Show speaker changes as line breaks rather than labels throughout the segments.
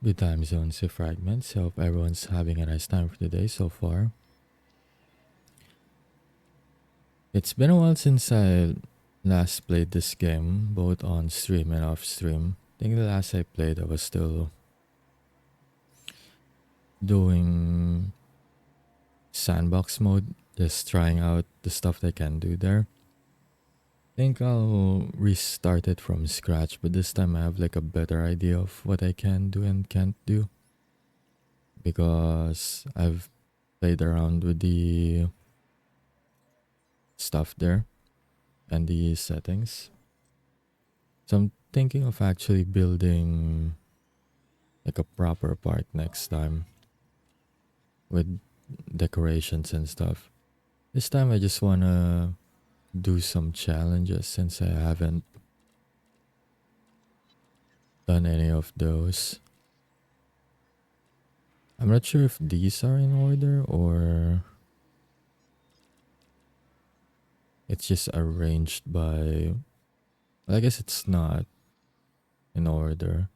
Good time zones to fragments. Hope everyone's having a nice time for today so far. It's been a while since I last played this game, both on stream and off stream. I think the last I played, I was still doing sandbox mode, just trying out the stuff they can do there. I think I'll restart it from scratch, but this time I have like a better idea of what I can do and can't do because I've played around with the stuff there and the settings. So I'm thinking of actually building like a proper park next time with decorations and stuff. This time I just wanna do some challenges since I haven't done any of those. I'm not sure if these are in order or it's just arranged by. Well, I guess it's not in order.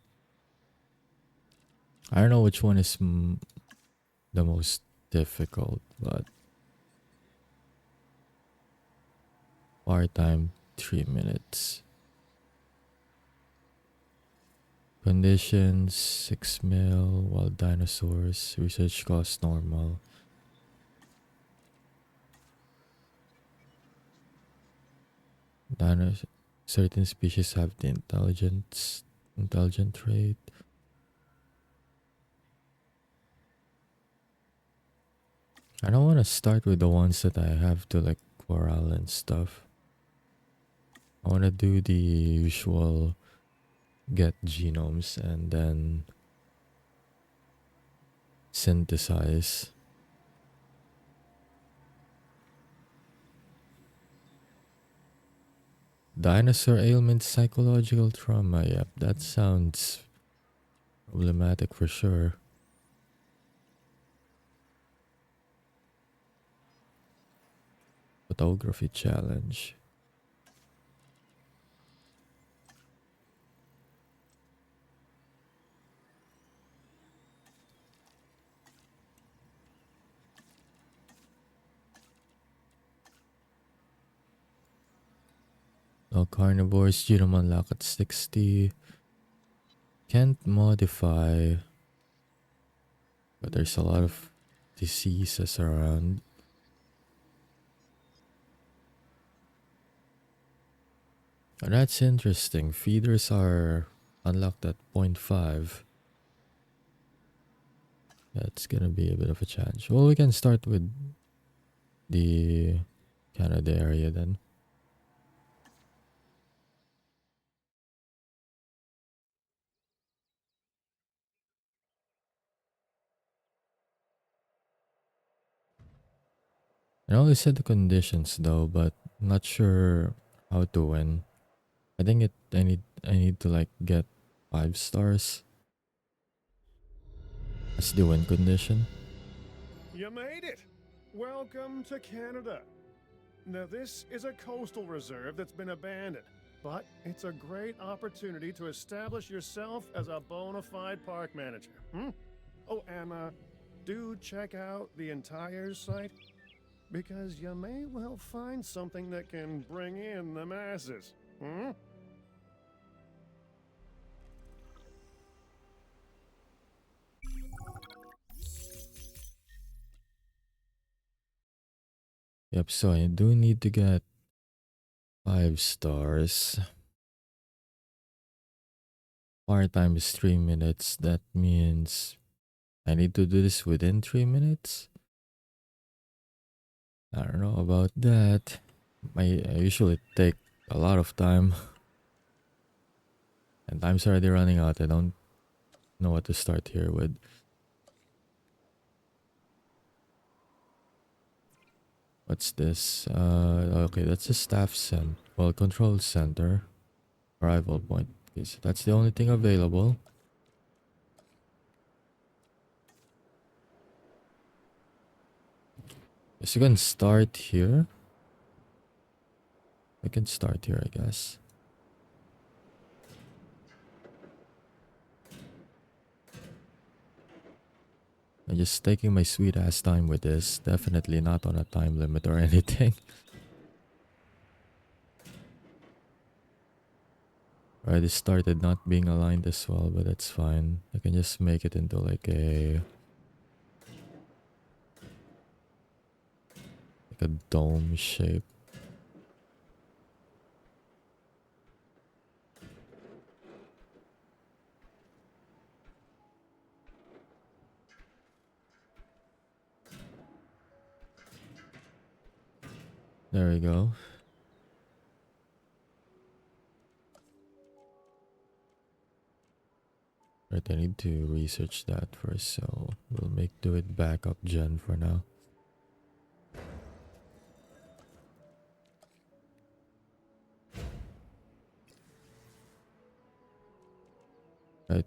I don't know which one is the most difficult, but part time 3 minutes. Conditions 6 mil, wild dinosaurs, research cost normal. Dinos certain species have the intelligent trait. I don't want to start with the ones that I have to like corral and stuff. I want to do the usual get genomes and then synthesize. Dinosaur ailment, psychological trauma. Yep, that sounds problematic for sure. Photography challenge. No carnivores, genome unlock at 60. Can't modify, but there's a lot of diseases around. Oh, that's interesting. Feeders are unlocked at 0.5. That's gonna be a bit of a challenge. Well, we can start with the Canada area then. I only set the conditions though, but not sure how to win. I think I need to like get 5 stars as the win condition.
You made it! Welcome to Canada. Now, this is a coastal reserve that's been abandoned, but it's a great opportunity to establish yourself as a bona fide park manager. Oh, and do check out the entire site, because you may well find something that can bring in the masses.
Yep, so I do need to get 5 stars. Part time is 3 minutes. That means I need to do this within 3 minutes. I don't know about that. I usually take a lot of time, and time's already running out. I don't know what to start here with. What's this? Okay, that's a staff center. Well, control center. Arrival point. Okay, so that's the only thing available. Guess you can start here. We can start here, I guess. I'm just taking my sweet ass time with this. Definitely not on a time limit or anything. Right, it started not being aligned as well, but that's fine. I can just make it into like a dome shape. There we go. Right, I need to research that first, so we'll do it backup gen for now. Right,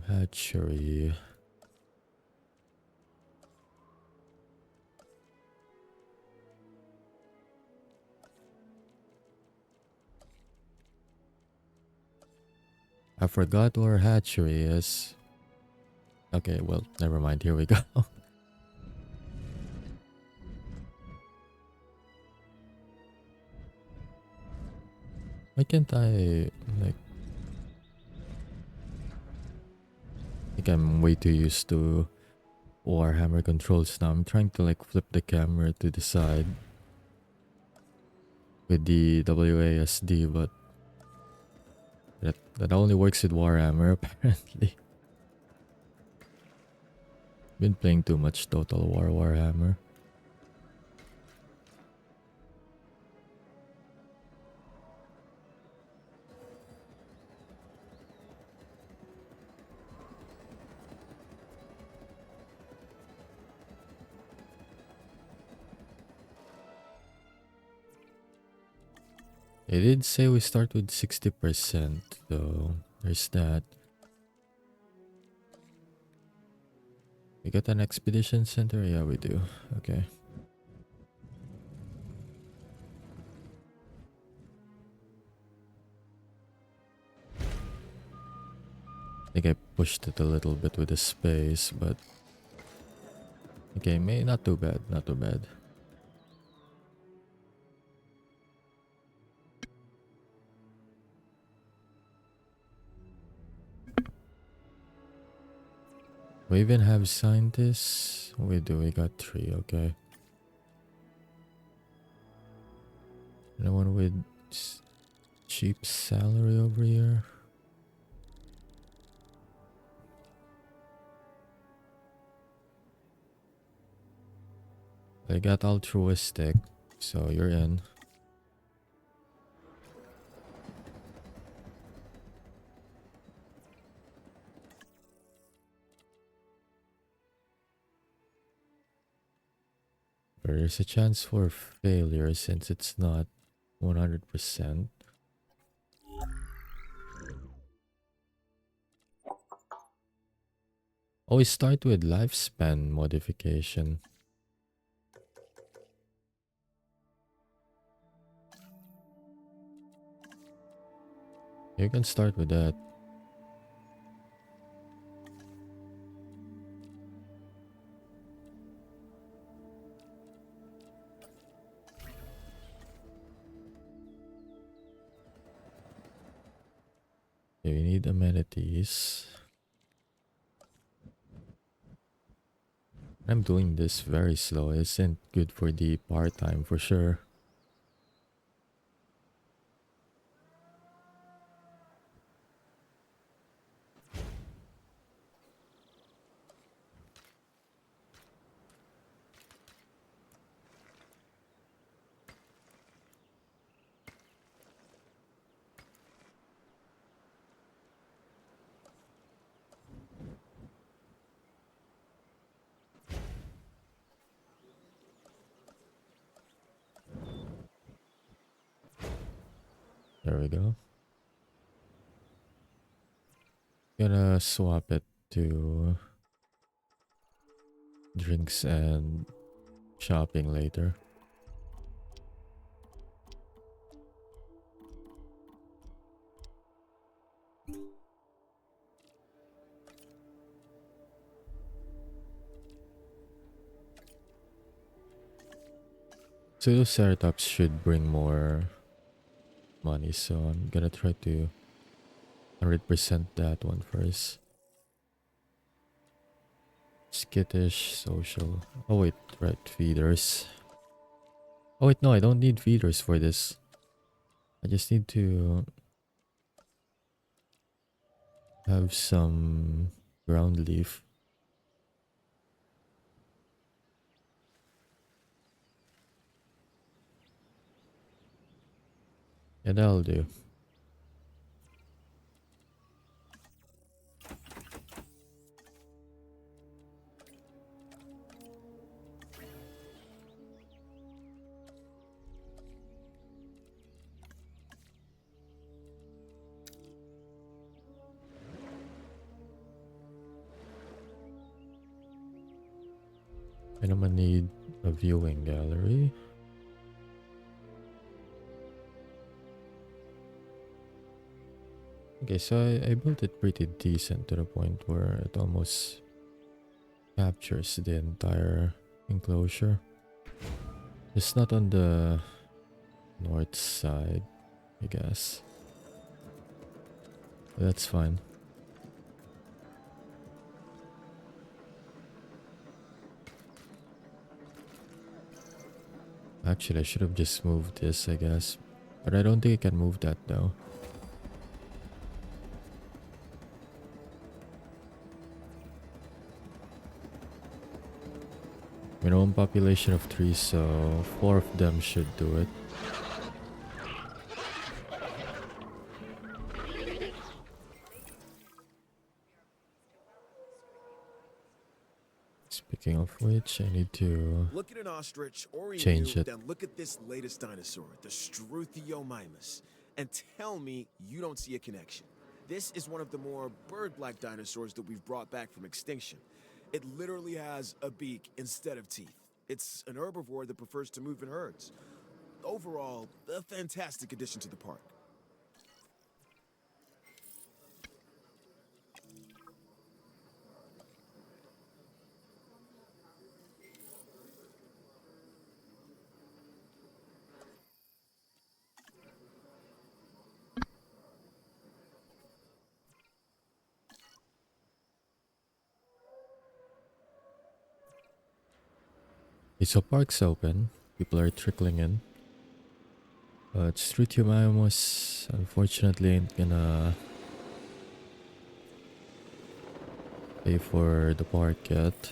hatchery. I forgot where hatchery is. Okay, well, never mind. Here we go. Why can't I, like... I think I'm way too used to Warhammer controls now. I'm trying to like flip the camera to the side with the WASD, but that only works with Warhammer apparently. Been playing too much Total War Warhammer. It did say we start with 60%, so there's that. We got an expedition center? Yeah, we do. Okay. I think I pushed it a little bit with the space, but... Okay, not too bad, not too bad. We even have scientists? We do, we got 3, okay. No one with cheap salary over here? They got altruistic, so you're in. There's a chance for failure since it's not 100%. Always start with lifespan modification. You can start with that. Okay, we need amenities. I'm doing this very slow. It isn't good for the part-time for sure. There we go. Gonna swap it to drinks and shopping later. Pseudoceratops should bring more money, so I'm gonna try to 100% that one first. Skittish, social. Oh wait, right, feeders. Oh wait, no, I don't need feeders for this. I just need to have some ground leaf. Yeah, that'll do. And I'm gonna need a viewing gallery. Okay, so I built it pretty decent to the point where it almost captures the entire enclosure. It's not on the north side, I guess. But that's fine. Actually, I should have just moved this, I guess. But I don't think I can move that though. Minimum population of 3, so 4 of them should do it. Speaking of which, I need to
Look at an ostrich or
change
emu,
it.
then look at this latest dinosaur, the Struthiomimus, and tell me you don't see a connection. This is one of the more bird-like dinosaurs that we've brought back from extinction. It literally has a beak instead of teeth. It's an herbivore that prefers to move in herds. Overall, a fantastic addition to the park.
Okay, so park's open. People are trickling in. But Struthiomimus unfortunately ain't gonna pay for the park yet.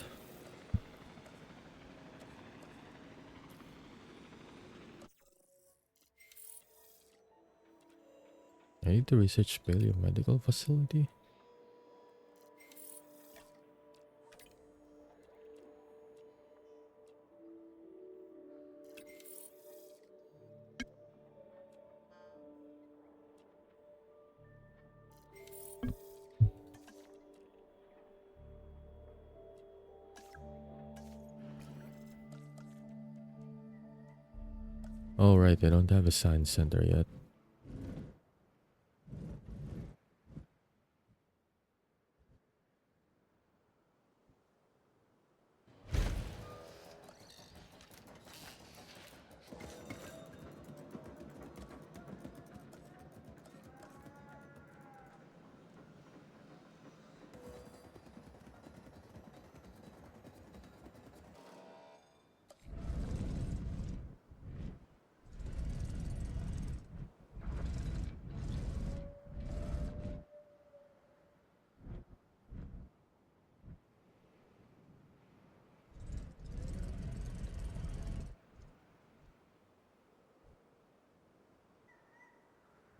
I need to research paleomedical facility. Oh right, I don't have a science center yet.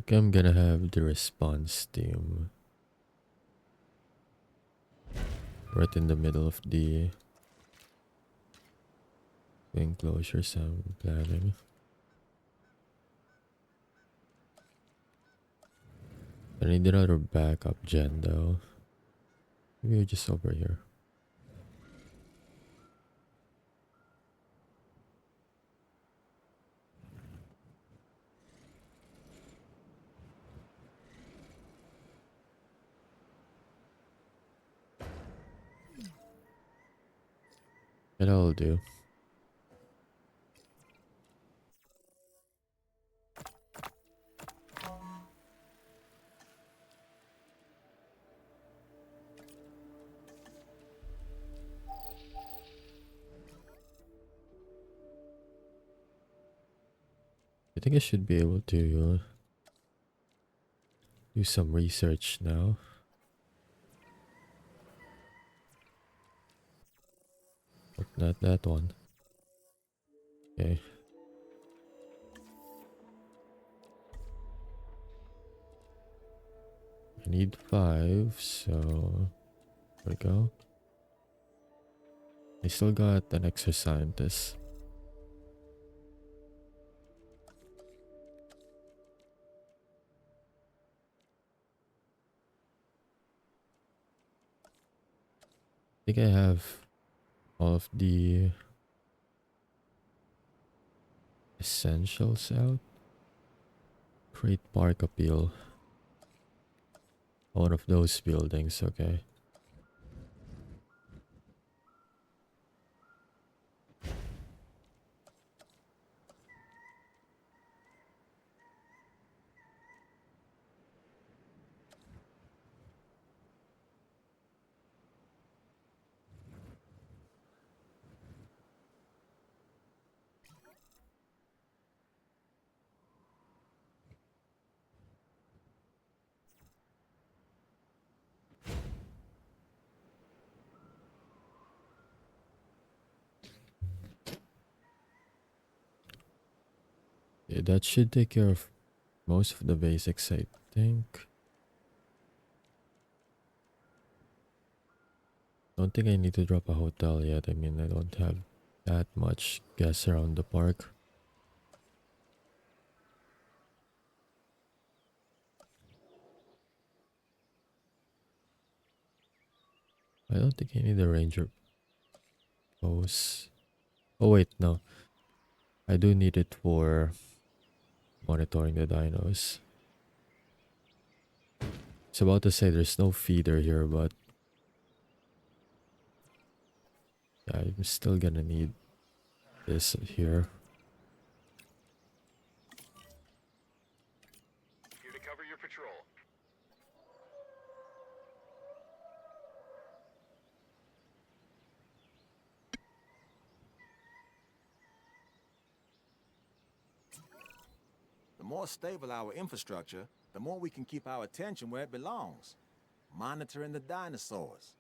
Okay, I'm gonna have the response team right in the middle of the enclosures I'm planning. I need another backup gen though. Maybe just over here. That'll do. I think I should be able to do some research now. But not that one. Okay. I need 5, so there we go. I still got an extra scientist. I think I have all of the essentials out. Create park appeal. One of those buildings, okay. Yeah, that should take care of most of the basics, I think. Don't think I need to drop a hotel yet. I mean, I don't have that much guests around the park. I don't think I need a ranger post. Oh wait, no. I do need it for monitoring the dinos. It's about to say there's no feeder here, but yeah, I'm still gonna need this here.
Here to cover your patrol.
The more stable our infrastructure, the more we can keep our attention where it belongs, monitoring the dinosaurs.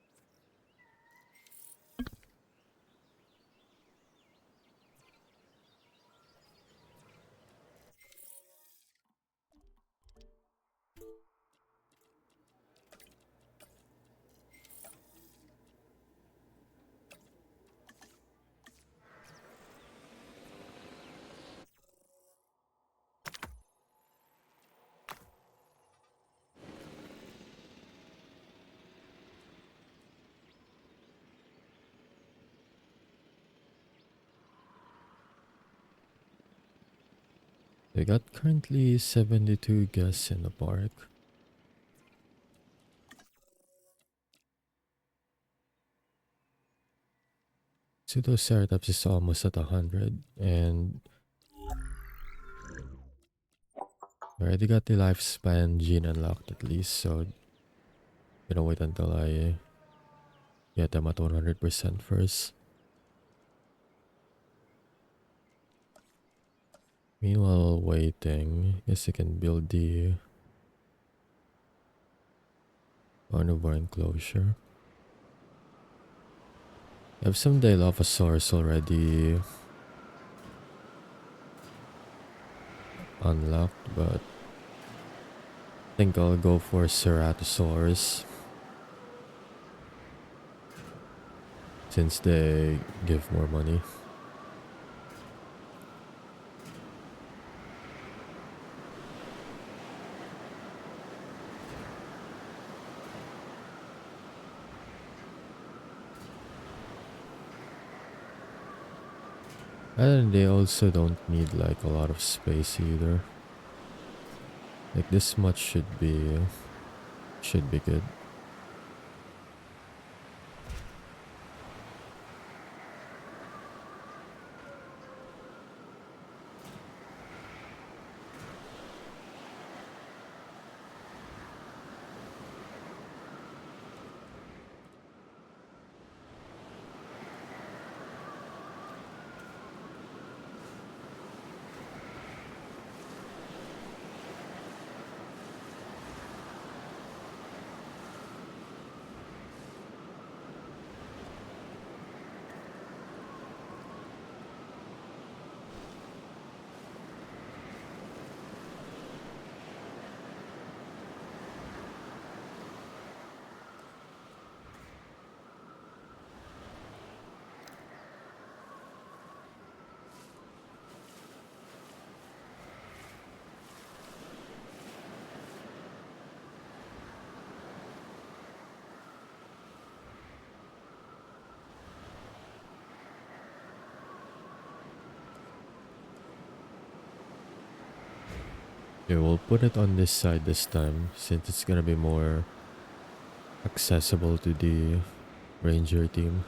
We got currently 72 guests in the park. Pseudoceratops is almost at 100, and I already got the lifespan gene unlocked at least, so gonna wait until I get them at 100% first. Meanwhile, waiting, guess I can build the carnivore enclosure. I have some Dilophosaurus already unlocked, but I think I'll go for Ceratosaurus since they give more money. And they also don't need like a lot of space either. Like this much should be good. Okay, we'll put it on this side this time since it's gonna be more accessible to the ranger team.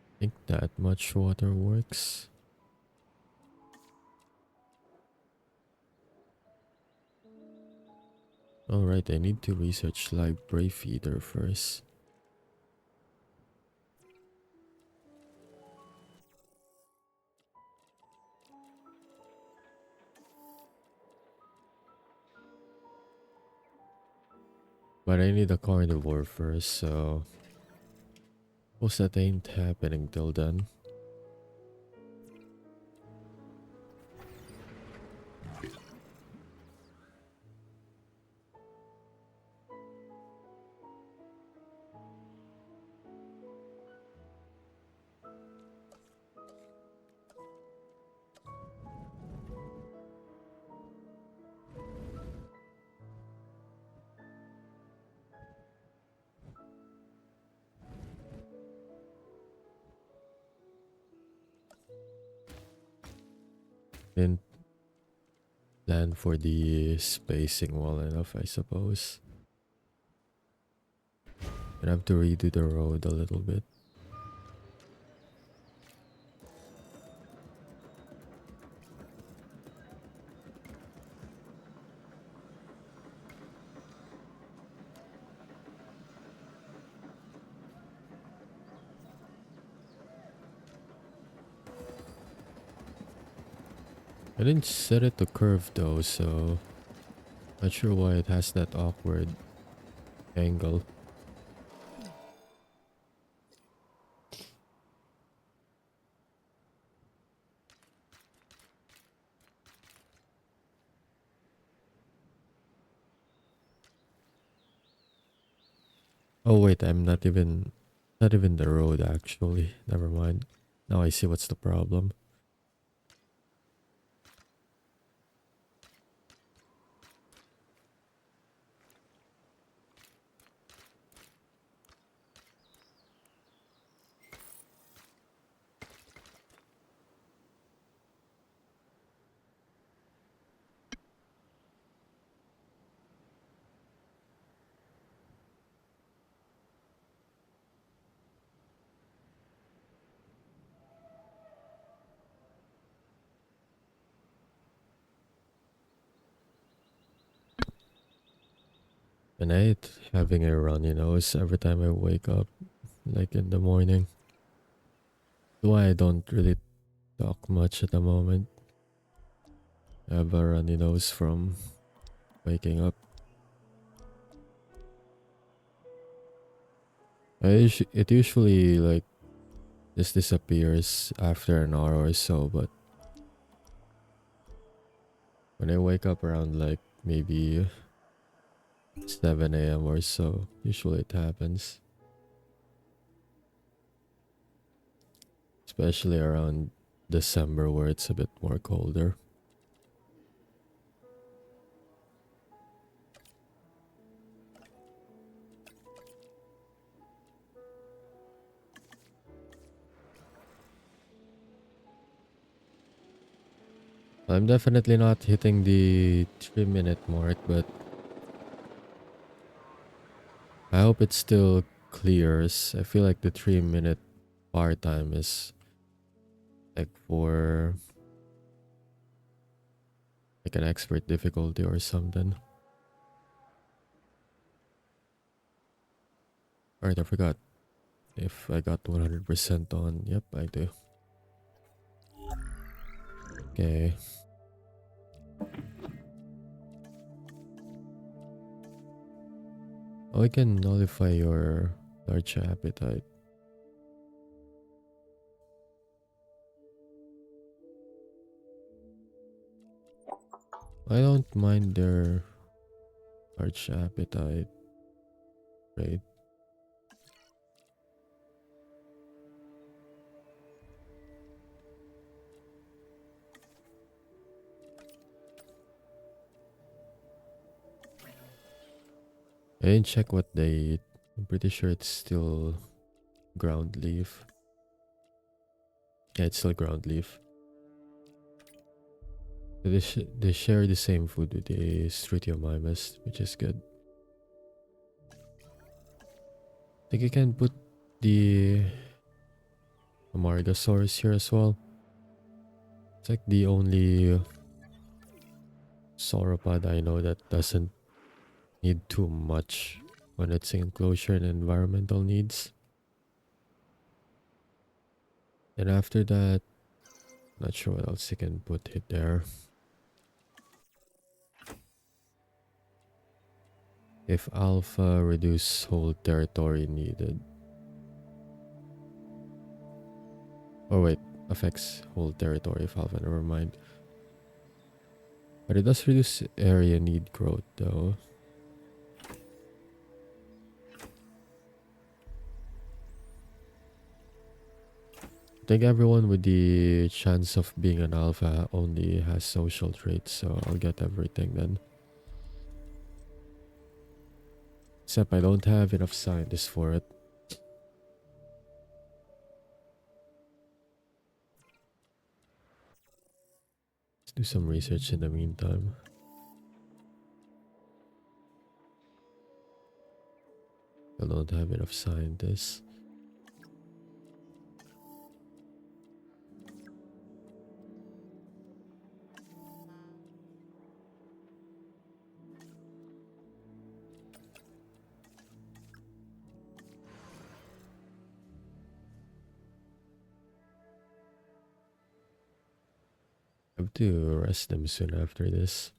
I think that much water works. Alright, I need to research live prey feeder first. But I need a carnivore first, so most that ain't happening till then. Didn't plan for the spacing well enough, I suppose. I'd have to redo the road a little bit. I didn't set it to curve though, so not sure why it has that awkward angle. Oh wait, I'm not even the road actually. Never mind. Now I see what's the problem. And I hate having a runny nose every time I wake up, like in the morning. That's why I don't really talk much at the moment. I have a runny nose from waking up. It usually like just disappears after an hour or so, but when I wake up around like maybe 7 a.m. or so, usually it happens. Especially around December where it's a bit more colder. I'm definitely not hitting the 3-minute mark, but I hope it still clears. I feel like the 3-minute bar time is like for like an expert difficulty or something. Alright, I forgot if I got 100% on. Yep, I do. Okay. Oh, I can nullify your large appetite. I don't mind their large appetite, right? I didn't check what they eat. I'm pretty sure it's still ground leaf. Yeah, it's still ground leaf. So they share the same food with the Struthiomimus, which is good. I think you can put the Amargasaurus here as well. It's like the only sauropod I know that doesn't need too much on its enclosure and environmental needs. And after that, not sure what else you can put it there. If alpha, reduce whole territory needed. Oh wait, affects whole territory if alpha, never mind. But it does reduce area need growth though. I think everyone with the chance of being an alpha only has social traits, so I'll get everything then. Except I don't have enough scientists for it. Let's do some research in the meantime. I don't have enough scientists. I have to arrest them soon after this.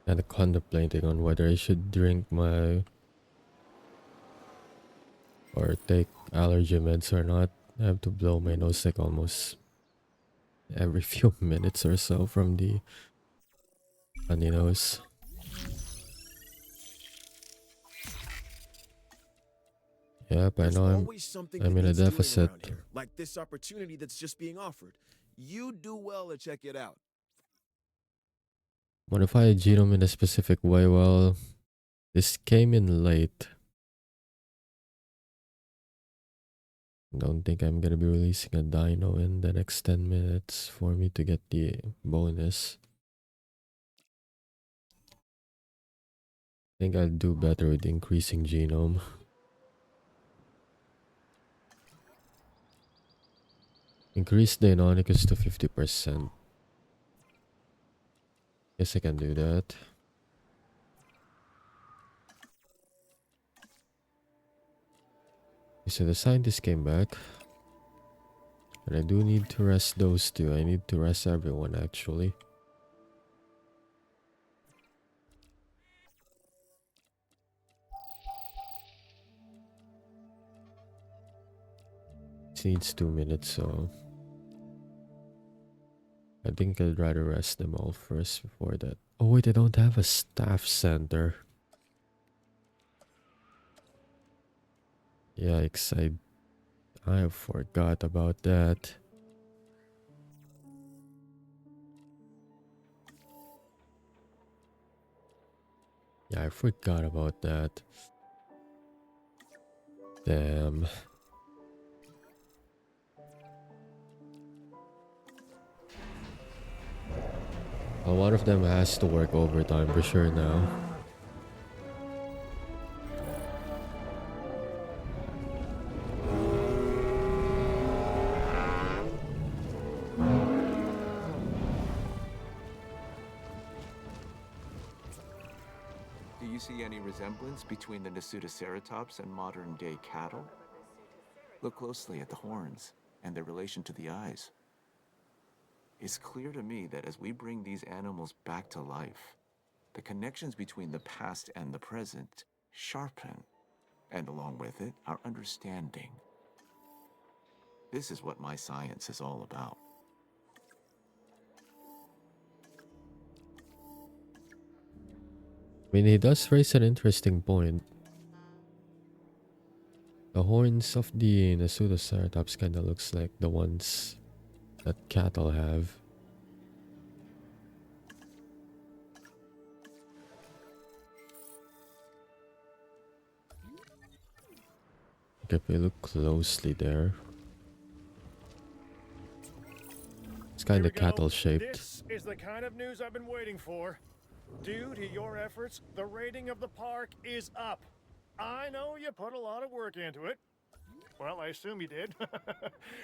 And contemplating on whether I should drink my or take allergy meds or not. I have to blow my nose like almost every few minutes or so from the runny nose. Yep, I
There's
know
always something
I'm
that
in a
needs doing
deficit.
around here, like this opportunity that's just being offered. You do well to check it out.
Modify a genome in a specific way. Well, this came in late. Don't think I'm gonna be releasing a dino in the next 10 minutes for me to get the bonus. I think I'll do better with increasing genome. Increase Deinonychus to 50%. Guess I can do that. So the scientist came back. And I do need to rest those two. I need to rest everyone actually. This needs 2 minutes, so I think I'd rather rest them all first before that. Oh wait, I don't have a staff center. Yikes, I forgot about that. Yeah, I forgot about that. Damn. Well, one of them has to work overtime for sure now.
Do you see any resemblance between the Nasutoceratops and modern-day cattle? Look closely at the horns and their relation to the eyes. It's clear to me that as we bring these animals back to life, the connections between the past and the present sharpen, and along with it, our understanding. This is what my science is all about.
I mean, he does raise an interesting point. The horns of the Nasutoceratops kind of looks like the ones that cattle have. Like if we look closely there, it's kind
Here we
of
go.
cattle shaped.
This is the kind of news I've been waiting for. Due to your efforts, the rating of the park is up. I know you put a lot of work into it. Well, I assume you did.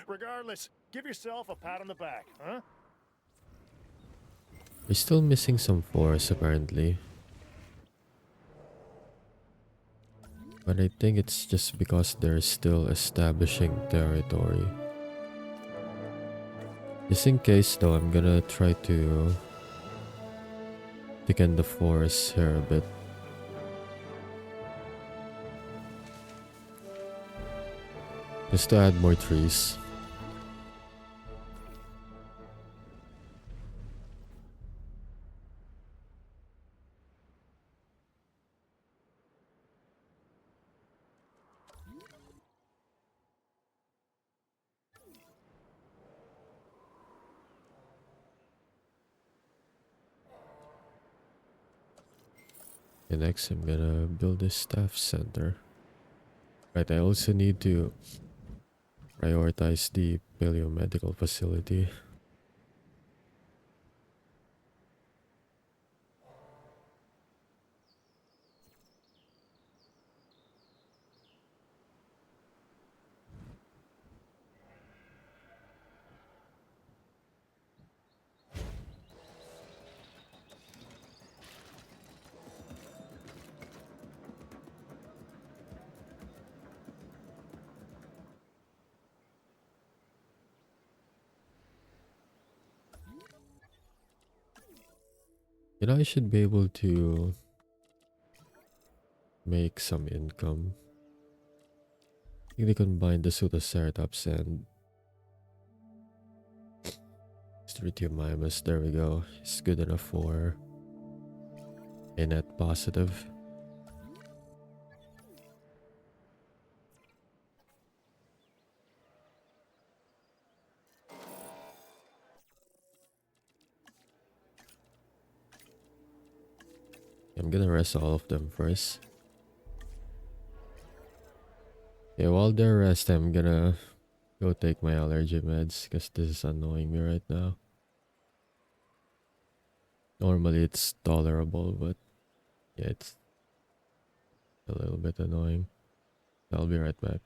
Regardless, give yourself a pat on the back, huh?
We're still missing some forests apparently. But I think it's just because they're still establishing territory. Just in case though, I'm gonna try to thicken the forest here a bit. Just to add more trees. And next I'm gonna build a staff center. Right, I also need to prioritize the paleomedical facility. You know, I should be able to make some income. I think they combine the Pseudoceratops and Struthiomymus. There we go. It's good enough for a net positive. I'm gonna rest all of them first. Yeah, while they're rest, I'm gonna go take my allergy meds because this is annoying me right now. Normally it's tolerable, but yeah, it's a little bit annoying. I'll be right back.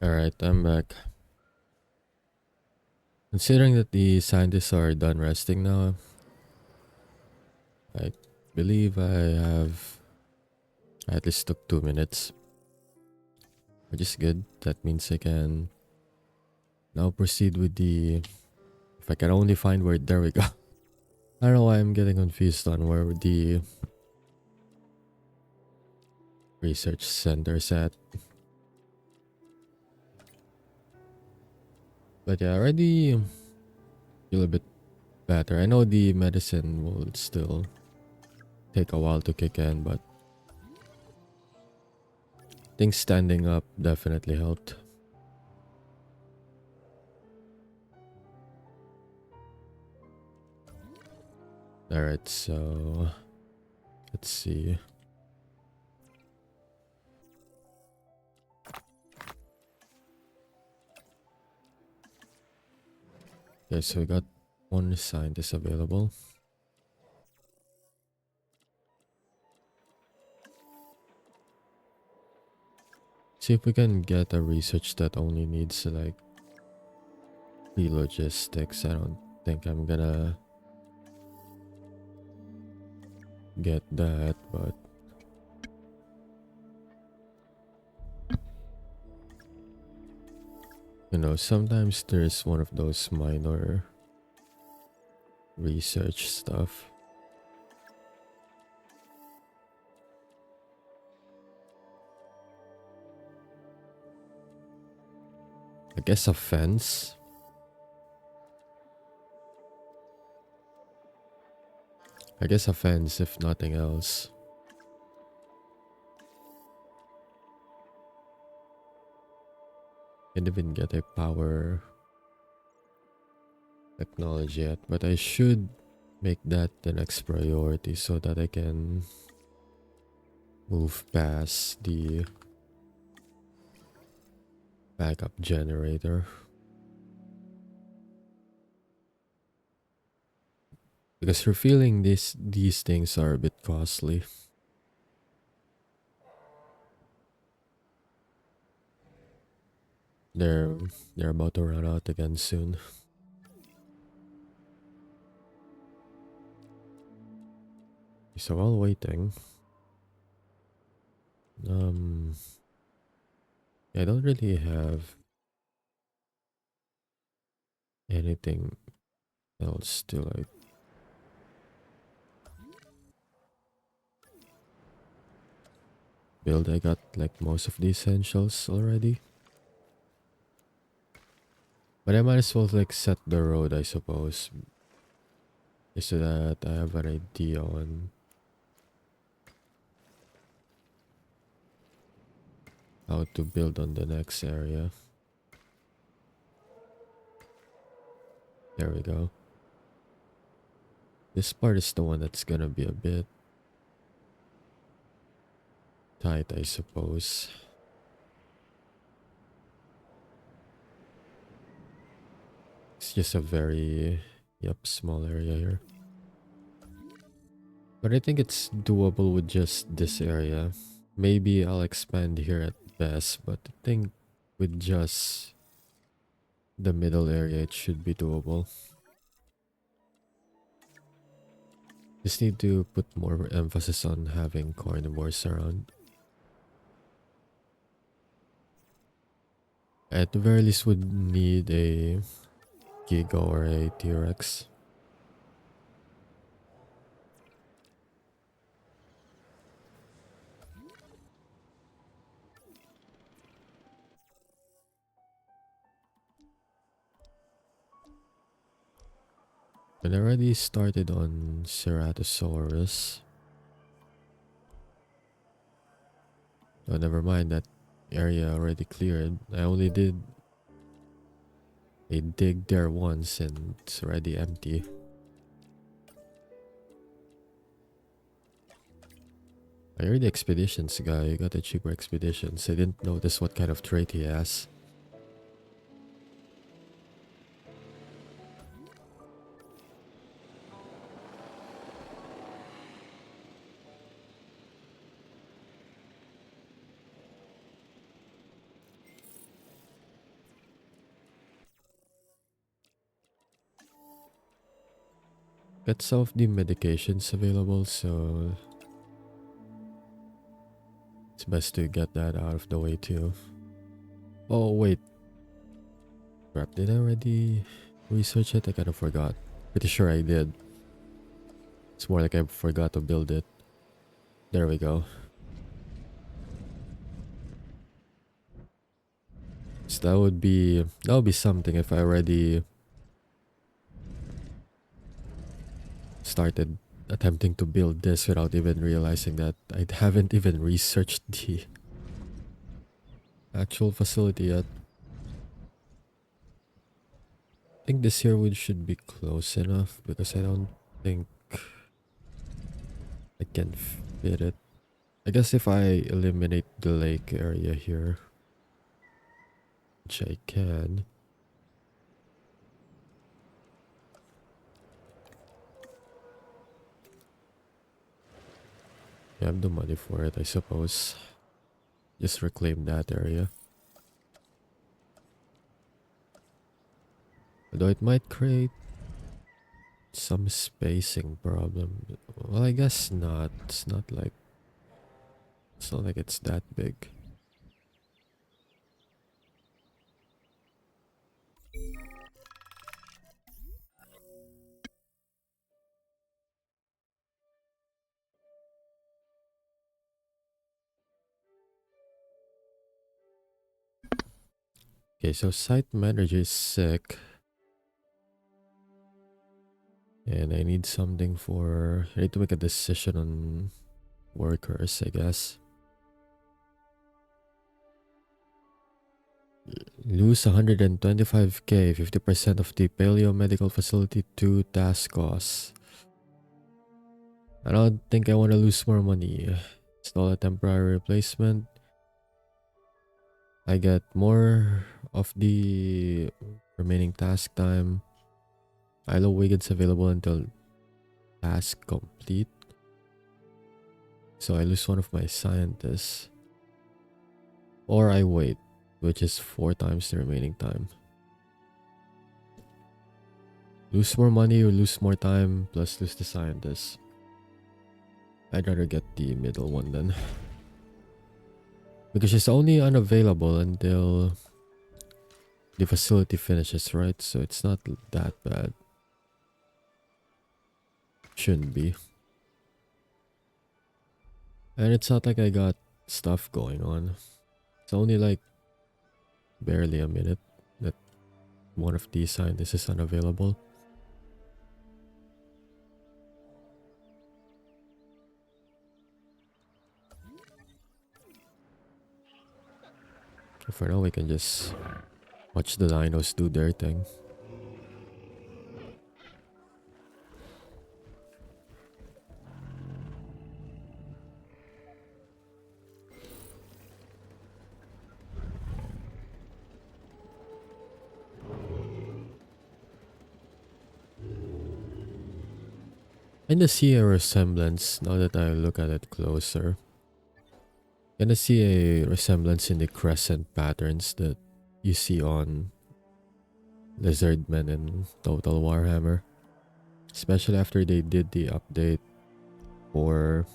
Alright, I'm back. Considering that the scientists are done resting now, I believe I at least took 2 minutes, which is good. That means I can now proceed with the. If I can only find where. There we go. I don't know why I'm getting confused on where the research center's at. But yeah, I already feel a bit better. I know the medicine will still take a while to kick in, but I think standing up definitely helped. Alright, so let's see. Okay, so we got one scientist available. See if we can get a research that only needs like the logistics. I don't think I'm gonna get that, but you know, sometimes there's one of those minor research stuff. I guess a fence. I guess a fence, if nothing else. Can't even get a power technology yet, but I should make that the next priority so that I can move past the backup generator. Because refilling these things are a bit costly. They're they're about to run out again soon. So while waiting, I don't really have anything else to like build. I got like most of the essentials already. But I might as well like set the road, I suppose. Just so that I have an idea on how to build on the next area. There we go. This part is the one that's gonna be a bit tight, I suppose. It's just a very, small area here. But I think it's doable with just this area. Maybe I'll expand here at best, but I think with just the middle area, it should be doable. Just need to put more emphasis on having carnivores around. At the very least, would need a Giga or a T-Rex. And I already started on Ceratosaurus. Oh, never mind, that area already cleared. I only did a dig there once and it's already empty. I heard the expeditions guy, you got a cheaper expeditions. I didn't notice what kind of trait he has. Got some of the medications available, so it's best to get that out of the way too. Oh wait, crap, did I already research it? I kind of forgot. Pretty sure I did. It's more like I forgot to build it. There we go. So that would be something if I already started attempting to build this without even realizing that I haven't even researched the actual facility yet. I think this here should be close enough because I don't think I can fit it. I guess if I eliminate the lake area here, which I can. I have the money for it, I suppose. Just reclaim that area. Although it might create some spacing problem. Well, I guess not. It's not like it's that big. Okay, so site manager is sick. And I need something for... I need to make a decision on workers, I guess. Lose 125k, 50% of the paleo medical facility to task costs. I don't think I want to lose more money. Install a temporary replacement. I get more of the remaining task time. ILO Wiggins available until task complete. So I lose one of my scientists. Or I wait, which is 4 times the remaining time. Lose more money or lose more time plus lose the scientist. I'd rather get the middle one then. Because it's only unavailable until the facility finishes, right? So it's not that bad. Shouldn't be. And it's not like I got stuff going on. It's only like barely a minute that one of these scientists is unavailable. For now, we can just watch the dinos do their thing. I kinda see a resemblance now that I look at it closer. Kinda see a resemblance in the crescent patterns that you see on Lizardmen and Total Warhammer. Especially after they did the update for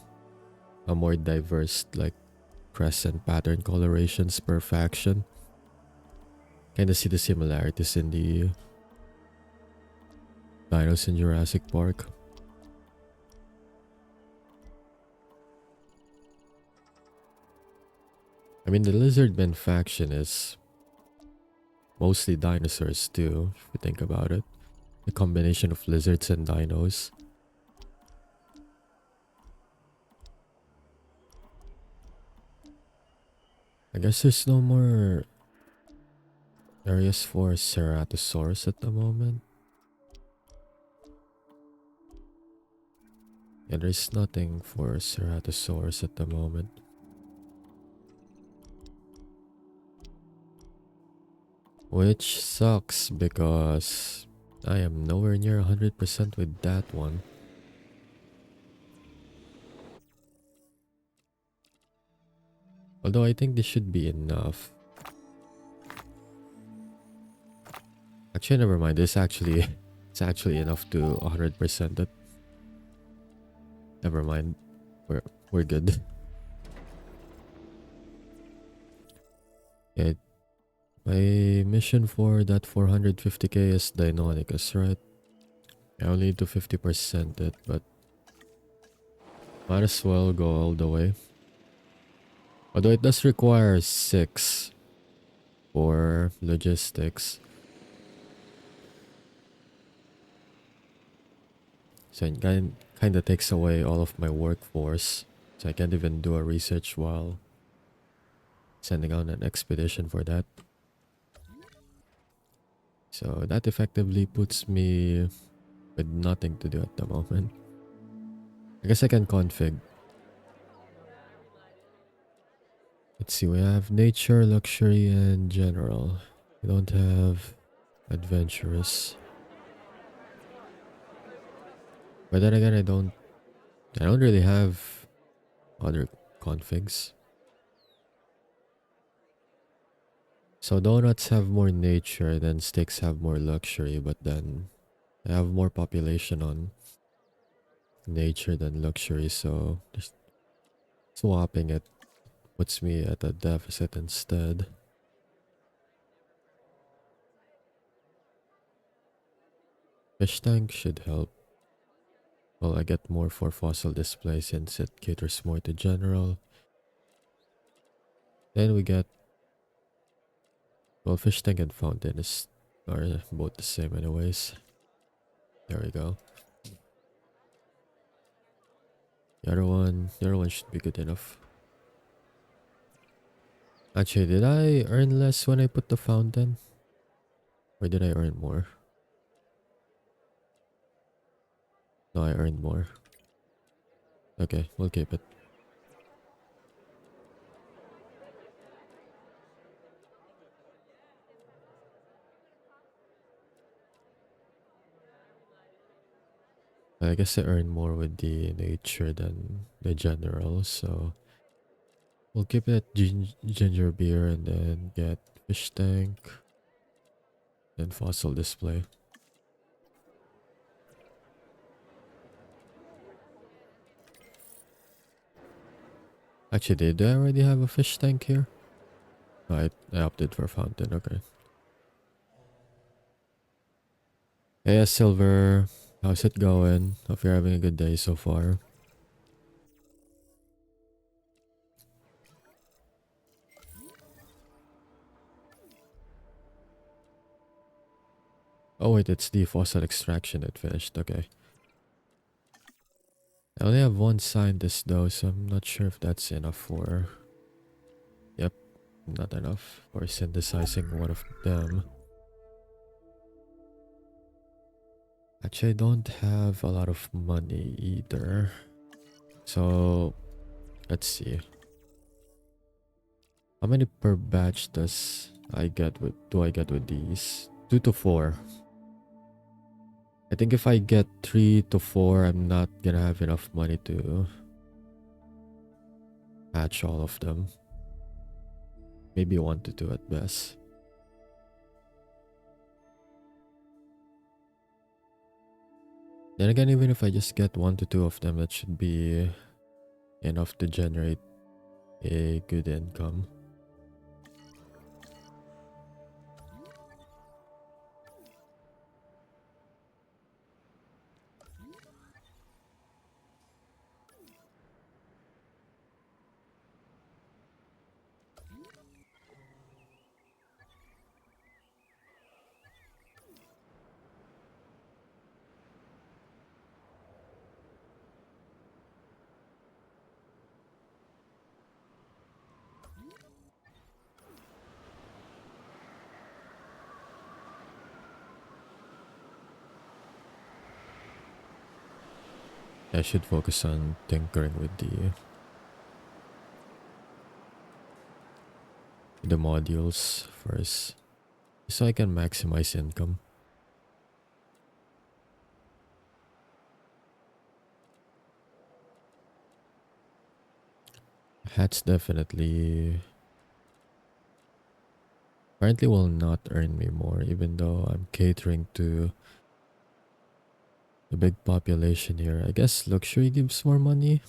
a more diverse like crescent pattern colorations per faction. Kinda see the similarities in the dinos in Jurassic Park. I mean, the Lizardmen faction is mostly dinosaurs too, if you think about it. A combination of lizards and dinos. I guess there's no more areas for Ceratosaurus at the moment. Yeah, there's nothing for Ceratosaurus at the moment. Which sucks because I am nowhere near 100% with that one. Although I think this should be enough. Actually, never mind. This actually It's actually enough to 100% it. Never mind. We're good. Yeah, my mission for that 450k is Deinonychus, right? I only need to 50% it, but might as well go all the way. Although it does require 6 for logistics. So it kind of takes away all of my workforce. So I can't even do a research while sending out an expedition for that. So that effectively puts me with nothing to do at the moment. I guess I can config. Let's see, we have nature, luxury, and general. We don't have adventurous. But then again, I don't really have other configs. So donuts have more nature, then sticks have more luxury, but then I have more population on nature than luxury, so just swapping it puts me at a deficit instead. Fish tank should help. Well, I get more for fossil display since it caters more to general. Then we get, well, fish tank and fountain are both the same anyways. There we go. The other one should be good enough. Actually, did I earn less when I put the fountain? Or did I earn more? No, I earned more. Okay, we'll keep it. I guess I earn more with the nature than the general, so we'll keep it ginger beer and then get fish tank, then fossil display. Actually, did I already have a fish tank here? No, I opted for fountain, okay. Hey, Silver, how's it going? Hope you're having a good day so far. Oh wait, it's the fossil extraction that finished, okay. I only have one scientist though, so I'm not sure if that's enough for... Yep, not enough for synthesizing one of them. Actually, I don't have a lot of money either. So, let's see. How many per batch do I get with these? 2 to 4. I think if I get 3 to 4, I'm not gonna have enough money to hatch all of them. Maybe 1 to 2 at best. Then again, even if I just get 1 to 2 of them, that should be enough to generate a good income. I should focus on tinkering with the modules first, so I can maximize income. Hats definitely apparently will not earn me more, even though I'm catering to The big population here. I guess luxury gives more money.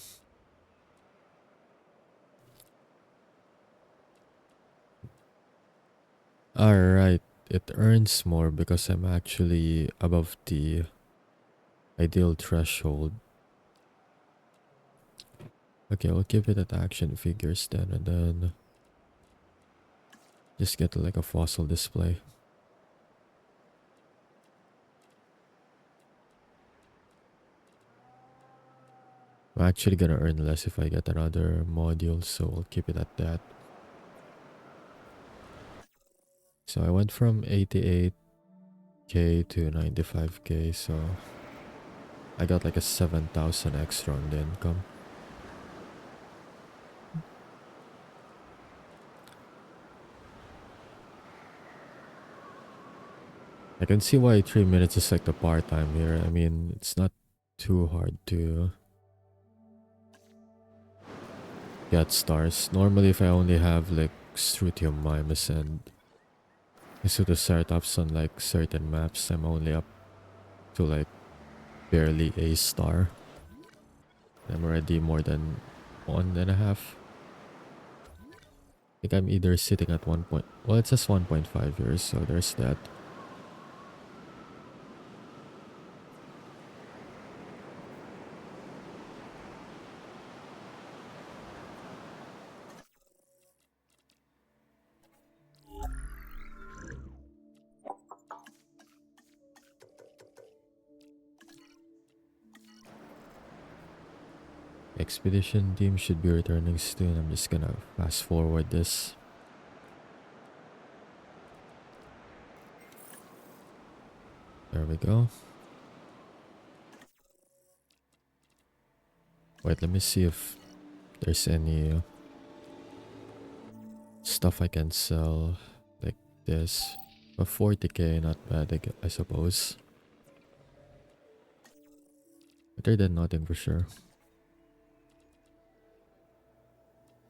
Alright, it earns more because I'm actually above the ideal threshold. Okay, we'll keep it at action figures then, and then just get like a fossil display. I'm actually gonna earn less if I get another module, so we'll keep it at that. So I went from 88k to 95k, so I got like a 7,000 extra on the income. I can see why 3 minutes is like the part-time here. I mean, it's not too hard to get stars. Normally, if I only have like Strutium Mimus and Isutoceratops on like certain maps, I'm only up to like barely a star. I'm already more than 1.5. I think I'm either sitting at 1 point. Well, it says 1.5 years, so there's that. Expedition team should be returning soon. I'm just gonna fast forward this. There we go. Wait, let me see if there's any stuff I can sell like this. A 40k, not bad, I suppose. Better than nothing for sure.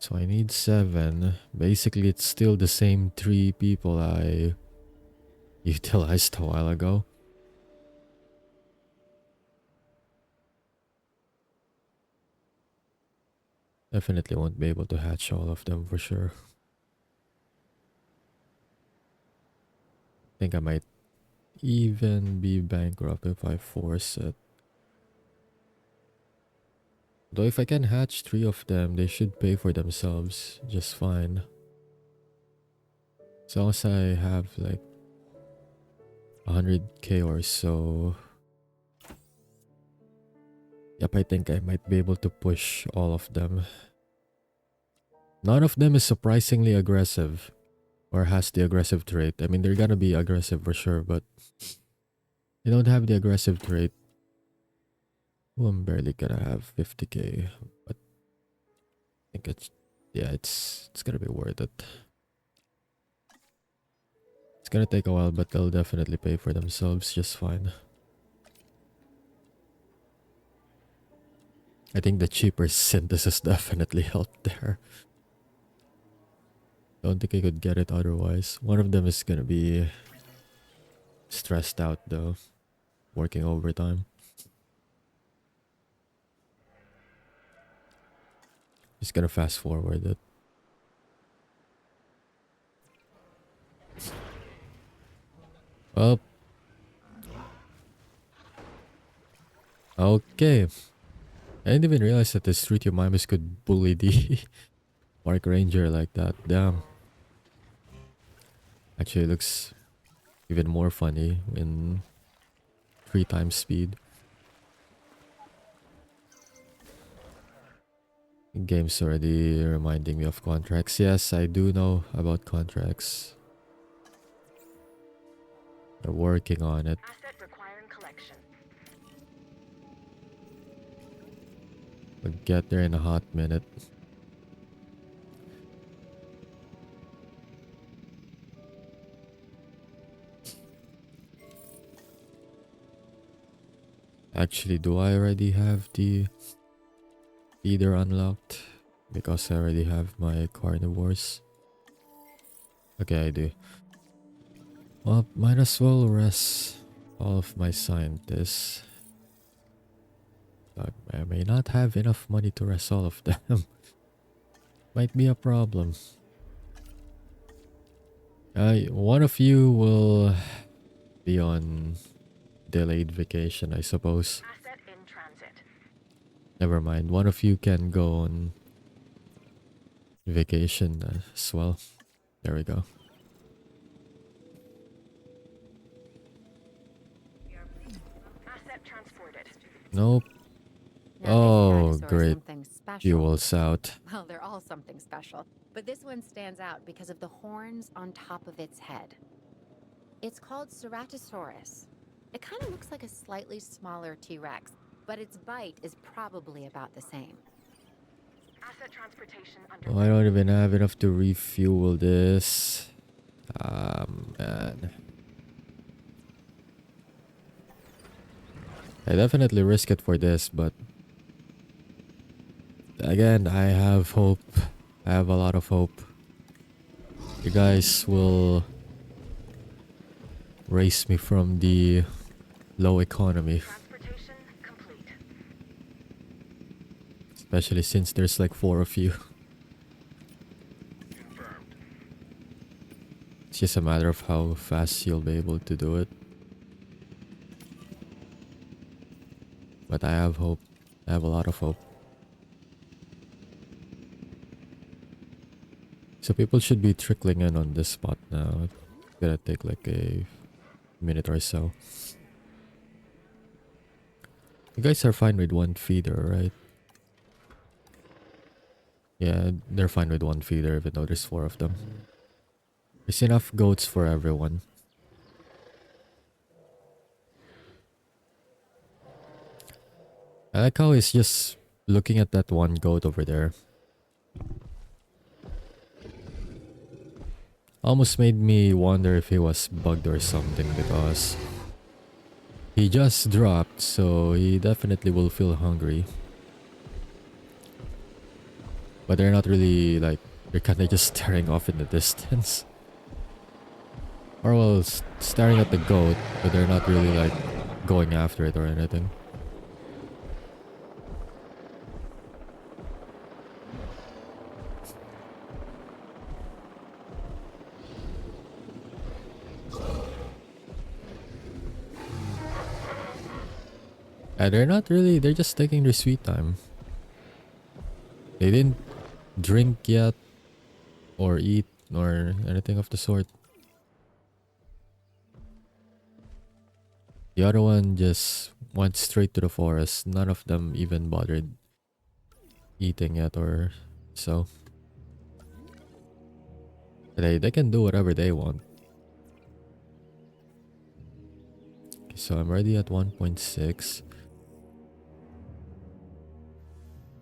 So I need 7. Basically, it's still the same 3 people I utilized a while ago. Definitely won't be able to hatch all of them for sure. Think I might even be bankrupt if I force it. Though if I can hatch 3 of them, they should pay for themselves just fine. As long as I have like 100k or so. Yep, I think I might be able to push all of them. None of them is surprisingly aggressive or has the aggressive trait. I mean, they're gonna be aggressive for sure, but they don't have the aggressive trait. Oh, I'm barely gonna have 50k, but I think it's, yeah, it's gonna be worth it. It's gonna take a while, but they'll definitely pay for themselves just fine. I think the cheaper synthesis definitely helped there. Don't think I could get it otherwise. One of them is gonna be stressed out though, working overtime. Just gonna fast forward it. Well, okay. I didn't even realize that the Strutium Mimus could bully the Park Ranger like that. Damn. Actually, it looks even more funny in 3 times speed. Game's already reminding me of contracts. Yes, I do know about contracts. They're working on it.
Asset requiring collection.
We'll get there in a hot minute. Actually, do I already have the feeder unlocked? Because I already have my carnivores. Okay, I do. Well, might as well rest all of my scientists. I may not have enough money to rest all of them. Might be a problem. One of you will be on delayed vacation, I suppose.
Asset in transit.
Never mind. One of you can go on vacation as well. There we go.
Asset transported.
Nope.
Now,
Oh,
this dinosaur is
great.
something special.
Fuel's out.
Well, they're all something special, but this one stands out because of the horns on top of its head. It's called Ceratosaurus. It kind of looks like a slightly smaller T-Rex, but its bite is probably about the same.
Asset transportation under.
Oh, I don't even have enough to refuel this. Man. I definitely risk it for this, but again, I have hope. I have a lot of hope. You guys will raise me from the low economy.
Transportation complete.
Especially since there's like 4 of you. It's just a matter of how fast you'll be able to do it. But I have hope. I have a lot of hope. So people should be trickling in on this spot now. It's gonna take like a minute or so. You guys are fine with one feeder, right? Yeah, they're fine with one feeder even though there's 4 of them. There's enough goats for everyone. I like how he's just looking at that one goat over there. Almost made me wonder if he was bugged or something because he just dropped, so he definitely will feel hungry. But they're not really like, they're kind of just staring off in the distance. Or well, staring at the goat, but they're not really like going after it or anything. They're not really, they're just taking their sweet time. They didn't drink yet, or eat, or anything of the sort. The other one just went straight to the forest. None of them even bothered eating yet or so. They can do whatever they want. Okay, so I'm already at 1.6.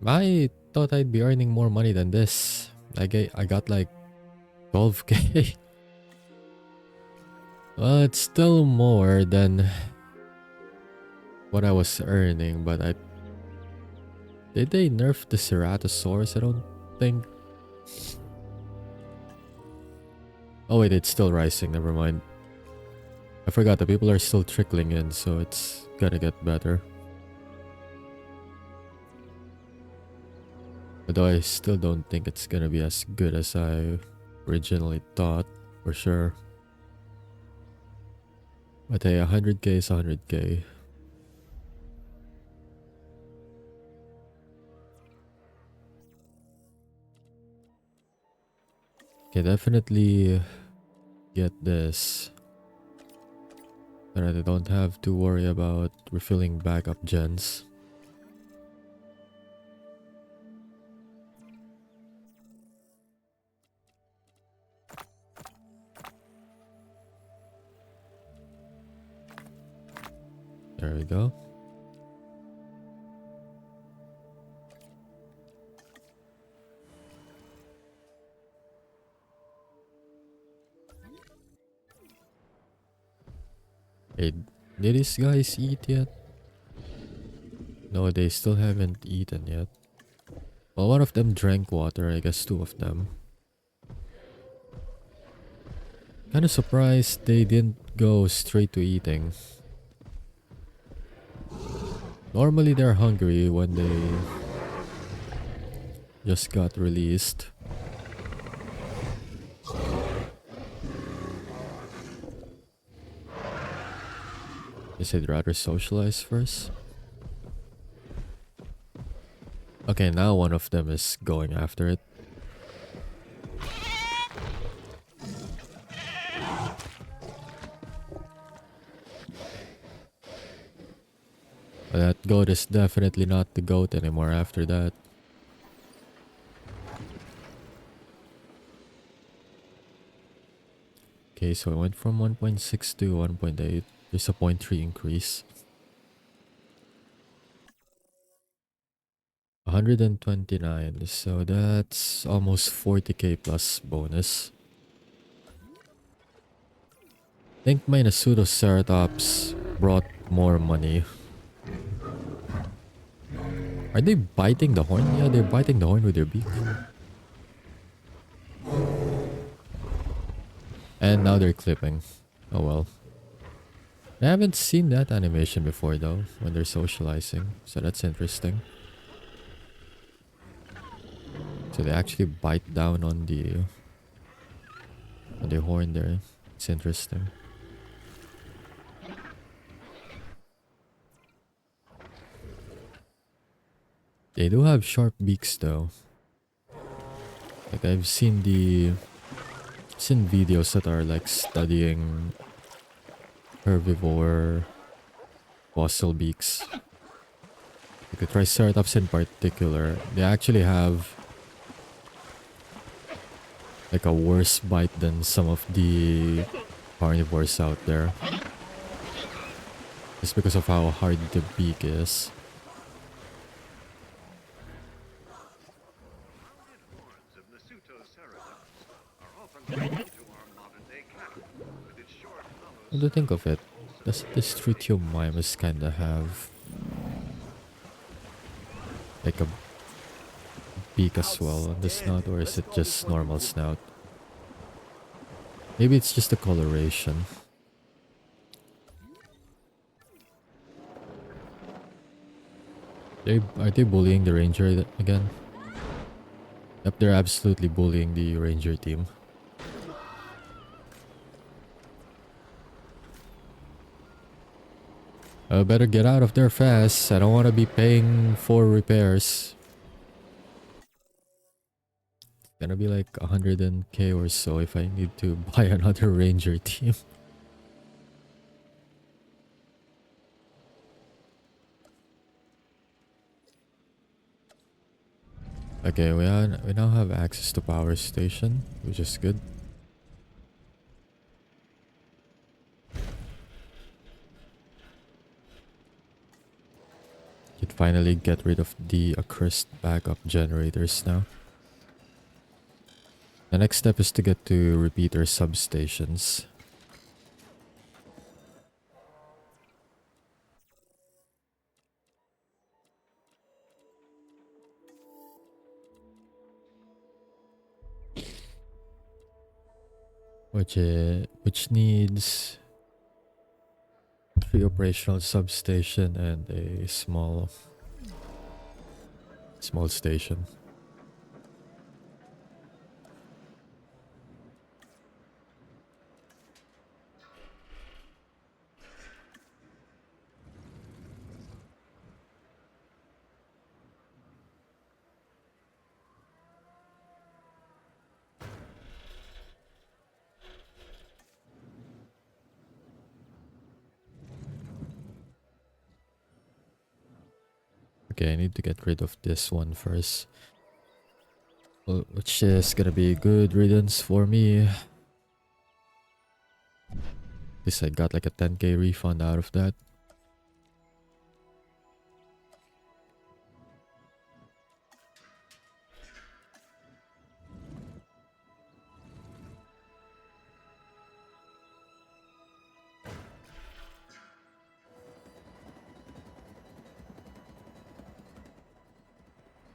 I thought I'd be earning more money than this. I got like 12k. Well, it's still more than what I was earning, but did they nerf the Ceratosaurus? I don't think. Oh wait, it's still rising, never mind. I forgot the people are still trickling in, so it's gonna get better. Although I still don't think it's gonna be as good as I originally thought, for sure. But hey, 100k is 100k. Okay, definitely get this. So that I don't have to worry about refilling backup gens. There we go. Hey, did these guys eat yet? No, they still haven't eaten yet. Well, one of them drank water, I guess 2 of them. Kinda surprised they didn't go straight to eating. Normally they're hungry when they just got released. Guess I'd rather socialize first. Okay, now one of them is going after it. But that goat is definitely not the goat anymore after that. Okay, so it went from 1.6 to 1.8. There's a 0.3 increase. 129, so that's almost 40k plus bonus. I think my Ceratops brought more money. Are they biting the horn? Yeah, they're biting the horn with their beak. And now they're clipping. Oh well. I haven't seen that animation before though, when they're socializing. So that's interesting. So they actually bite down on the horn there. It's interesting. They do have sharp beaks though. Like I've seen videos that are like studying herbivore fossil beaks. Like the Triceratops in particular, they actually have like a worse bite than some of the carnivores out there. Just because of how hard the beak is. Come to think of it, does this Trichiomimus kinda have like a beak as well on the snout, or is it just normal snout? Maybe it's just the coloration. Are they bullying the ranger again? Yep, they're absolutely bullying the ranger team. I better get out of there fast. I don't want to be paying for repairs. It's gonna be like 100k or so if I need to buy another ranger team. Okay, we now have access to power station, which is good. Could finally get rid of the accursed backup generators now. The next step is to get to repeater substations. Which needs 3 operational substation and a small station. Okay, I need to get rid of this one first. Which is gonna be good riddance for me. At least I got like a 10k refund out of that.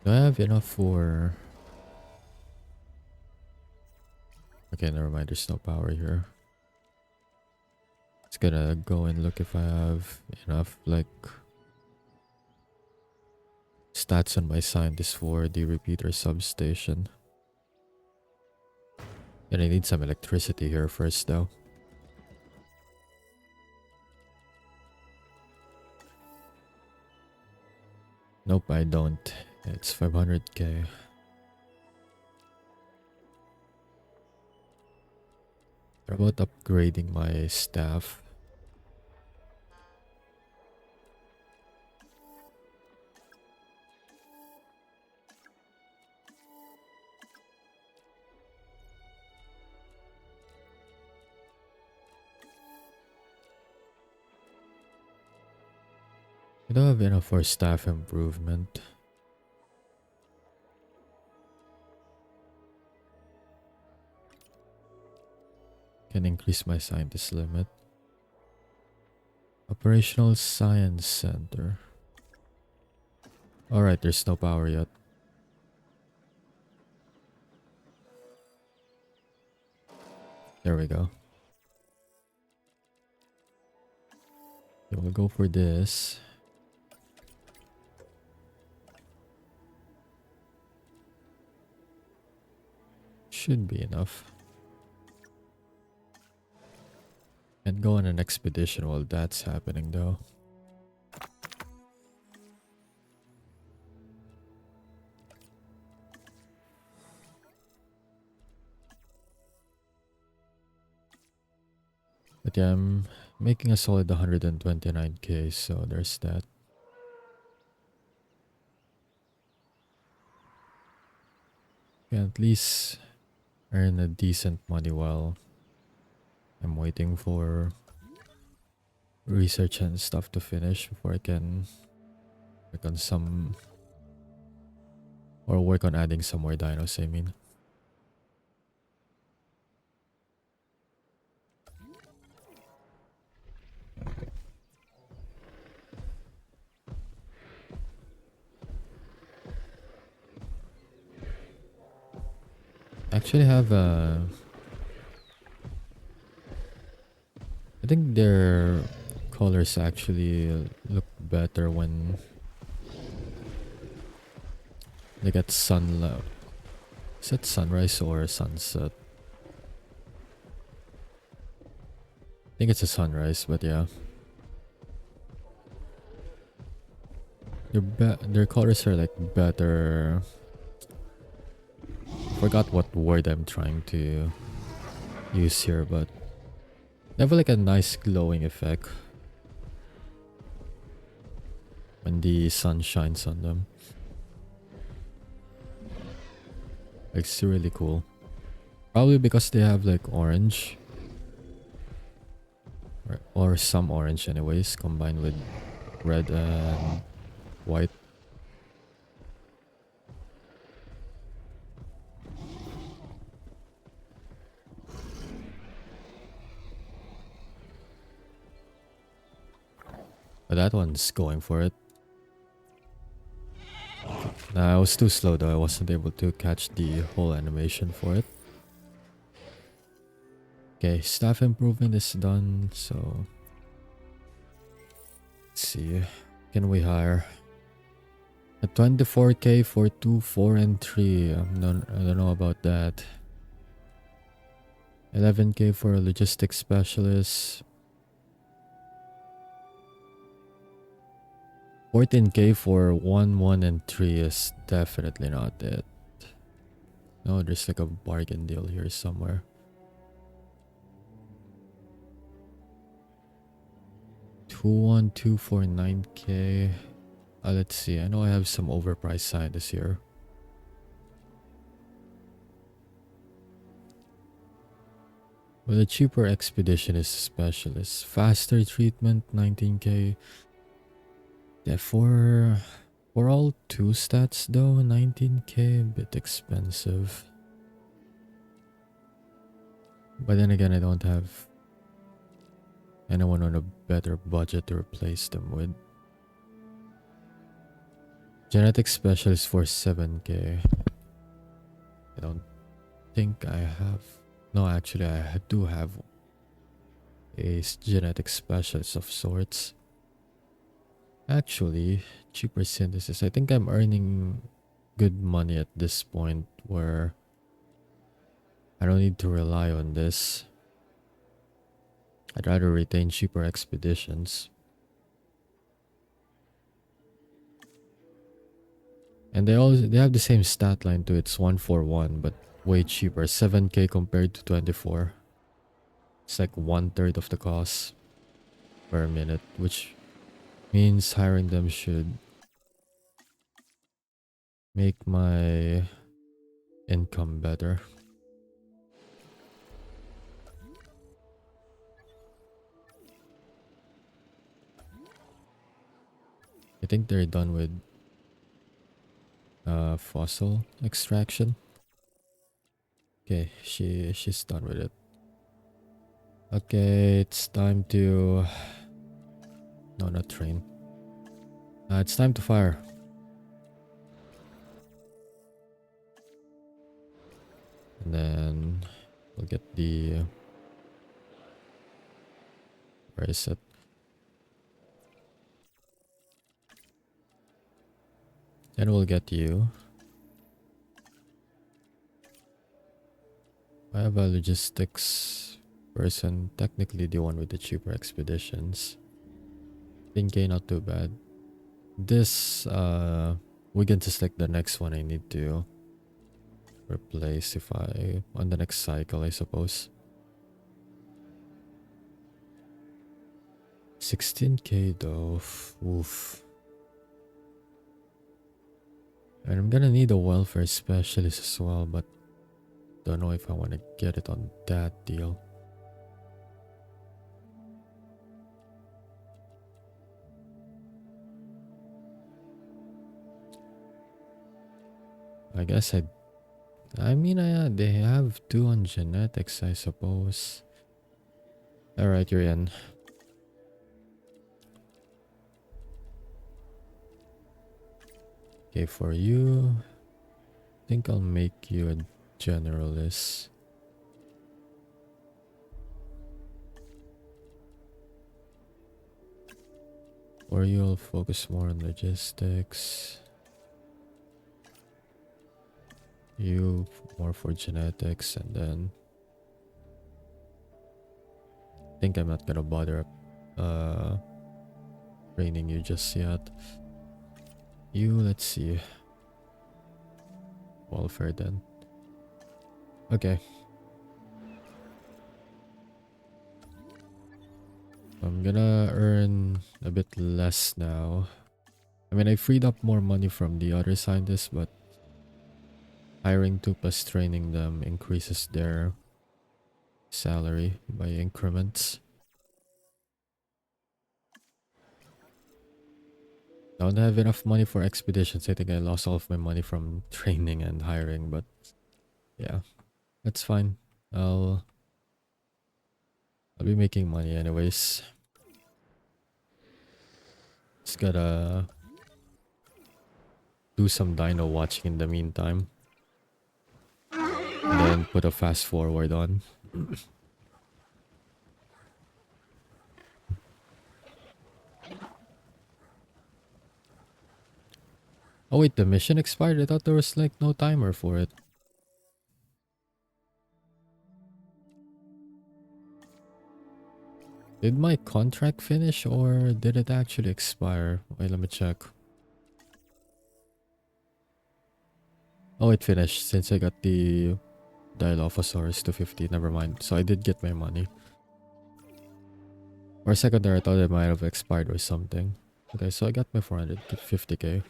Do I have enough for... Okay, never mind, there's no power here. It's gonna go and look if I have enough, like... stats on my scientist for the repeater substation. And I need some electricity here first though. Nope, I don't. It's 500k. What about upgrading my staff? I don't have enough for staff improvement. Can increase my scientist limit. Operational Science Center. Alright, there's no power yet. There we go. Okay, we'll go for this. Should be enough. And go on an expedition while that's happening though. But yeah, I'm making a solid 129k, so there's that. Can at least earn a decent money while I'm waiting for research and stuff to finish before I can work on some, or work on adding some more dinos, I mean. Actually have a, I think their colors actually look better when they get sunlight. Is it sunrise or sunset? I think it's a sunrise, but yeah. Their colors are like better. Forgot what word I'm trying to use here, but they have like a nice glowing effect when the sun shines on them. It's really cool. Probably because they have like orange or some orange anyways, combined with red and white. But that one's going for it. Nah, I was too slow though. I wasn't able to catch the whole animation for it. Okay, staff improvement is done, so let's see. Can we hire a 24k for 2, 4, and 3? I don't know about that. 11k for a logistics specialist. 14k for 1, 1, and 3 is definitely not it. No, there's like a bargain deal here somewhere. 2, 1, 2 for 9k. Let's see. I know I have some overpriced scientists here. Well, a cheaper expeditionist specialist. Faster treatment, 19k. Yeah, for all 2 stats though, 19k, a bit expensive. But then again, I don't have anyone on a better budget to replace them with. Genetic specialist for 7k. I don't think I have. No, actually, I do have a genetic specialist of sorts. Actually, cheaper synthesis. I think I'm earning good money at this point where I don't need to rely on this. I'd rather retain cheaper expeditions. And they have the same stat line too. It's 141, but way cheaper. 7k compared to 24. It's like 1/3 of the cost per minute, which means hiring them should make my income better. I think they're done with fossil extraction. Okay, she's done with it. Okay, it's time to no, not train. It's time to fire. And then we'll get the where is it? Then we'll get you. I have a logistics person, technically the one with the cheaper expeditions. 10k, not too bad. This Wiggins is like the next one I need to replace if I on the next cycle, I suppose. 16k though. Oof. And I'm gonna need a welfare specialist as well, but don't know if I want to get it on that deal. I guess I mean, they have 2 on genetics, I suppose. Alright, you're in. Okay, for you, I think I'll make you a generalist. Or you'll focus more on logistics. You more for genetics, and then I think I'm not gonna bother training you just yet. You, let's see. Welfare then. Okay. I'm gonna earn a bit less now. I mean, I freed up more money from the other scientists, but hiring 2 plus training them increases their salary by increments. I don't have enough money for expeditions. I think I lost all of my money from training and hiring, but yeah, that's fine. I'll be making money anyways. Just gotta do some dino watching in the meantime. And then put a fast forward on. Oh wait, the mission expired? I thought there was like no timer for it. Did my contract finish or did it actually expire? Wait, let me check. Oh, it finished since I got the Dilophosaurus 250. Never mind. So I did get my money. For a second there, I thought it might have expired or something. Okay, so I got my 450k.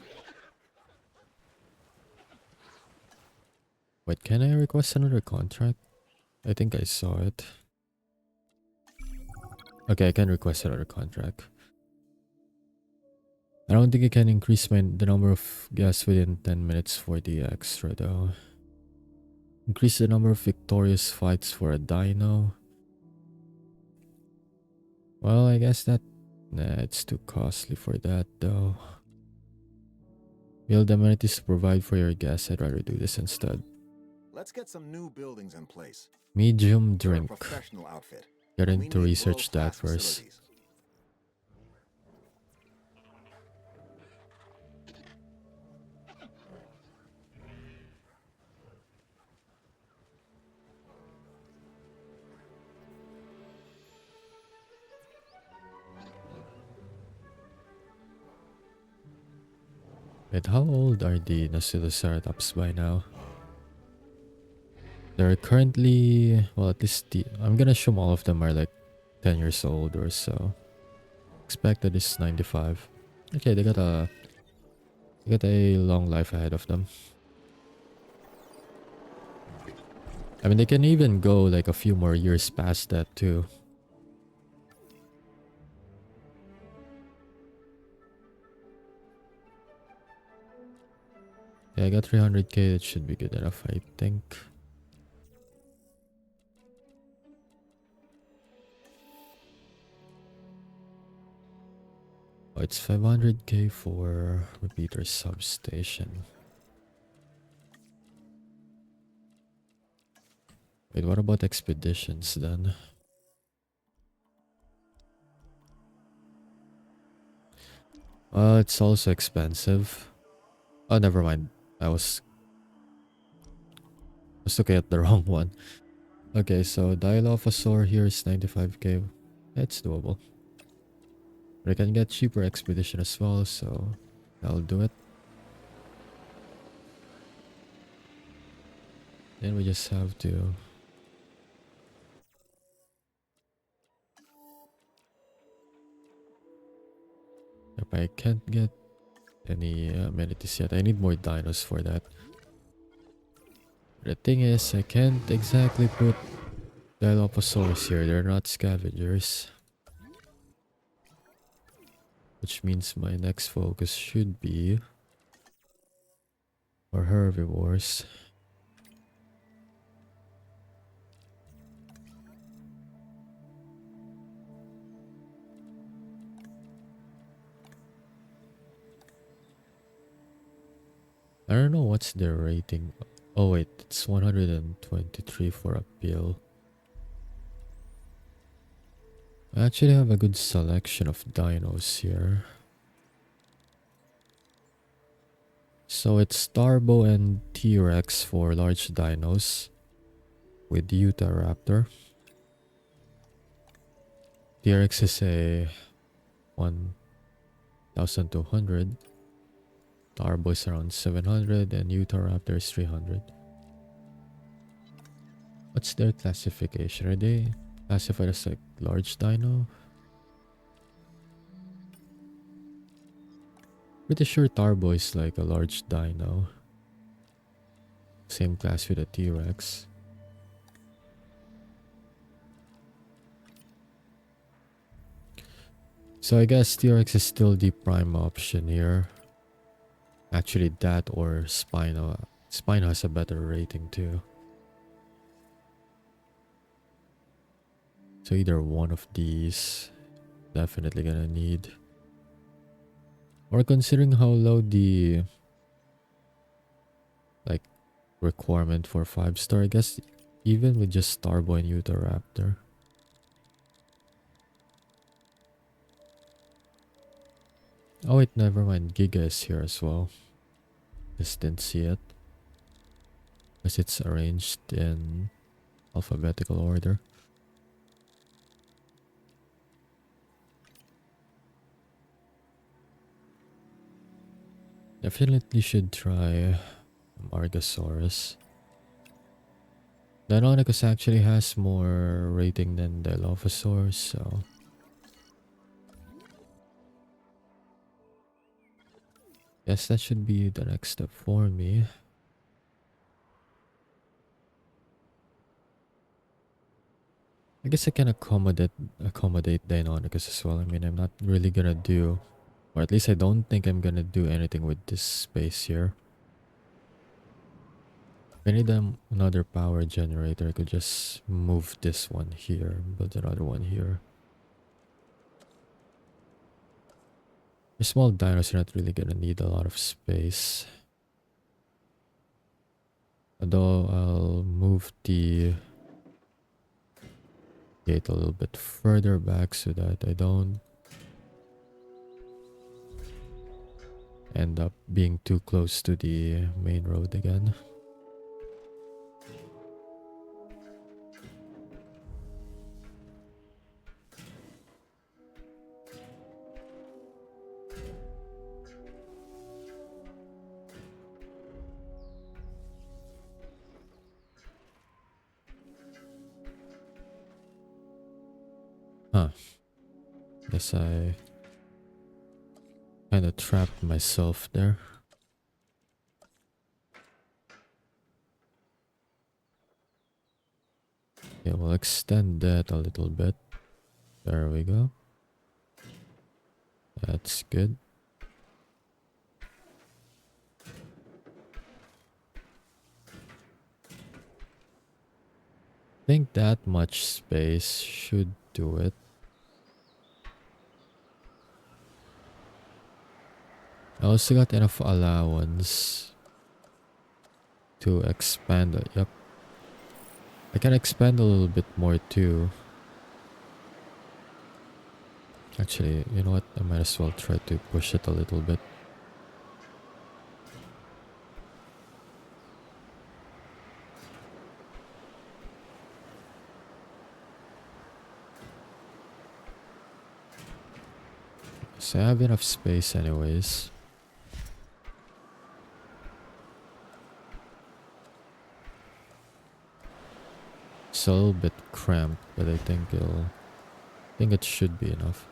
Wait, can I request another contract? I think I saw it. Okay, I can request another contract. I don't think I can increase the number of guests within 10 minutes for the extra though. Increase the number of victorious fights for a dino. Well, I guess that... Nah, it's too costly for that though. Build amenities to provide for your guests. I'd rather do this instead.
Let's get some new buildings in place.
Medium
We're a
drink.
professional outfit.
Get
We
into
need
research that
world-class
first.
facilities.
Wait, how old are the Nociloceratops by now? They're currently, well, at least I'm gonna assume all of them are like 10 years old or so. Expected is 95. Okay, they got a long life ahead of them. I mean, they can even go like a few more years past that too. Yeah, I got 300k. That should be good enough, I think. Oh, it's 500k for repeater substation. Wait, what about expeditions then? It's also expensive. Oh, never mind. I was looking at the wrong one. Okay, so Dilophosaur here is 95k. It's doable. But I can get cheaper expedition as well, so I'll do it. Then we just have to... If I can't get any amenities yet, I need more dinos for that. The thing is, I can't exactly put Dilophosaurs here. They're not scavengers. Which means my next focus should be for herbivores. I don't know what's their rating. Oh wait, it's 123 for appeal. I actually have a good selection of dinos here. So it's Starbo and T-Rex for large dinos with Utahraptor. T-Rex is a 1200. Starbo is around 700 and Utahraptor is 300. What's their classification? Are they classified as like large dino? Pretty sure Tarbo is like a large dino. Same class with a T-Rex. So I guess T-Rex is still the prime option here. Actually that or Spino. Spino has a better rating too. So either one of these definitely gonna need. Or considering how low the like requirement for 5-star, I guess even with just Starboy and Utahraptor. Oh wait, never mind. Giga is here as well. Just didn't see it. Because it's arranged in alphabetical order. Definitely should try Margosaurus. Deinonychus actually has more rating than Dilophosaurus, so... Yes, that should be the next step for me. I guess I can accommodate Deinonychus as well. I mean, I'm not really gonna do... Or at least I don't think I'm gonna do anything with this space here. If I need another power generator, I could just move this one here, build another one here. The small dinos are not really gonna need a lot of space. Although I'll move the gate a little bit further back so that I don't end up being too close to the main road again. Huh. Guess I kind of trapped myself there. Okay, we'll extend that a little bit. There we go. That's good. I think that much space should do it. I also got enough allowance to expand it. Yep. I can expand a little bit more too. Actually, you know what? I might as well try to push it a little bit. So I have enough space anyways. It's a little bit cramped, but I think it should be enough.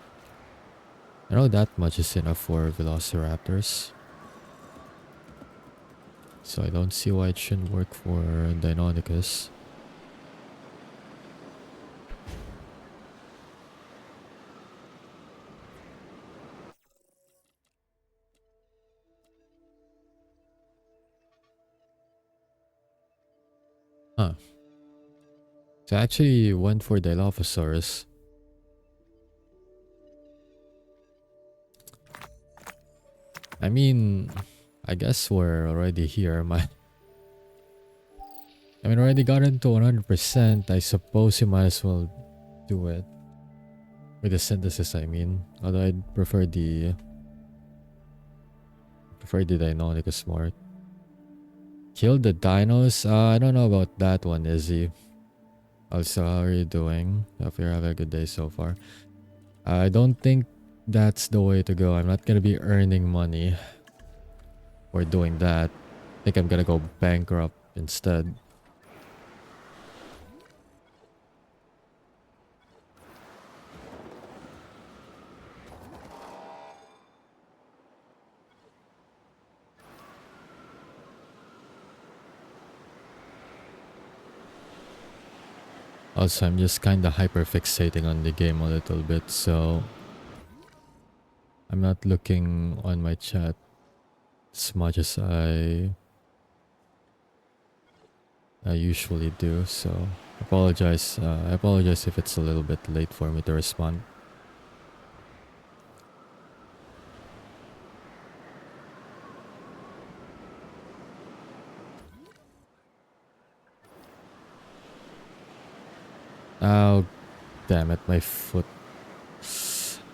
I know that much is enough for velociraptors. So I don't see why it shouldn't work for Deinonychus. Huh. So I actually went for Dilophosaurus. I mean, I guess we're already here. Already got into 100%. I suppose you might as well do it. With the synthesis, I mean. Although I'd prefer the Deinonychus more. Kill the dinos? I don't know about that one, Izzy. Also, how are you doing? Hope you're having a good day so far. I don't think that's the way to go. I'm not gonna be earning money for doing that. I think I'm gonna go bankrupt instead. Also, I'm just kind of hyperfixating on the game a little bit, so I'm not looking on my chat as much as I usually do. So I apologize if it's a little bit late for me to respond. Oh, damn it, my foot.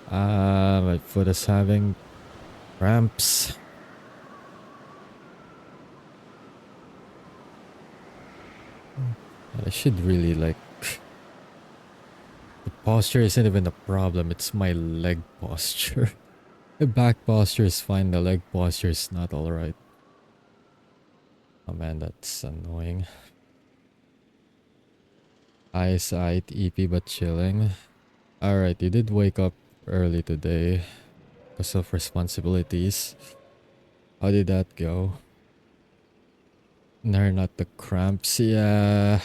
My foot is having cramps. I should really the posture isn't even the problem, it's my leg posture. The back posture is fine, the leg posture is not alright. Oh man, that's annoying. Eyesight, EP but chilling. Alright, you did wake up early today because of responsibilities. How did that go? No, not the cramps. Yeah.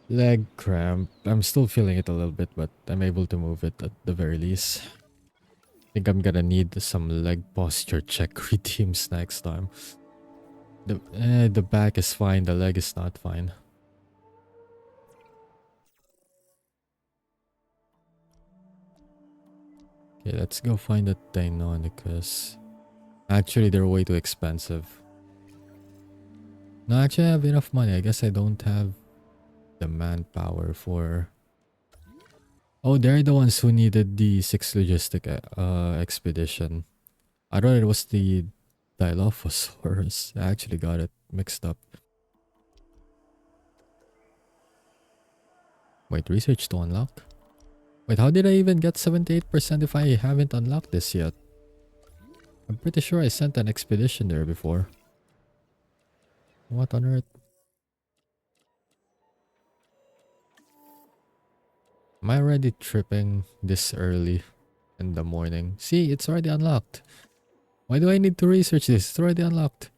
Leg cramp. I'm still feeling it a little bit, but I'm able to move it at the very least. I think I'm gonna need some leg posture check redeems next time. The back is fine, the leg is not fine. Okay, let's go find the Deinonychus. Actually, they're way too expensive. No, actually I have enough money. I guess I don't have the manpower for... Oh, they're the ones who needed the 6 logistic expedition. I thought it was the Dilophosaurus. I actually got it mixed up. Wait, research to unlock? Wait, how did I even get 78% if I haven't unlocked this yet? I'm pretty sure I sent an expedition there before. What on earth? Am I already tripping this early in the morning? See, it's already unlocked. Why do I need to research this? It's already unlocked.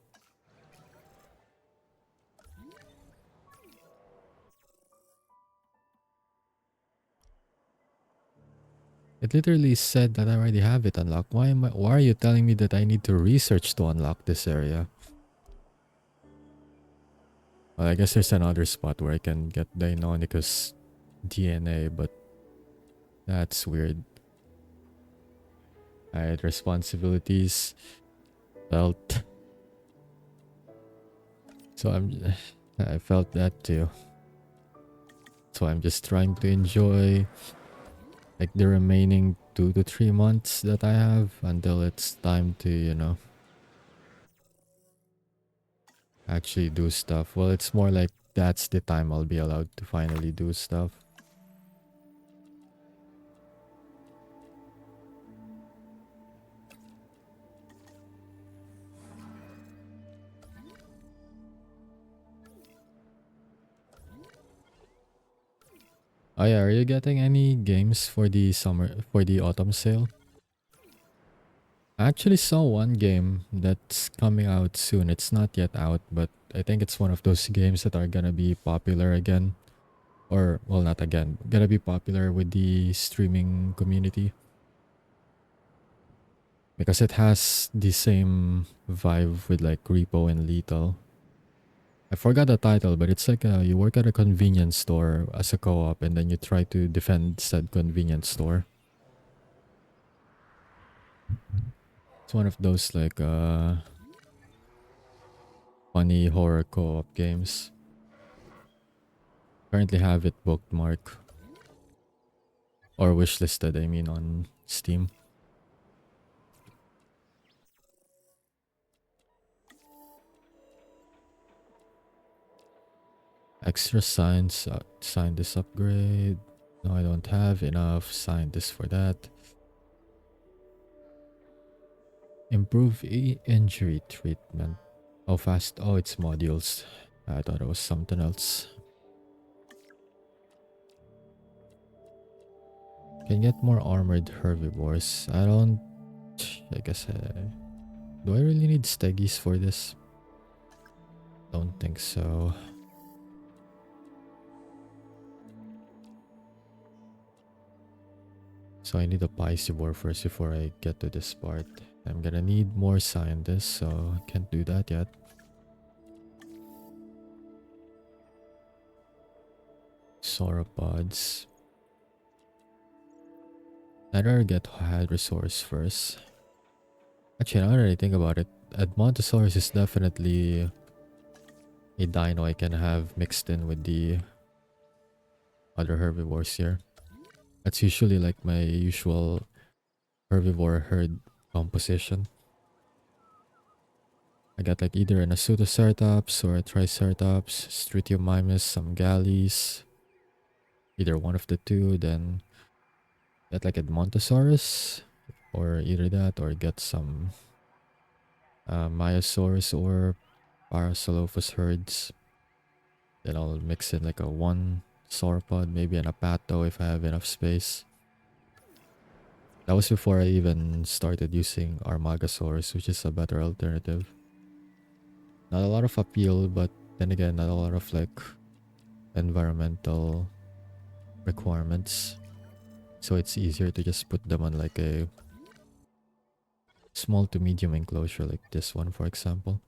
It literally said that I already have it unlocked. Why are you telling me that I need to research to unlock this area? Well, I guess there's another spot where I can get Deinonychus DNA, but that's weird. Alright, responsibilities felt. So I felt that too. So I'm just trying to enjoy like the remaining 2 to 3 months that I have until it's time to, actually do stuff. Well, it's more like that's the time I'll be allowed to finally do stuff. Oh yeah, are you getting any games for the autumn sale? I actually saw one game that's coming out soon. It's not yet out, but I think it's one of those games that are gonna be popular again. Or, well, not again. Gonna be popular with the streaming community. Because it has the same vibe with like Repo and Lethal. I forgot the title, but it's like you work at a convenience store as a co-op and then you try to defend said convenience store. It's one of those like funny horror co-op games. Currently have it bookmarked. Or wishlisted, I mean, on Steam. Extra science, sign this upgrade. No, I don't have enough. Sign this for that. Improve injury treatment. How fast? Oh, it's modules. I thought it was something else. Can get more armored herbivores. I guess. Do I really need steggies for this? Don't think so. So I need a Piscivore first before I get to this part. I'm gonna need more scientists, so I can't do that yet. Sauropods. I'd rather get Hadrosaurus first. Actually, now that I think about it, Edmontosaurus is definitely a dino I can have mixed in with the other herbivores here. That's usually like my usual herbivore herd composition. I got like either an Asutoceratops or a Triceratops, Strutiomimus, some Galleys. Either one of the two, then get like Edmontosaurus, or either that, or get some Myosaurus or Parasaurolophus herds. Then I'll mix in like a one sauropod, maybe an Apato if I have enough space. That was before I even started using Armagasaurus, which is a better alternative. Not a lot of appeal, but then again, not a lot of like environmental requirements. So it's easier to just put them on like a small to medium enclosure like this one, for example.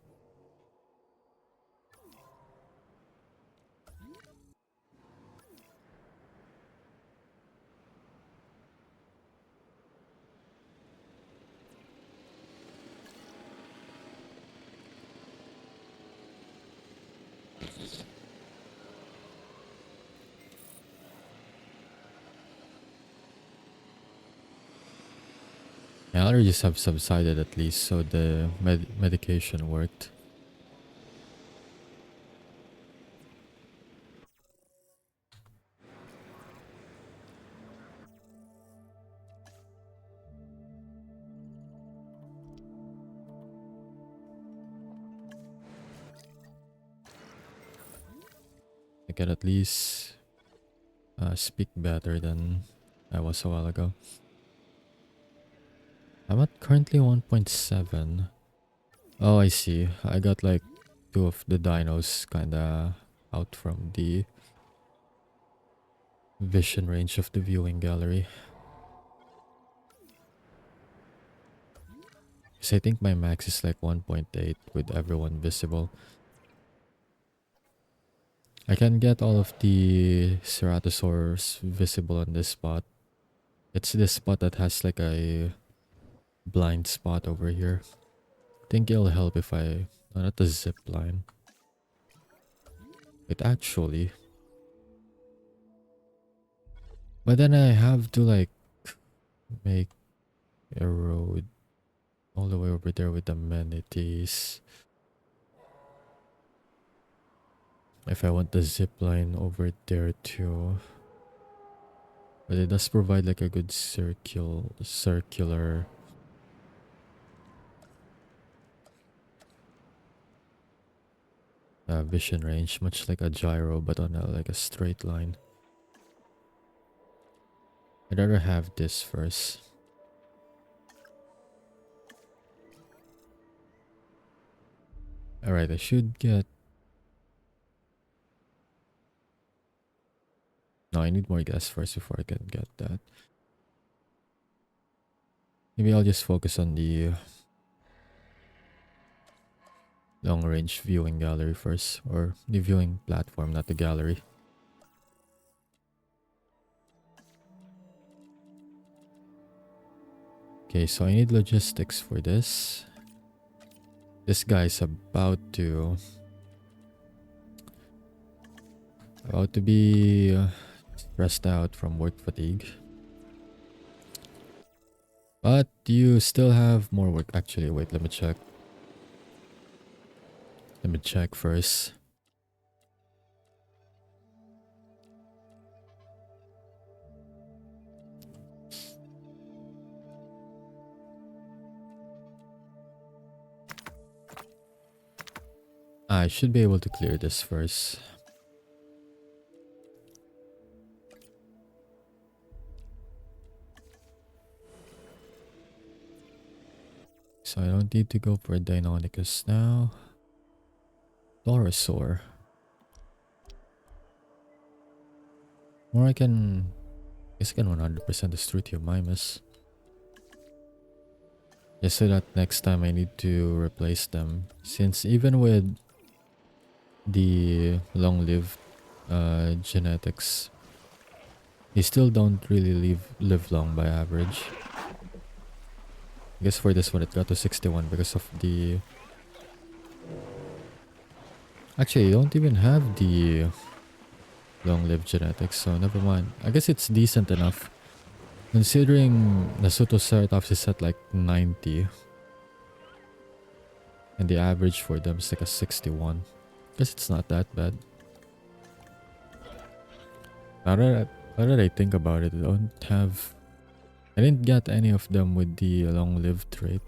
My allergies have subsided at least, so the medication worked. I can at least speak better than I was a while ago. I'm at currently 1.7. Oh, I see. I got like 2 of the dinos kinda out from the vision range of the viewing gallery. Because I think my max is like 1.8 with everyone visible. I can get all of the ceratosaurs visible on this spot. It's this spot that has like a blind spot over here. I think it'll help if I... No, not the zip line. It actually... But then I have to like make a road all the way over there with amenities. If I want the zip line over there too. But it does provide like a good circular vision range, much like a gyro but on like a straight line. I'd rather have this first. Alright, I should get... No, I need more gas first before I can get that. Maybe I'll just focus on the long range viewing gallery first. Or the viewing platform, not the gallery. Okay, so I need logistics for this. This guy's about to be stressed out from work fatigue. But you still have more work. Actually, wait, let me check. Let me check first. I should be able to clear this first. So I don't need to go for Deinonychus now. Dorosaur. Or I can... I guess I can 100% destroy Theomymus. Just so that next time I need to replace them. Since even with the long-lived genetics, they still don't really live long by average. I guess for this one it got to 61 because of the... Actually, I don't even have the long-lived genetics, so never mind. I guess it's decent enough. Considering the Pseudoceratops is at like 90. And the average for them is like a 61. Guess it's not that bad. Now that I think about it, I didn't get any of them with the long-lived trait.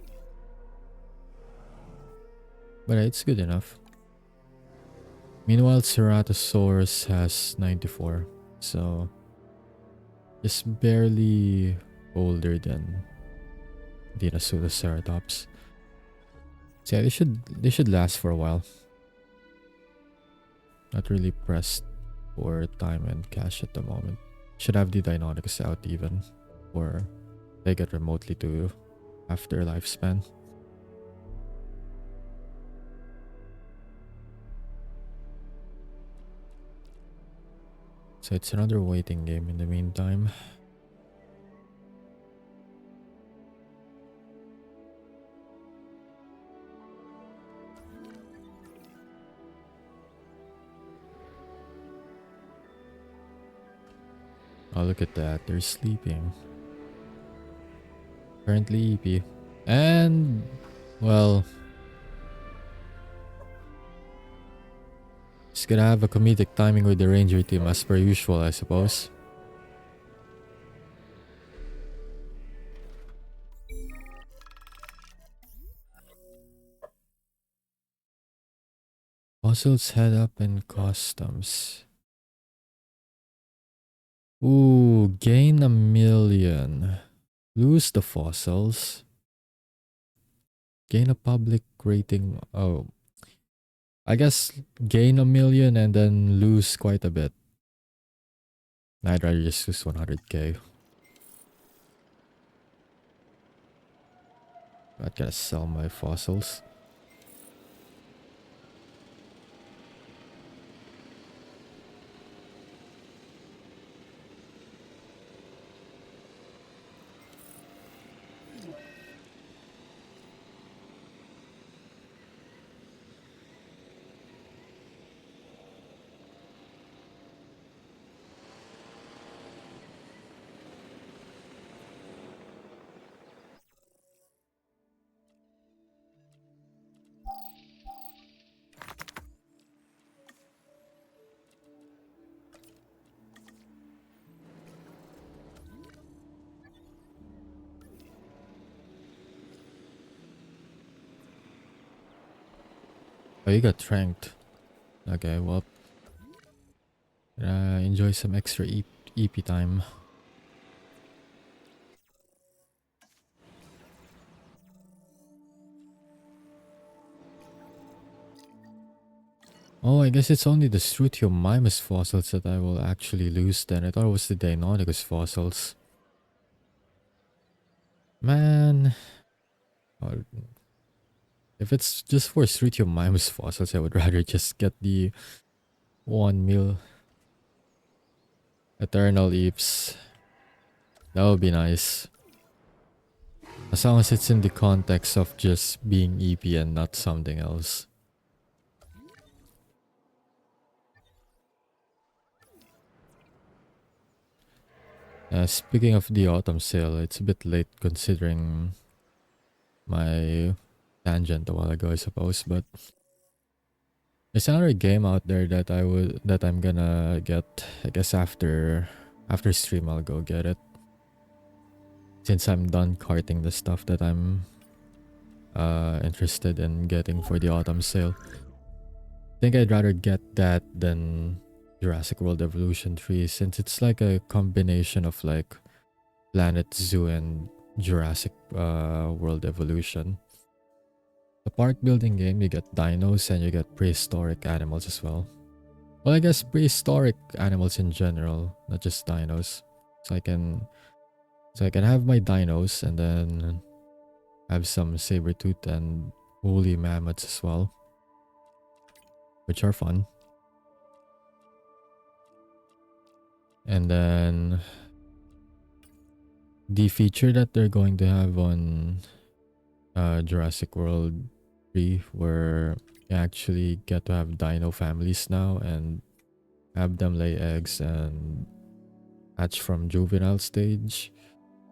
But it's good enough. Meanwhile, Ceratosaurus has 94. So just barely older than the Pseudoceratops. So yeah, they should last for a while. Not really pressed for time and cash at the moment. Should have the Deinonychus out even, or they get remotely to half their lifespan. So it's another waiting game in the meantime. Oh, look at that. They're sleeping. Currently EP. And, well, just gonna have a comedic timing with the Ranger team as per usual, I suppose. Fossils head up in customs. Ooh, gain 1,000,000. Lose the fossils. Gain a public rating. Oh, I guess gain 1,000,000 and then lose quite a bit. I'd rather just lose 100k. I gotta sell my fossils. Oh, you got tranked. Okay, well, enjoy some extra EP time. Oh, I guess it's only the Strutiomimus fossils that I will actually lose then. I thought it was the Deinonychus fossils. Man. Oh, if it's just for Strutiomimus fossils, I would rather just get the 1,000,000 Eternal Eeps. That would be nice. As long as it's in the context of just being EP and not something else. Speaking of the autumn sale, it's a bit late considering my tangent a while ago, I suppose, but there's another game out there that I'm gonna get. I guess after stream I'll go get it. Since I'm done carting the stuff that I'm interested in getting for the autumn sale. I think I'd rather get that than Jurassic World Evolution 3, since it's like a combination of like Planet Zoo and Jurassic World Evolution. The park building game, you get dinos and you get prehistoric animals as well. Well, I guess prehistoric animals in general, not just dinos. So I can have my dinos and then have some saber-tooth and woolly mammoths as well, which are fun. And then the feature that they're going to have on Jurassic World 3, where you actually get to have dino families now and have them lay eggs and hatch from juvenile stage.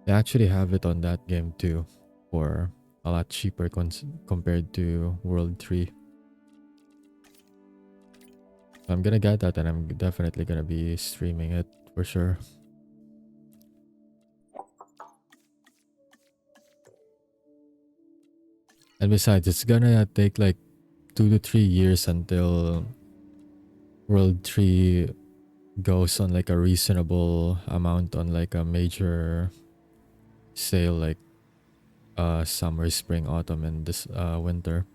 They actually have it on that game too, for a lot cheaper compared to World 3. So I'm gonna get that, and I'm definitely gonna be streaming it for sure. And besides, it's gonna take like 2 to 3 years until World 3 goes on like a reasonable amount on like a major sale, like summer, spring, autumn, and this winter.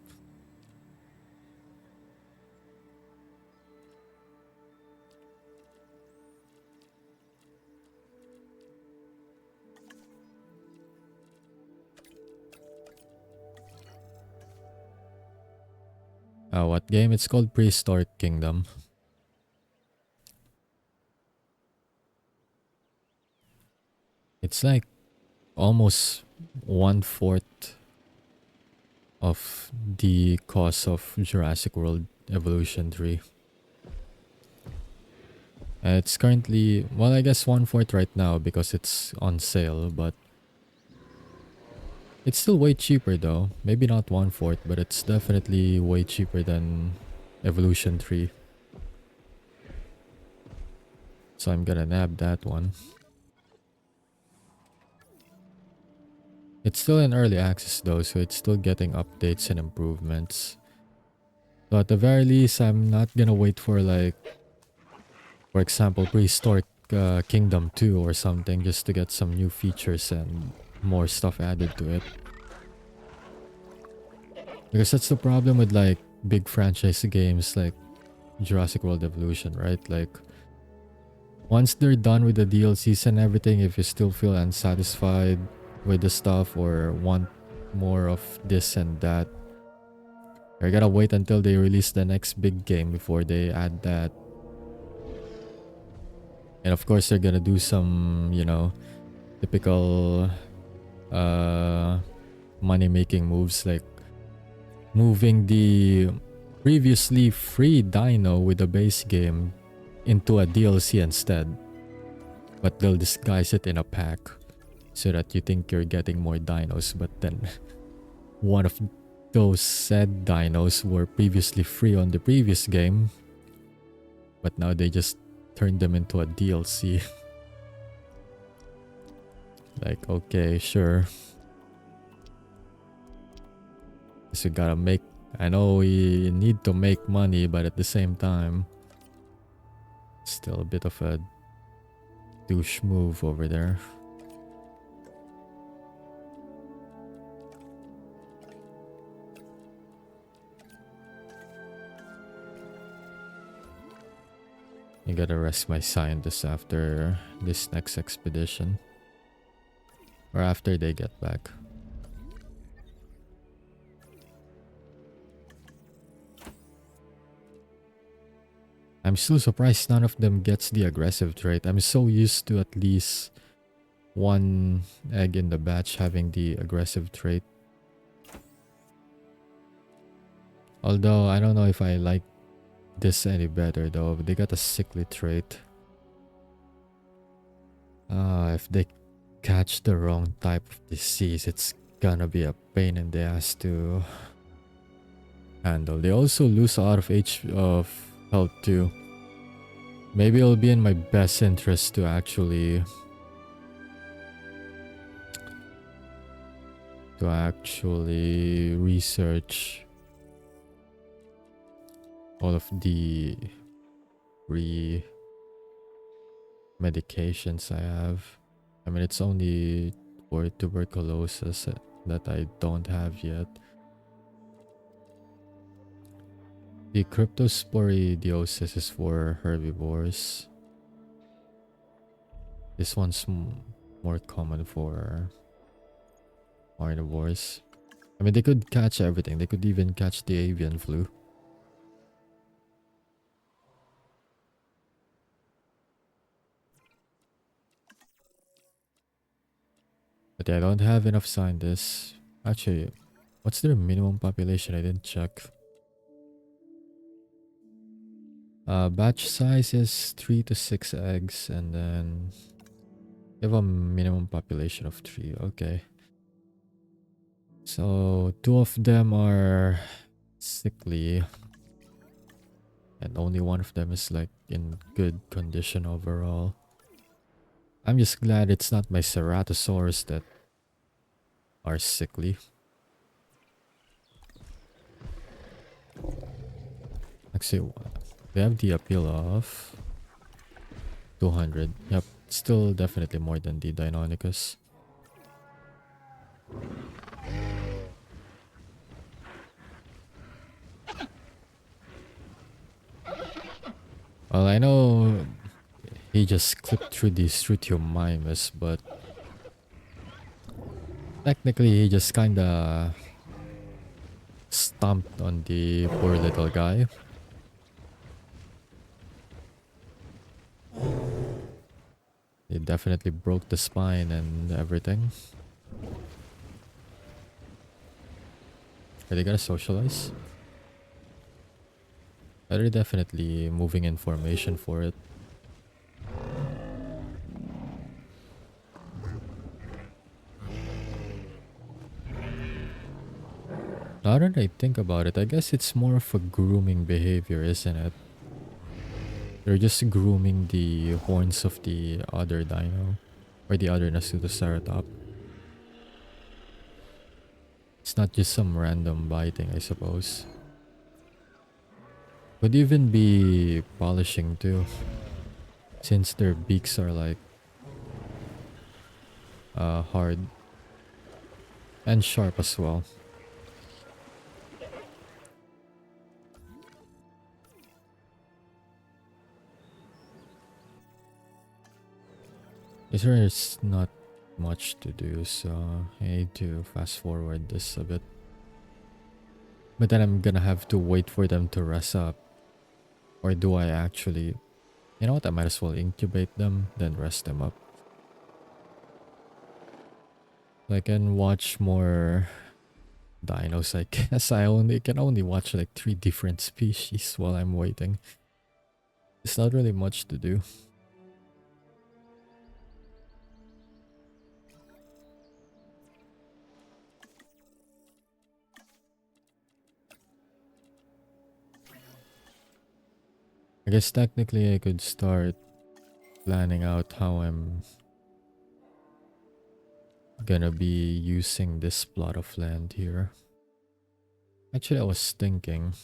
What game? It's called Prehistoric Kingdom. It's like almost 1/4 of the cost of Jurassic World Evolution 3. It's currently, well, I guess 1/4 right now because it's on sale, but it's still way cheaper though. Maybe not 1/4, but it's definitely way cheaper than Evolution 3. So I'm gonna nab that one. It's still in early access though, so it's still getting updates and improvements. So at the very least, I'm not gonna wait for like, for example, Prehistoric Kingdom 2 or something, just to get some new features and more stuff added to it. Because that's the problem with like big franchise games like Jurassic World Evolution, right? Like once they're done with the DLCs and everything, if you still feel unsatisfied with the stuff or want more of this and that, you're gonna wait until they release the next big game before they add that. And of course they're gonna do some, you know, typical money making moves like moving the previously free dino with the base game into a DLC instead. But they'll disguise it in a pack so that you think you're getting more dinos, but then one of those said dinos were previously free on the previous game, but now they just turned them into a DLC. Like, okay, sure. So you gotta make, I know we need to make money, but at the same time, still a bit of a douche move over there. I gotta rest my scientists after this next expedition. Or after they get back. I'm still surprised none of them gets the aggressive trait. I'm so used to at least one egg in the batch having the aggressive trait. Although I don't know if I like this any better though. They got a sickly trait. If they catch the wrong type of disease, it's gonna be a pain in the ass to handle. They also lose a lot of health too. Maybe it'll be in my best interest to actually research all of the medications I have. I mean, it's only for tuberculosis that I don't have yet. The cryptosporidiosis is for herbivores. This one's more common for carnivores. I mean, they could catch everything. They could even catch the avian flu. But yeah, I don't have enough scientists. Actually, what's their minimum population? I didn't check. Batch size is 3 to 6 eggs, and then you have a minimum population of 3. Okay. So 2 of them are sickly, and only one of them is like in good condition overall. I'm just glad it's not my Ceratosaurus that are sickly. Actually, they have the appeal of 200. Yep, still definitely more than the Deinonychus. Well, I know he just clipped through the Struthiomimus, but technically he just kinda stomped on the poor little guy. He definitely broke the spine and everything. Are they gonna socialize? They're definitely moving in formation for it. Now that I think about it, I guess it's more of a grooming behavior, isn't it? They're just grooming the horns of the other dino, or the other Nasutoceratops. It's not just some random biting, I suppose. Could even be polishing too. since their beaks are like hard and sharp as well. There's not much to do, so I need to fast forward this a bit. But then I'm gonna have to wait for them to rest up. Or do I actually... You know what, I might as well incubate them, then rest them up. I can watch more dinos, I guess. I can only watch like 3 different species while I'm waiting. It's not really much to do. I guess technically I could start planning out how I'm gonna be using this plot of land here. Actually, I was thinking,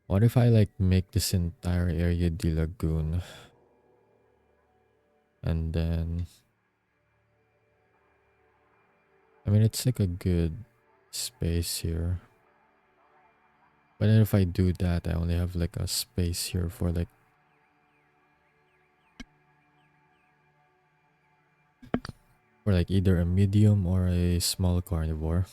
what if I like make this entire area the lagoon? And then... I mean, it's like a good space here. But then if I do that, I only have like a space here for like... For like either a medium or a small carnivore.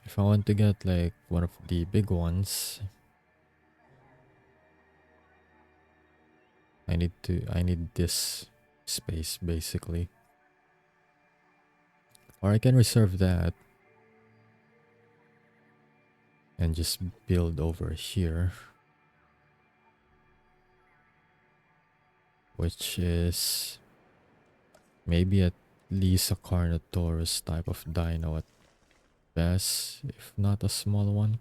If I want to get like one of the big ones, I need this space basically. Or I can reserve that and just build over here, which is maybe at least a Carnotaurus type of dino at best, if not a small one.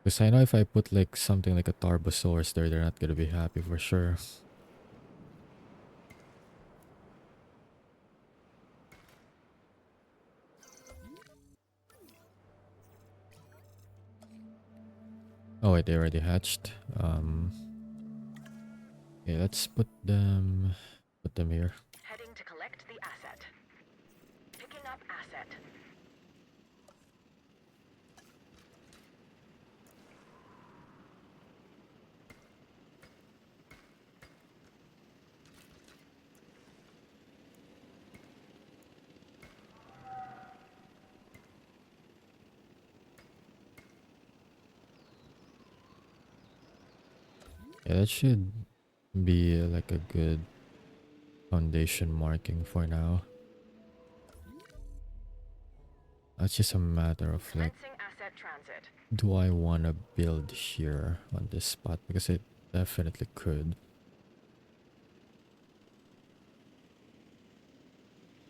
Because I know if I put like something like a Tarbosaurus there, they're not gonna be happy for sure. Oh wait, they already hatched. Okay, let's put them here.
Heading to collect the asset. Picking up asset.
Yeah, that should be like a good foundation marking for now. It's just a matter of like,
Commencing asset transit.
do I want to build here on this spot? Because it definitely could.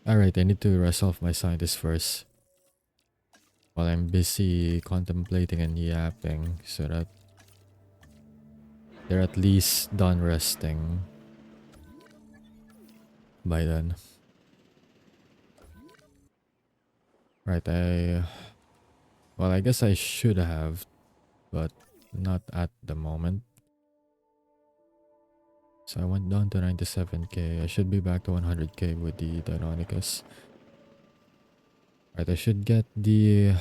Alright, I need to resolve my scientists first. While I'm busy contemplating and yapping so that they're at least done resting by then. Right, well, I guess I should have, but not at the moment. So I went down to 97k. I should be back to 100k with the Deinonychus. Right, I should get the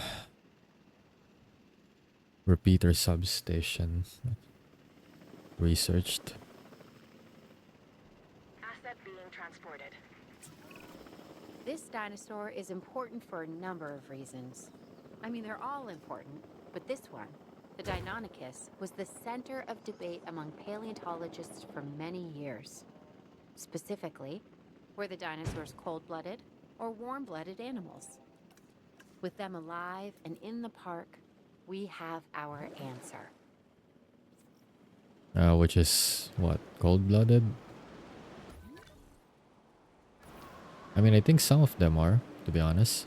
repeater substation researched.
Asset being transported.
This dinosaur is important for a number of reasons. I mean, they're all important, but this one, the Deinonychus, was the center of debate among paleontologists for many years. Specifically, were the dinosaurs cold-blooded or warm-blooded animals? With them alive and in the park, we have our answer.
Which is what? Cold-blooded? I mean, I think some of them are, to be honest.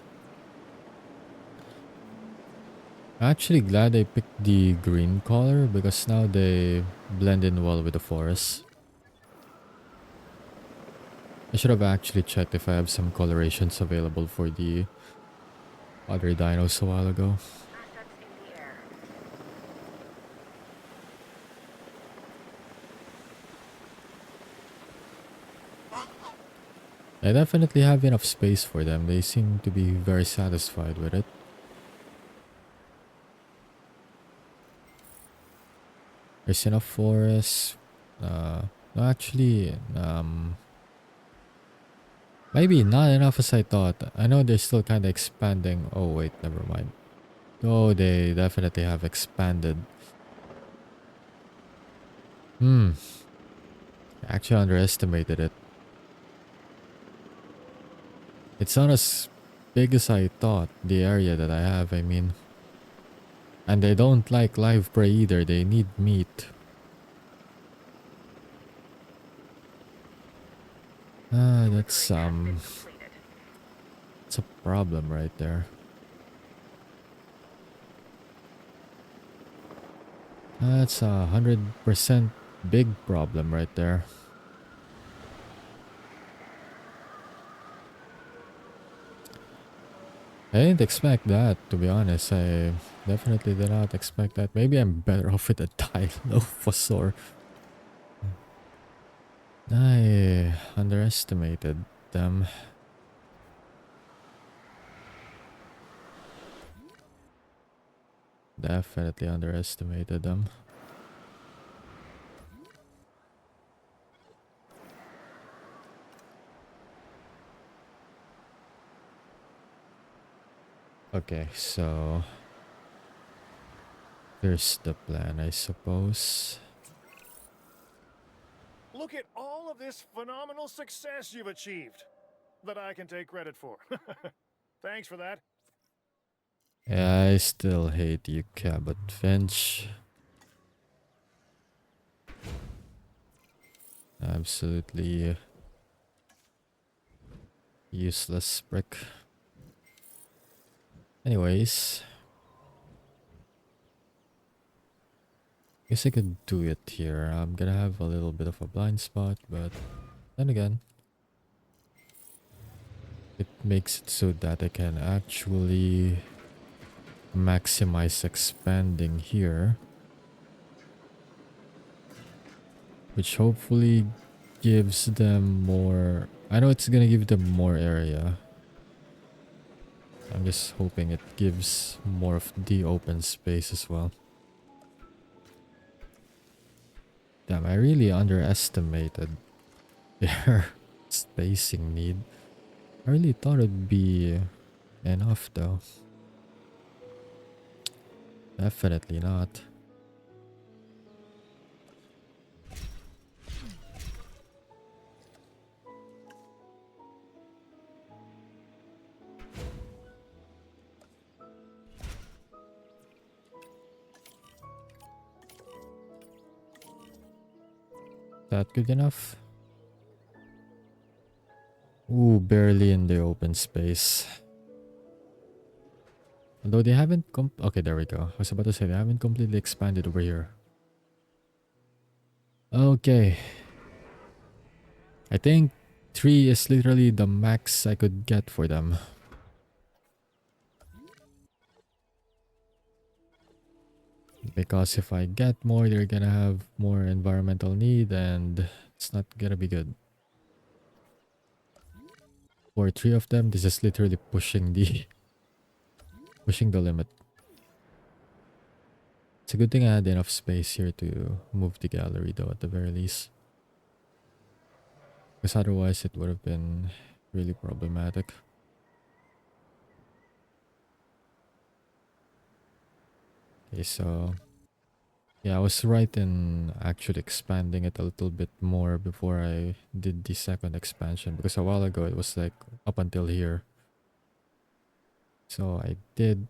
I'm actually glad I picked the green color because now they blend in well with the forest. I should have actually checked if I have some colorations available for the other dinos a while ago.
Assets in the air.
I definitely have enough space for them. They seem to be very satisfied with it. There's enough forest. No, actually, maybe not enough as I thought. I know they're still kind of expanding. Oh, wait, never mind. Oh, they definitely have expanded. I actually underestimated it. It's not as big as I thought, the area that I have, I mean. And they don't like live prey either, they need meat. That's it's a problem right there. That's 100% big problem right there. I didn't expect that, to be honest. I definitely did not expect that. Maybe I'm better off with a Dilophosaur. I underestimated them. Definitely underestimated them. Okay, so there's the plan, I suppose.
Look at all of this phenomenal success you've achieved that I can take credit for. Thanks for that.
Yeah, I still hate you, Cabot Finch. Absolutely useless brick. Anyways, guess I could do it here. I'm gonna have a little bit of a blind spot, but then again, it makes it so that I can actually maximize expanding here, which hopefully gives them more. I know it's gonna give them more area. I'm just hoping it gives more of the open space as well. Damn, I really underestimated their spacing need. I really thought it'd be enough though. Definitely not. That good enough? Ooh, barely in the open space. Although they haven't okay, there we go. I was about to say they haven't completely expanded over here. Okay. I think 3 is literally the max I could get for them. Because if I get more, they're gonna have more environmental need and it's not gonna be good. For 3 of them, this is literally pushing the pushing the limit. It's a good thing I had enough space here to move the gallery though at the very least. Because otherwise it would have been really problematic. Okay, so yeah, I was right in actually expanding it a little bit more before I did the second expansion. Because a while ago it was like up until here. So I did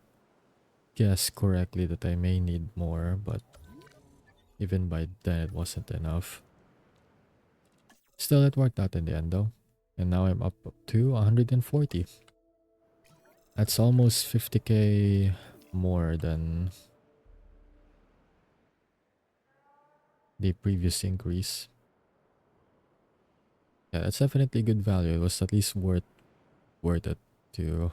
guess correctly that I may need more, but even by then it wasn't enough. Still, it worked out in the end though. And now I'm up to 140. That's almost 50k more than the previous increase. Yeah, that's definitely good value. It was at least worth it to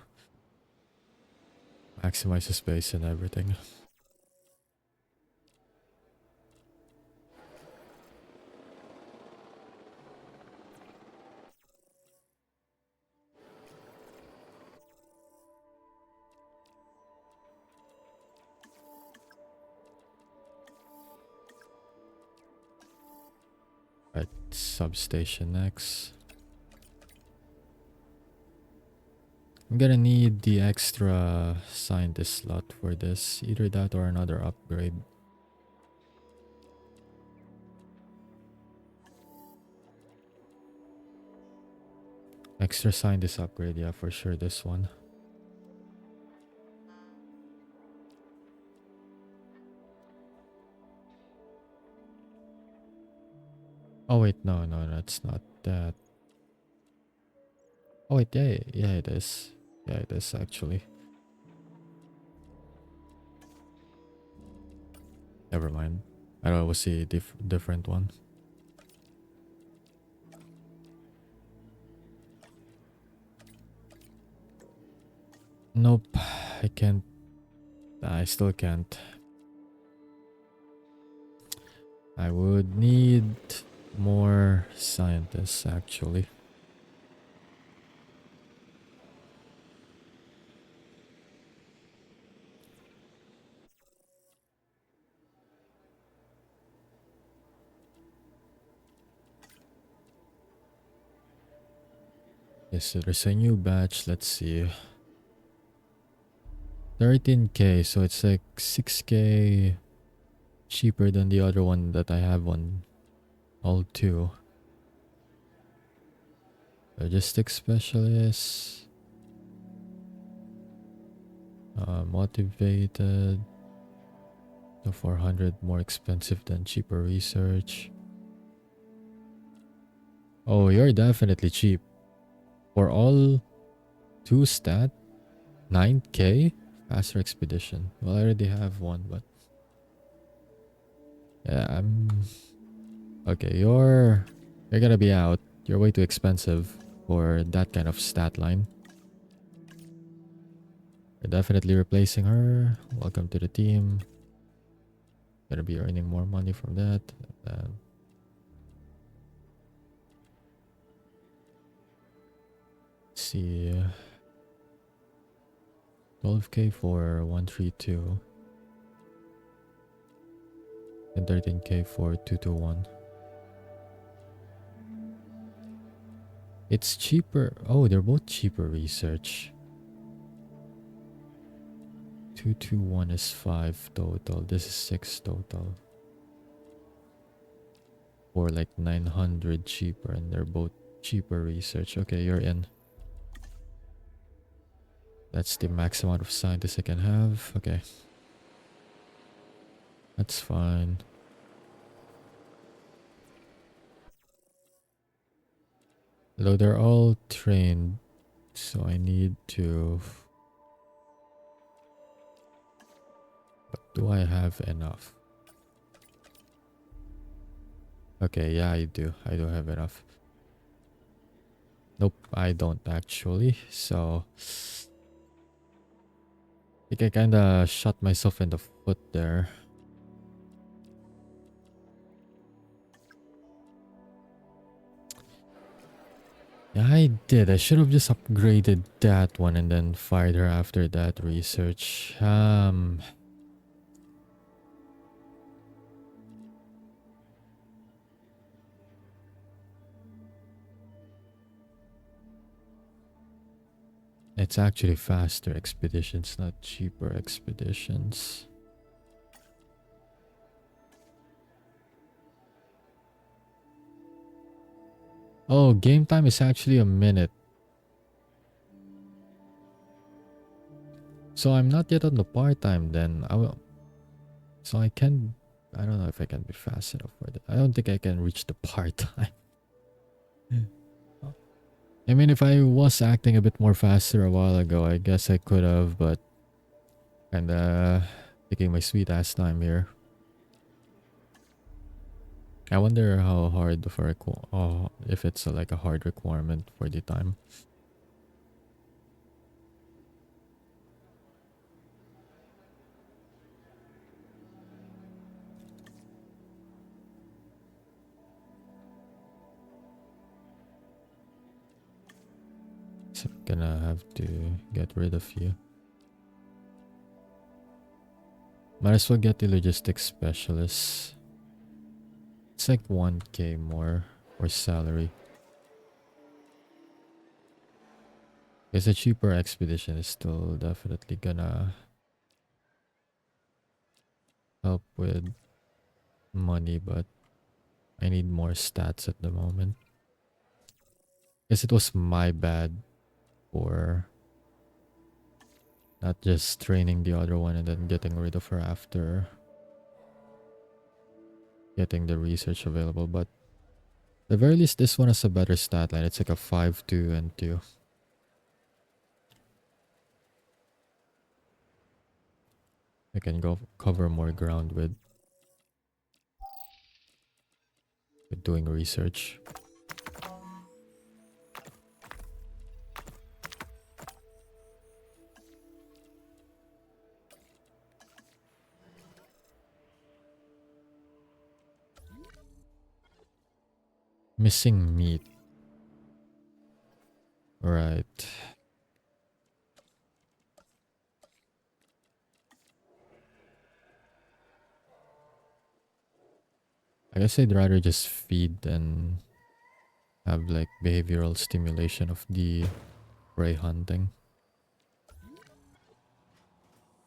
maximize the space and everything. Right, substation next. I'm gonna need the extra scientist slot for this. Either that or another upgrade. Extra scientist upgrade, yeah, for sure this one. Oh wait, no, that's not that. Oh wait, yeah, it is. Yeah, it is actually. Never mind. I thought it was a different one. Nope, I can't. I still can't. I would need more scientists actually. Yes, so there's a new batch. Let's see. 13k, so it's like 6k cheaper than the other one that I have on all two. Logistics specialist. Motivated. The 400 more expensive than cheaper research. Oh, you're definitely cheap. For all two stat, 9k faster expedition. Well, I already have one, but yeah, I'm okay. You're gonna be out. You're way too expensive for that kind of stat line. We're definitely replacing her. Welcome to the team. Gonna be earning more money from that. Let's see. 12k for 132. And 13k for 221. It's cheaper. Oh, they're both cheaper research. 221 is 5 total. This is 6 total. For like 900 cheaper, and they're both cheaper research. Okay, you're in. That's the max amount of scientists I can have. Okay. That's fine. Though they're all trained, so I need to... But do I have enough? Okay, yeah, I do. I do have enough. Nope, I don't actually. So... I think I kinda shot myself in the foot there. Yeah, I did. I should have just upgraded that one and then fired her after that research. It's actually faster expeditions, not cheaper expeditions. Oh, game time is actually a minute. So I'm not yet on the part-time then. So I can... I don't know if I can be fast enough for that. I don't think I can reach the part-time. I mean, if I was acting a bit more faster a while ago, I guess I could have, but... Kinda... taking my sweet ass time here. I wonder how hard for if it's like a hard requirement for the time. So I'm gonna have to get rid of you. Might as well get the logistics specialist. It's like 1k more for salary. Because a cheaper expedition is still definitely gonna help with money, but I need more stats at the moment. Guess it was my bad for not just training the other one and then getting rid of her after getting the research available. But at the very least, this one has a better stat line. It's like a 5, 2, and 2. I can go cover more ground with doing research. Missing meat. Right. I guess I'd rather just feed than have like behavioral stimulation of the prey hunting.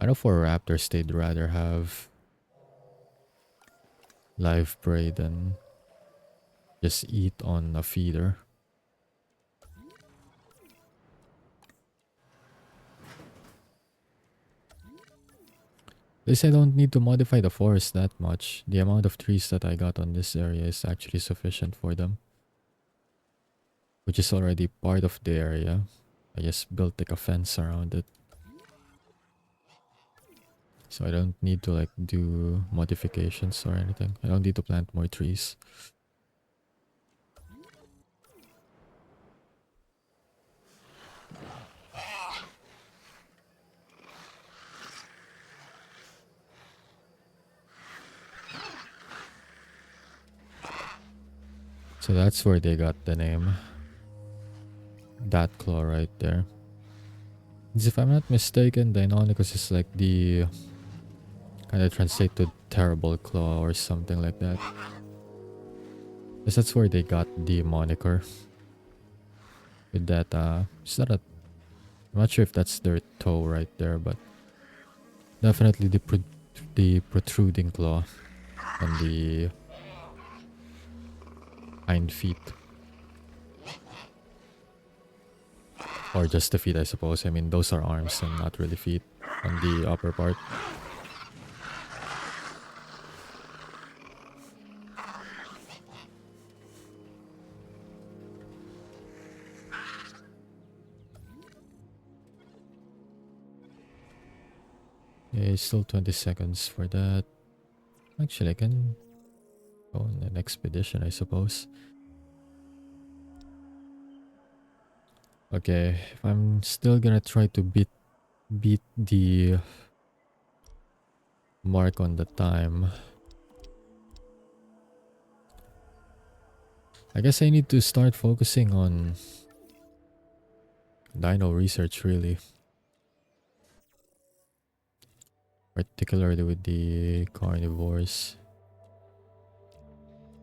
I know for raptors they'd rather have live prey than just eat on a feeder. At least I don't need to modify the forest that much. The amount of trees that I got on this area is actually sufficient for them. Which is already part of the area. I just built like a fence around it. So I don't need to like do modifications or anything. I don't need to plant more trees. So that's where they got the name. That claw right there. If I'm not mistaken, Deinonychus is like the kind of translate to terrible claw or something like that. Because that's where they got the moniker. With that, it's not a... I'm not sure if that's their toe right there, but definitely the protruding claw on the hind feet. Or just the feet, I suppose. I mean, those are arms and not really feet on the upper part. Okay, still 20 seconds for that. Actually, I can go on an expedition, I suppose. Okay, if I'm still gonna try to beat the mark on the time, I guess I need to start focusing on dino research, really. Particularly with the carnivores.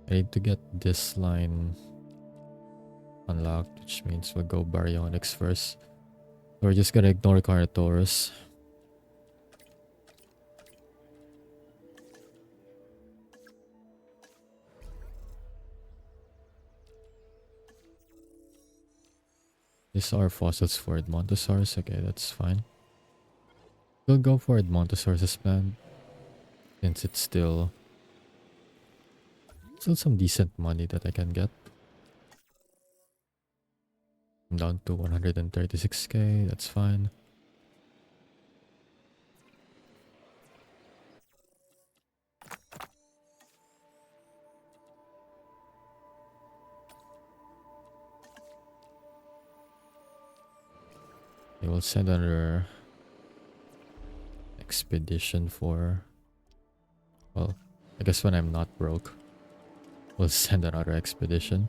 I need to get this line unlocked, which means we'll go baryonyx first. We're just gonna ignore Carnotaurus. These are fossils for Edmontosaurus. Okay, that's fine. We'll go for Edmontosaurus as planned. Since it's still some decent money that I can get. I'm down to 136k, that's fine. We will send another expedition for... Well, I guess when I'm not broke, we'll send another expedition.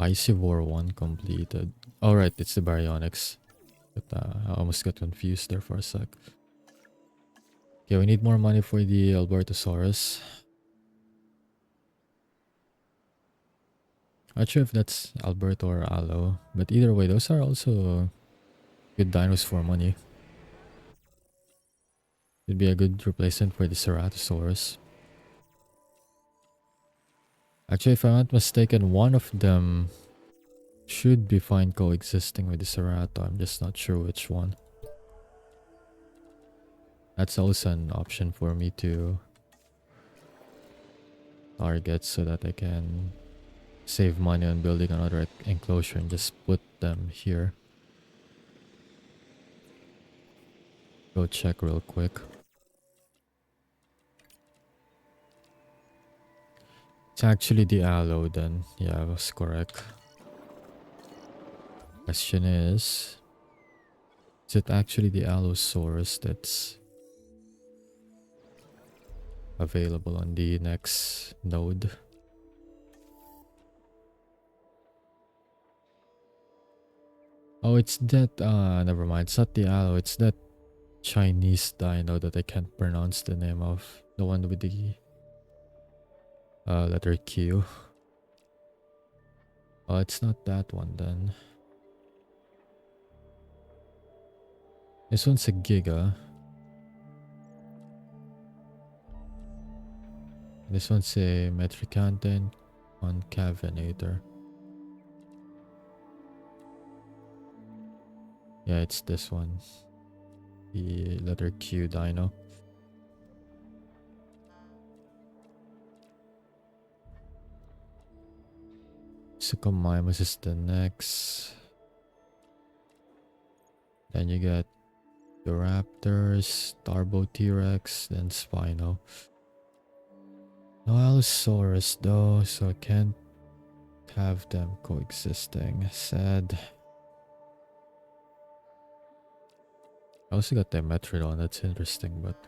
Piscivore 1 completed. Alright, it's the Baryonyx. But I almost got confused there for a sec. Okay, we need more money for the Albertosaurus. Not sure if that's Alberto or Aloe, but either way, those are also good dinos for money. It'd be a good replacement for the Ceratosaurus. Actually, if I'm not mistaken, one of them should be fine coexisting with the Cerato. I'm just not sure which one. That's also an option for me to target so that I can save money on building another enclosure and just put them here. Go check real quick. It's actually the Aloe then. Yeah, I was correct. Question is it actually the Allosaurus that's available on the next node? Oh, it's that, never mind. It's not the Aloe, it's that Chinese dino that I can't pronounce the name of. The one with the letter Q. Oh, it's not that one then. This one's a Giga. This one's a Metricanthon Concavinator. Yeah, it's this one. The letter Q dino. Suchomimus is the next. Then you get the Raptors, Tarbo T-Rex, then Spino. No Allosaurus though, so I can't have them coexisting. Sad. I also got the Metrodon, that's interesting, but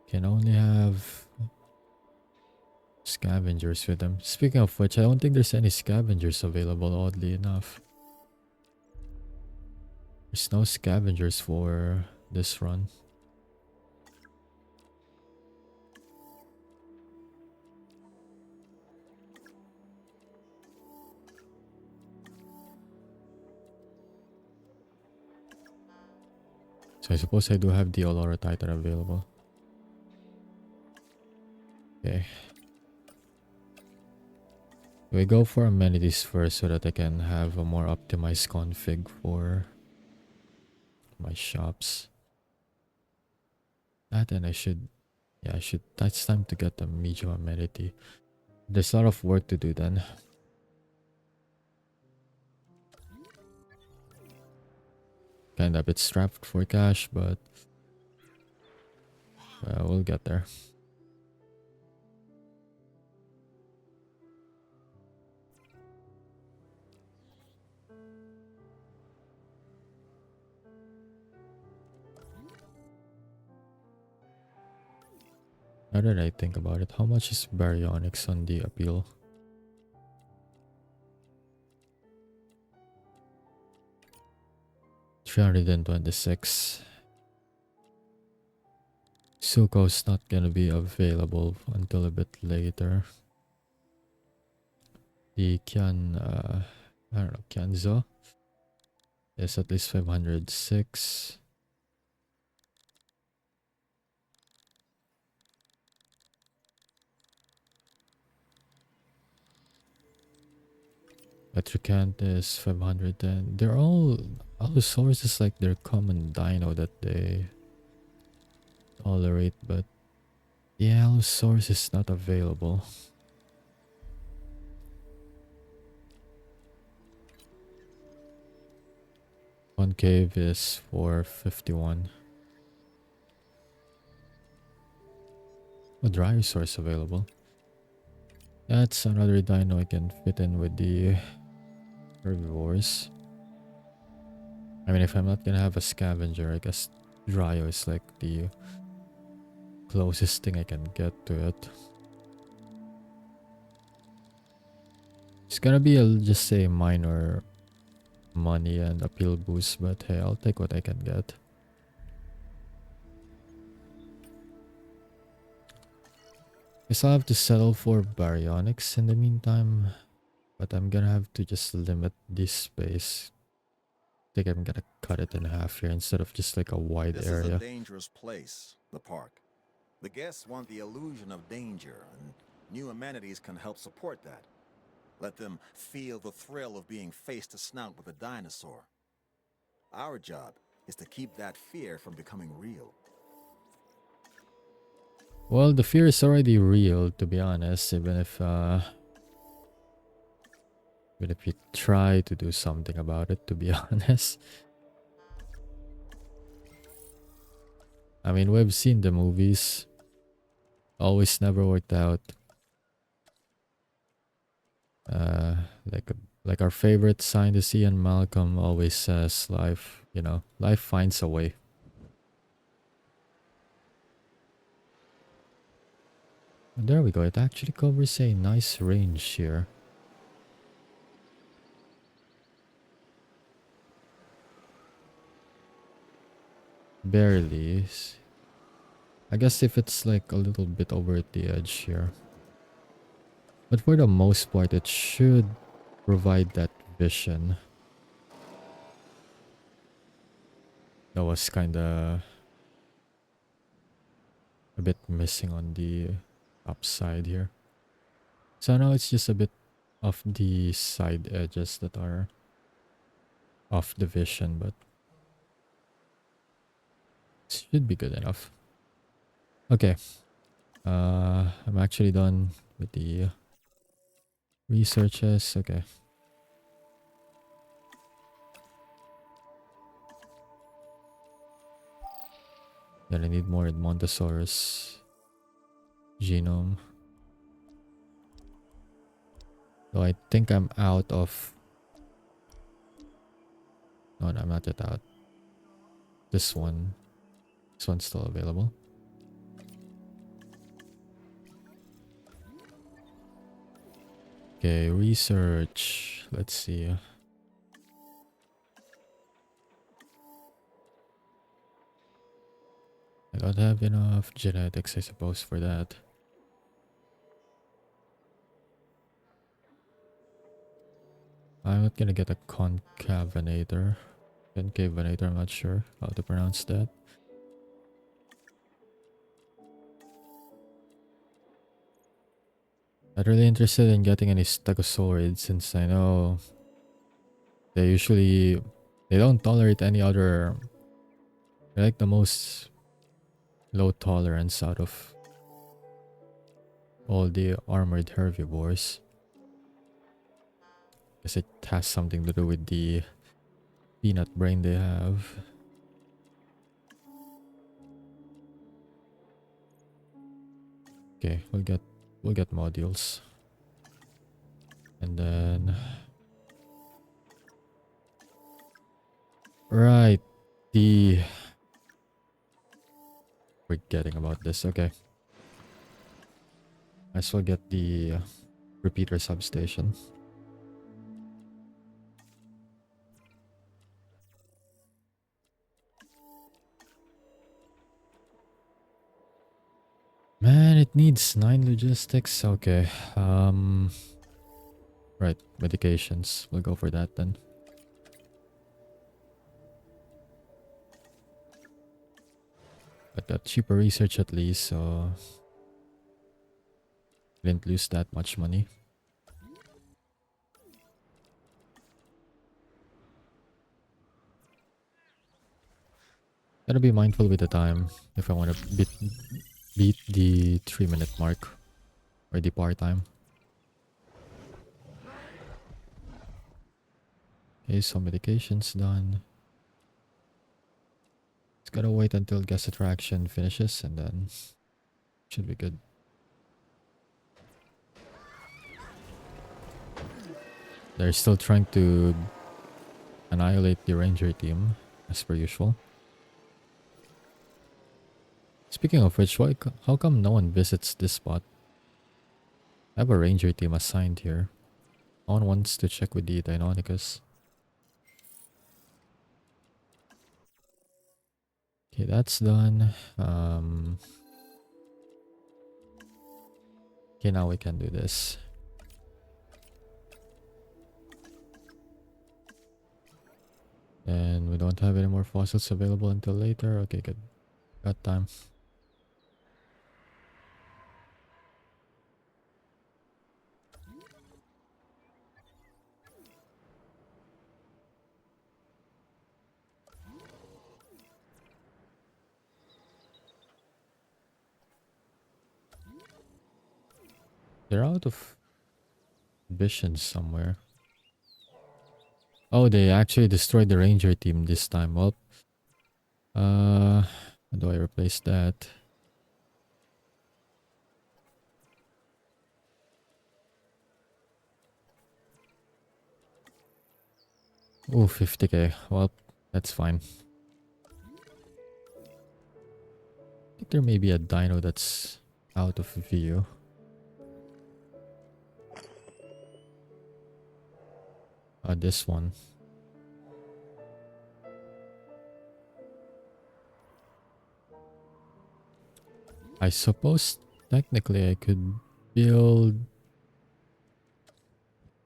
can only have scavengers with them. Speaking of which, I don't think there's any scavengers available, oddly enough. There's no scavengers for this run. So I suppose I do have the Olora Titan available. Okay. We go for amenities first so that I can have a more optimized config for my shops. That and I should, that's time to get a medium amenity. There's a lot of work to do then. Kind of a bit strapped for cash, but we'll get there. Now that I think about it, how much is Baryonyx on the appeal? $326. Suko's not gonna be available until a bit later. The I don't know, Kianzo is at least 506. Metricant is 510. They're all sources like their common dino that they tolerate, but the Allosaurus is not available. Concave is 451. Oh, Dryosaurus available. That's another dino I can fit in with the herbivores. I mean, if I'm not gonna have a scavenger, I guess Dryo is like the closest thing I can get to it. It's gonna be just say minor money and appeal boost, but hey, I'll take what I can get. Guess I'll have to settle for baryonics in the meantime, but I'm gonna have to just limit this space. I think I'm gonna cut it in half here instead of just like a wide
This
area.
is a dangerous place, the park. The guests want the illusion of danger, and new amenities can help support that. Let them feel the thrill of being face to snout with a dinosaur. Our job is to keep that fear from becoming real.
Well, the fear is already real, to be honest, even if you try to do something about it, to be honest. I mean, we've seen the movies. Always never worked out. Like our favorite scientist Ian Malcolm always says, life, life finds a way. And there we go. It actually covers a nice range here. Barely. I guess if it's like a little bit over at the edge here. But for the most part, it should provide that vision. That was kinda a bit missing on the upside here. So now it's just a bit of the side edges that are off the vision, but it should be good enough. Okay. I'm actually done with the researches. Okay. Then I need more Edmontosaurus genome. Though I think I'm out of... No, I'm not yet out. This one's still available. Okay, research. Let's see. I don't have enough genetics, I suppose, for that. I'm not gonna get a concavinator. Concavinator, I'm not sure how to pronounce that. Not really interested in getting any stegosaurids since I know they don't tolerate any other. They're like the most low tolerance out of all the armored herbivores. Guess it has something to do with the peanut brain they have. Okay, we'll get modules. And then right, forgetting about this. Okay. Might as well get the repeater substation. Man, it needs 9 logistics. Okay. Right, medications. We'll go for that then. But got cheaper research at least, so didn't lose that much money. Gotta be mindful with the time if I want to beat the 3-minute mark or the par time. Okay, so medication's done. Just gotta wait until guest attraction finishes and then should be good. They're still trying to annihilate the ranger team as per usual. Speaking of which, how come no one visits this spot? I have a ranger team assigned here. On wants to check with the Deinonychus. Okay, that's done. Okay, now we can do this. And we don't have any more fossils available until later. Okay, good. Got time. They're out of visions somewhere. Oh, they actually destroyed the ranger team this time. Well, how do I replace that? Oh, 50k. Well, that's fine. I think there may be a dino that's out of view. This one. I suppose technically I could build...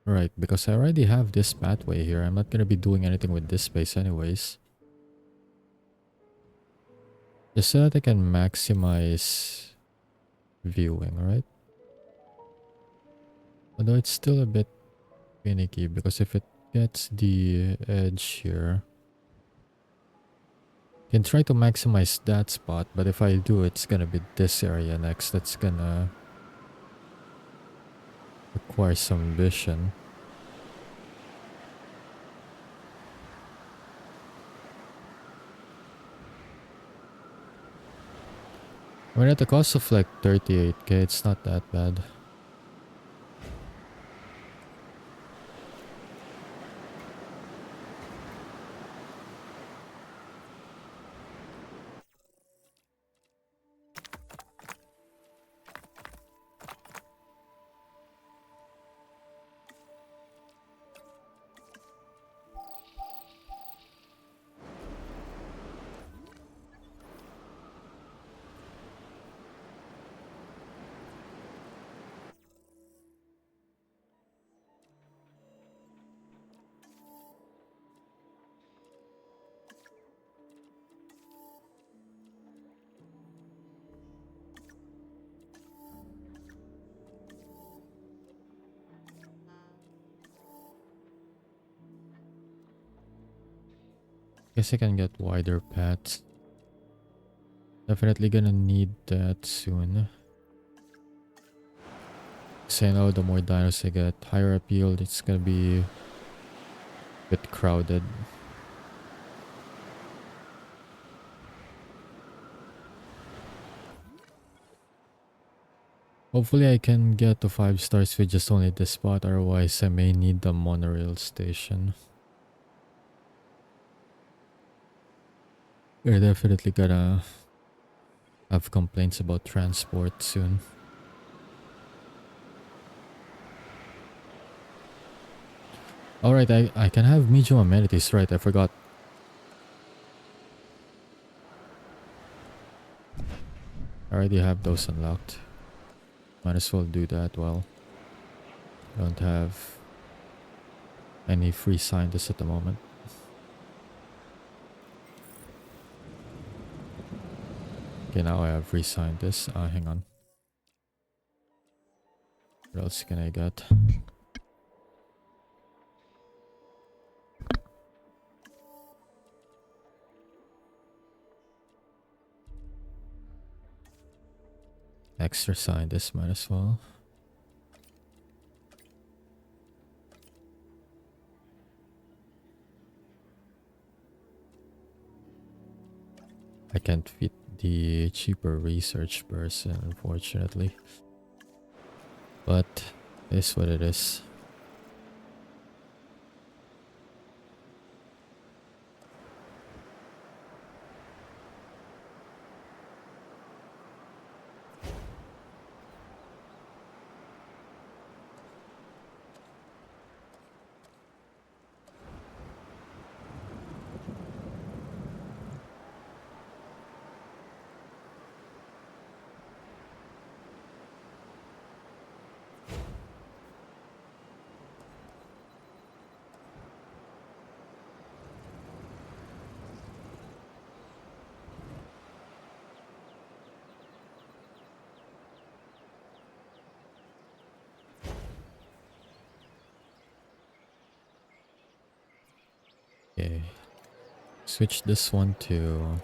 Right, because I already have this pathway here. I'm not gonna be doing anything with this space anyways. Just so that I can maximize viewing, right? Although it's still a bit finicky because if it gets the edge here, I can try to maximize that spot, but if I do, it's gonna be this area next. That's gonna require some vision. I mean, at the cost of like 38k, it's not that bad. Guess I can get wider paths. Definitely gonna need that soon. Because I know the more dinos I get, higher appeal, it's gonna be a bit crowded. Hopefully I can get to 5 stars with just only this spot, otherwise I may need the monorail station. We're definitely gonna have complaints about transport soon. Alright, I can have medium amenities, right? I forgot. I already have those unlocked. Might as well do that while I don't have any free scientists at the moment. Okay, now I have free scientists. Hang on. What else can I get? Extra scientists, might as well. I can't fit the cheaper research person, unfortunately. But it is what it is. Okay. Switch this one to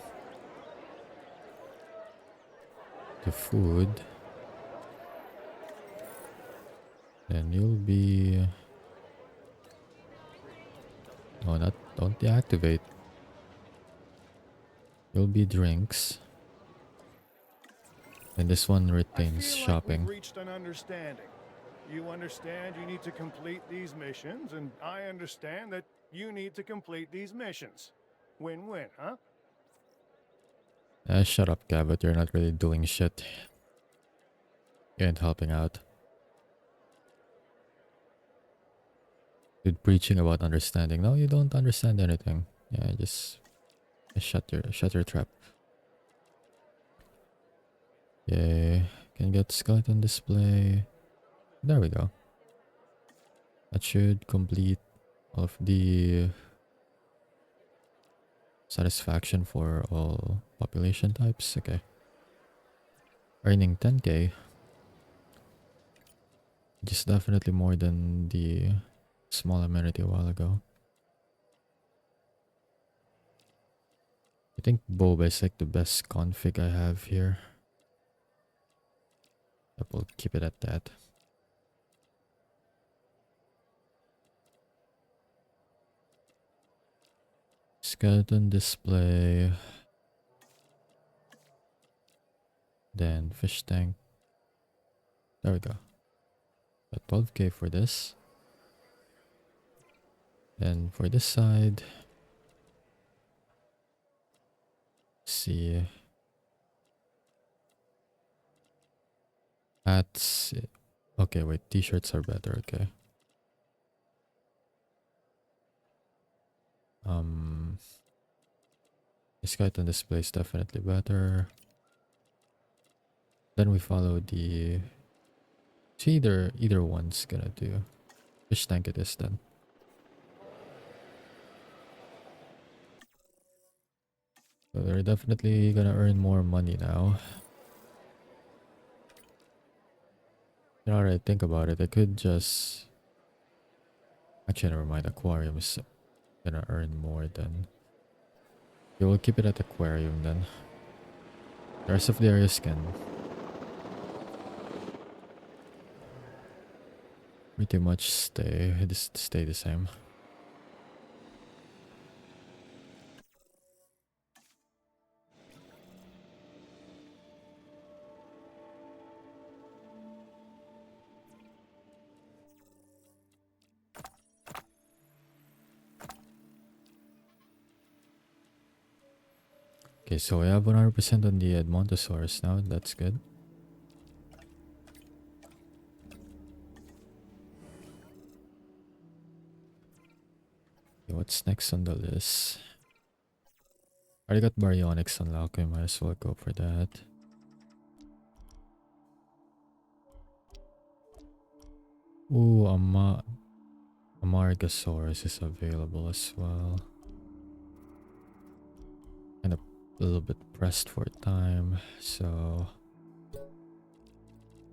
food. Then you'll be... Oh, not... Don't deactivate. You'll be drinks. And this one
I
retains
feel like we've
shopping.
reached an understanding. You understand you need to complete these missions, and I understand that you need to complete these missions. Win-win, huh?
Shut up, Cabot. You're not really doing shit. You ain't helping out. Dude, preaching about understanding. No, you don't understand anything. Yeah, just shut your trap. Yay. Can get skeleton display. There we go. That should complete all of the satisfaction for all population types. Okay. Earning 10k. Which is definitely more than the small amenity a while ago. I think Boba is like the best config I have here. I will keep it at that. Skeleton display. Then fish tank. There we go. Got 12k for this. Then for this side. See. Hats. Okay, wait. T-shirts are better. Okay. Skeleton display is definitely better. Then we follow the... See, either one's gonna do. Fish tank it is then. So they're definitely gonna earn more money now. You know, alright, think about it. I could just... Actually, never mind. Aquarium is gonna earn more than... Okay, we'll keep it at aquarium then. The rest of the areas can... pretty much stay the same. Okay, so we have 100% on the Edmontosaurus now. That's good. Okay, what's next on the list? Already got Baryonyx unlocked. We might as well go for that. Ooh, Amargasaurus is available as well. And a little bit pressed for time, so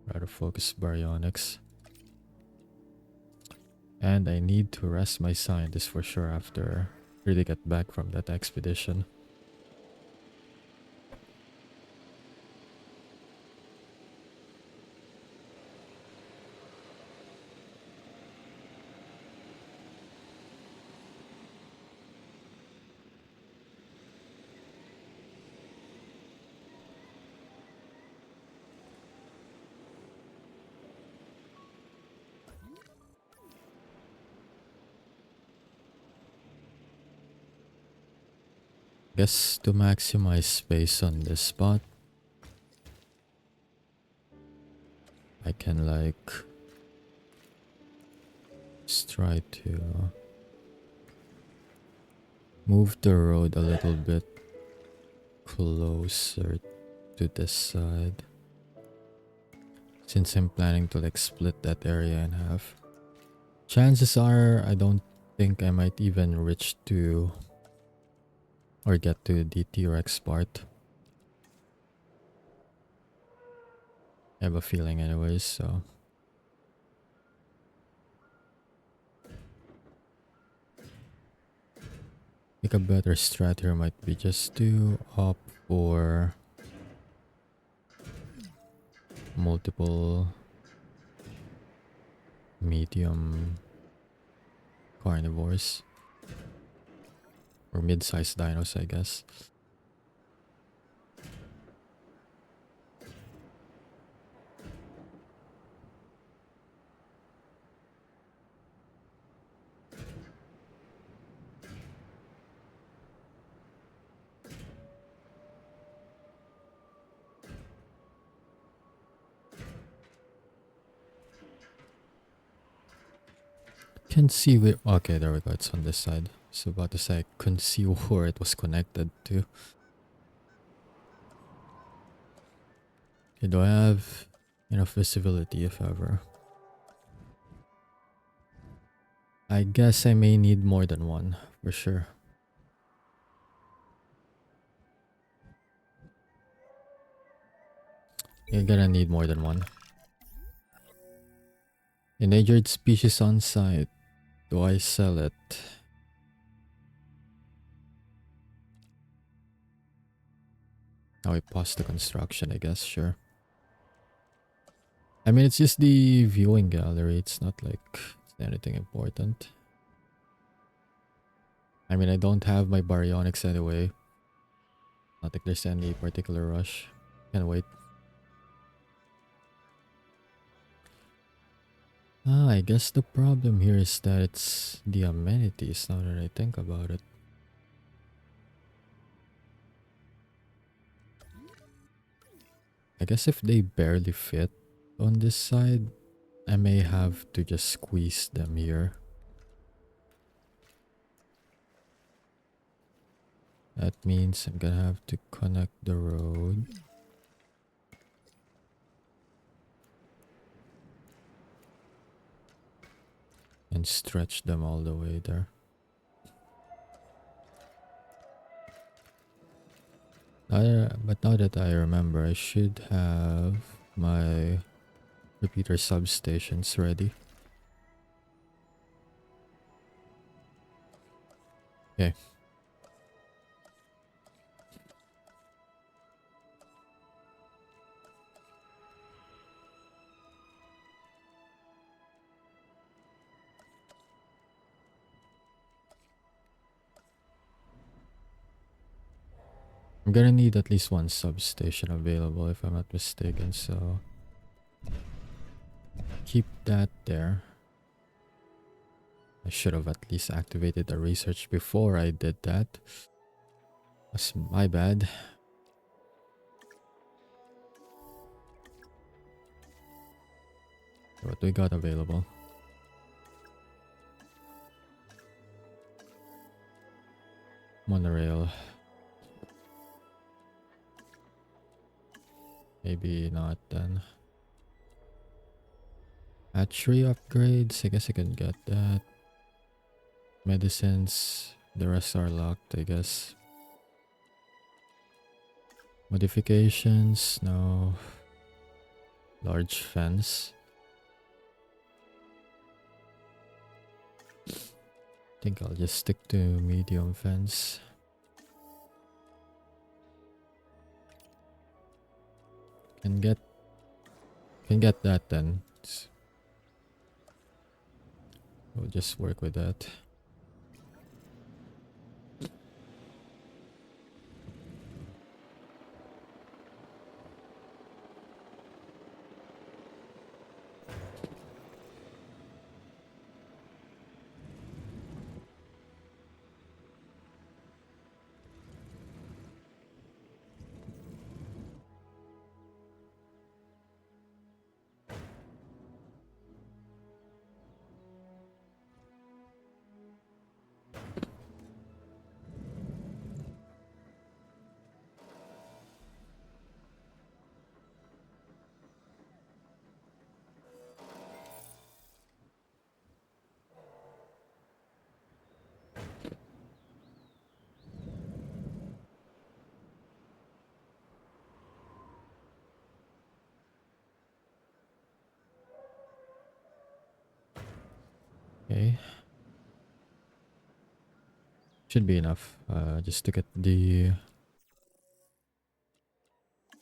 rather focus Baryonyx. And I need to rest my scientist for sure after really get back from that expedition. Guess to maximize space on this spot, I can like just try to move the road a little bit closer to this side, since I'm planning to like split that area in half. Chances are I don't think I might even reach to or get to the T-Rex part. I have a feeling anyways, so... a better strat here might be just to opt for multiple medium carnivores. Or mid-sized dinos, I guess. Can see where. Okay, there we go. It's on this side. So about to say I couldn't see where it was connected to. Okay, do I have enough visibility if ever? I guess I may need more than one for sure. You're gonna need more than one. Endangered species on site. Do I sell it? Now I pause the construction, I guess, sure. I mean, it's just the viewing gallery. It's not like it's anything important. I mean, I don't have my baryonics anyway. Not like there's any particular rush. Can't wait. I guess the problem here is that it's the amenities now that I think about it. I guess if they barely fit on this side, I may have to just squeeze them here. That means I'm gonna have to connect the road. And stretch them all the way there. But now that I remember, I should have my repeater substations ready. Okay. I'm gonna need at least one substation available if I'm not mistaken, so keep that there. I should have at least activated the research before I did that. That's my bad. What we got available? Monorail. Maybe not then. Hatchery upgrades, I guess I can get that. Medicines, the rest are locked, I guess. Modifications, no. Large fence. I think I'll just stick to medium fence. Can get that then. We'll just work with that. Okay. Should be enough. Just to get the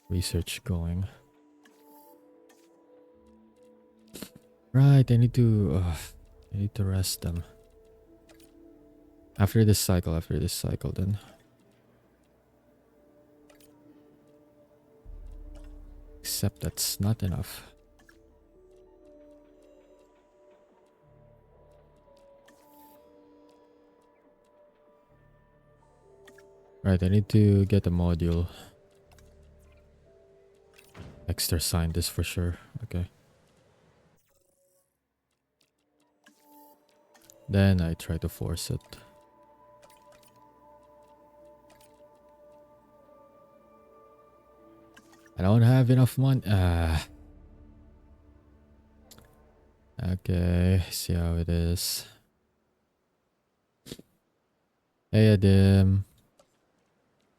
research going. Right, I need to rest them. After this cycle then. Except that's not enough. Right, I need to get a module. Extra scientist for sure. Okay. Then I try to force it. I don't have enough money. Okay, see how it is. Hey Adim.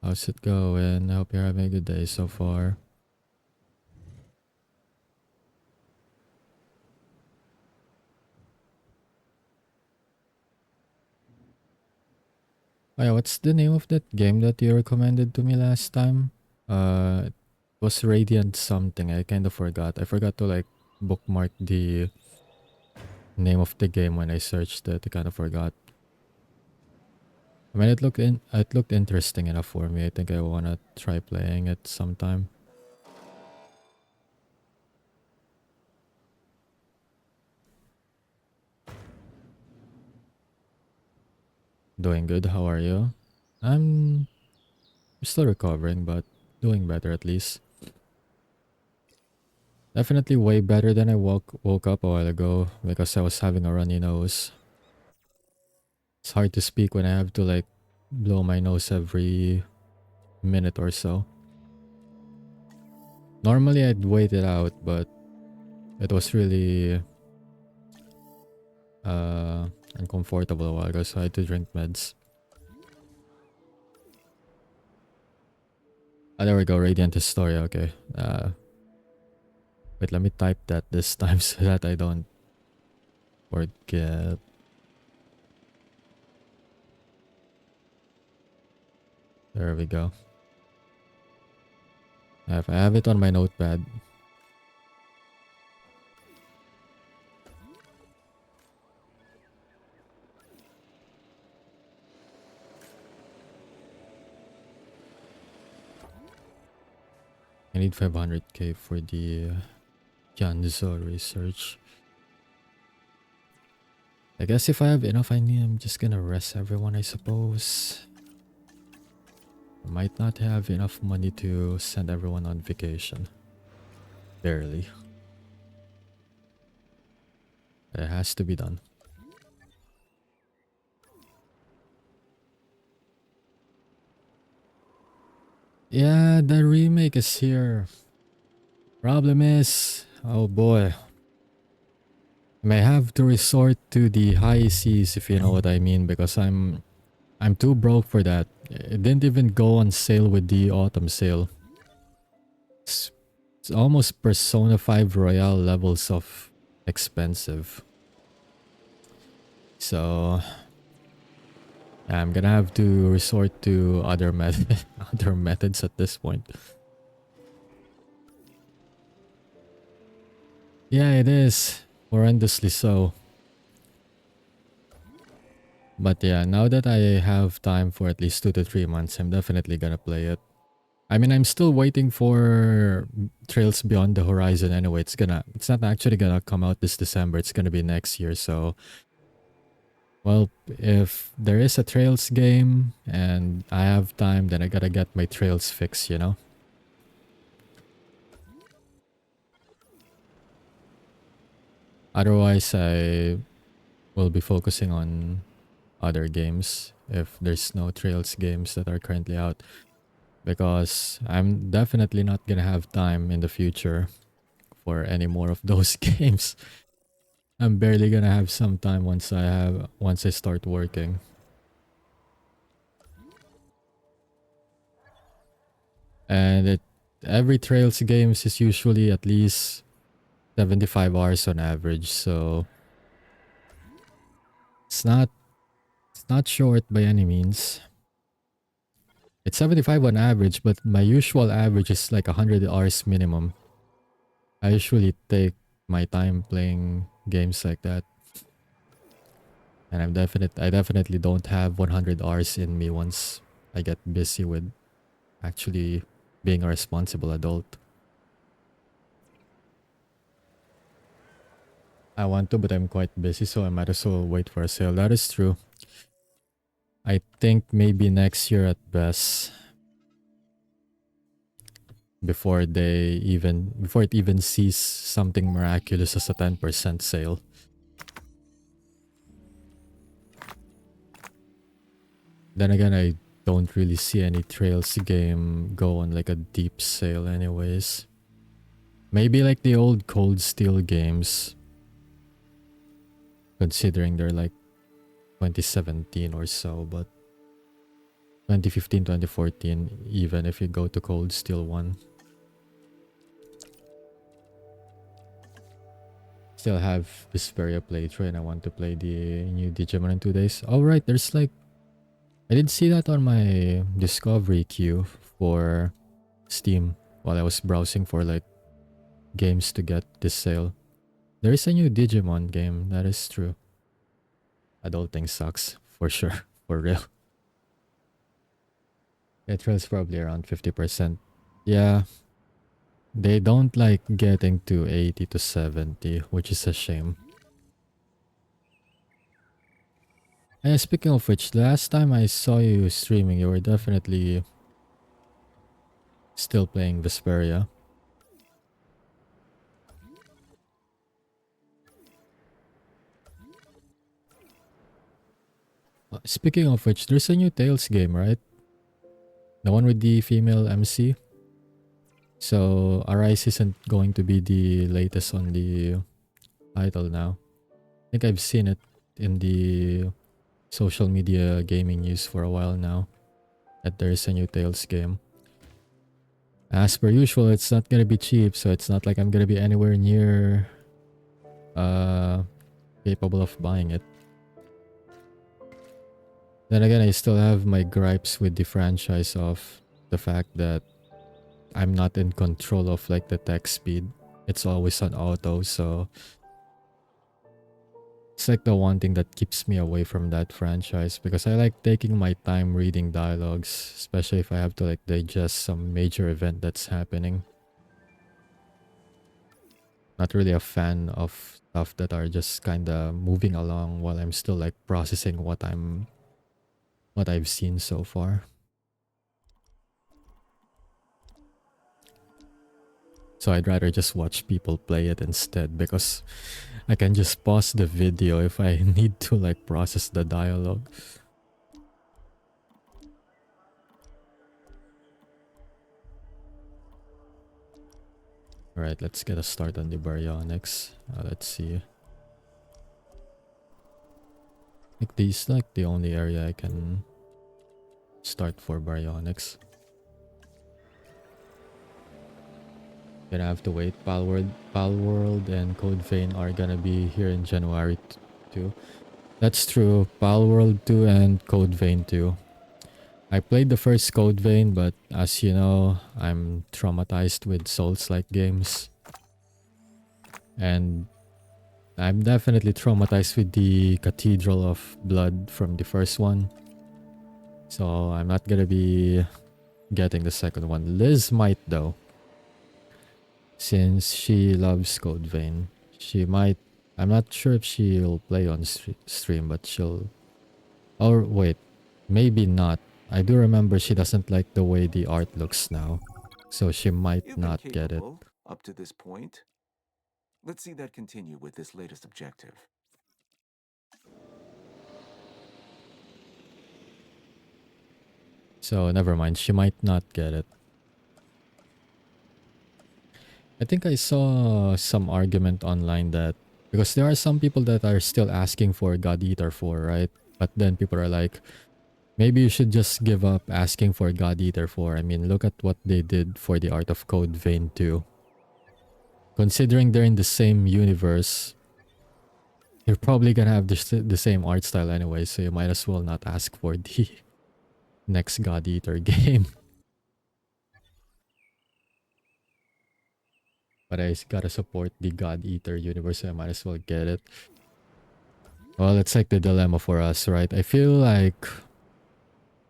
How's it going? I hope you're having a good day so far. Oh yeah, what's the name of that game that you recommended to me last time? It was Radiant something. I kind of forgot. I forgot to like bookmark the name of the game when I searched it. I kind of forgot. I mean, it looked interesting enough for me. I think I wanna try playing it sometime. Doing good. How are you? I'm still recovering, but doing better at least. Definitely way better than I woke up a while ago because I was having a runny nose. It's hard to speak when I have to like blow my nose every minute or so. Normally I'd wait it out, but it was really uncomfortable a while ago, so I had to drink meds. Ah, there we go. Radiant Historia. Okay. Wait, let me type that this time so that I don't forget. There we go. I have it on my notepad. I need 500k for the Janzo research. I guess if I have enough, I'm just gonna rest everyone, I suppose. I might not have enough money to send everyone on vacation. Barely. It has to be done. Yeah, the remake is here. Problem is, oh boy. I may have to resort to the high seas, if you know what I mean, because I'm too broke for that. It didn't even go on sale with the autumn sale. It's almost Persona 5 Royale levels of expensive. So I'm gonna have to resort to other methods at this point. Yeah, it is. Horrendously so. But yeah, now that I have time for at least 2 to 3 months, I'm definitely gonna play it. I mean, I'm still waiting for Trails Beyond the Horizon anyway. It's not actually gonna come out this December. It's gonna be next year, so well, if there is a Trails game and I have time, then I gotta get my Trails fix, you know? Otherwise, I will be focusing on other games if there's no Trails games that are currently out. Because I'm definitely not gonna have time in the future for any more of those games. I'm barely gonna have some time once I start working. And every Trails games is usually at least 75 hours on average, so it's not not short by any means. It's 75 on average, but my usual average is like 100 hours minimum. I usually take my time playing games like that. And I definitely don't have 100 hours in me once I get busy with actually being a responsible adult. I want to, but I'm quite busy, so I might as well wait for a sale. That is true. I think maybe next year at best. Before it even sees something miraculous as a 10% sale. Then again, I don't really see any Trails game go on like a deep sale anyways. Maybe like the old Cold Steel games, considering they're like 2017 or so, but 2015, 2014, even if you go to Cold Steel 1. Still have Vesperia playthrough and I want to play the new Digimon in 2 days. Oh right, there's like... I did see that on my discovery queue for Steam while I was browsing for like games to get this sale. There is a new Digimon game, that is true. Adulting sucks, for sure, for real. It runs probably around 50%. Yeah, they don't like getting to 80 to 70, which is a shame. And speaking of which, last time I saw you streaming, you were definitely still playing Vesperia. Speaking of which, there's a new Tales game, right? The one with the female MC. So Arise isn't going to be the latest on the title now. I think I've seen it in the social media gaming news for a while now, that there is a new Tales game. As per usual, it's not gonna be cheap, so it's not like I'm gonna be anywhere near capable of buying it. Then again, I still have my gripes with the franchise of the fact that I'm not in control of like the text speed. It's always on auto, so it's like the one thing that keeps me away from that franchise, because I like taking my time reading dialogues, especially if I have to like digest some major event that's happening. Not really a fan of stuff that are just kind of moving along while I'm still like processing what I've seen so far. So I'd rather just watch people play it instead, because I can just pause the video if I need to like process the dialogue. Alright, let's get a start on the baryonyx. Let's see. I think this is like the only area I can start for baryonyx. Gonna have to wait. Palworld and Code Vein are gonna be here in January too. That's true. Palworld 2 and Code Vein 2. I played the first Code Vein, but as you know, I'm traumatized with Souls-like games. And I'm definitely traumatized with the Cathedral of Blood from the first one. So I'm not gonna be getting the second one. Liz might though, since she loves Code Vein. She might. I'm not sure if she'll play on stream, but she'll... Or wait, maybe not. I do remember she doesn't like the way the art looks now, so she might not get it.
Up to this point. Let's see that continue with this latest objective.
So never mind, she might not get it. I think I saw some argument online that, because there are some people that are still asking for God Eater 4, right? But then people are like, maybe you should just give up asking for God Eater 4. I mean, look at what they did for the Art of Code Vein 2. Considering they're in the same universe, You're probably gonna have the same art style anyway, so you might as well not ask for the next God Eater game. But I gotta support the God Eater universe, so I might as well get it. Well, it's like the dilemma for us, right? I feel like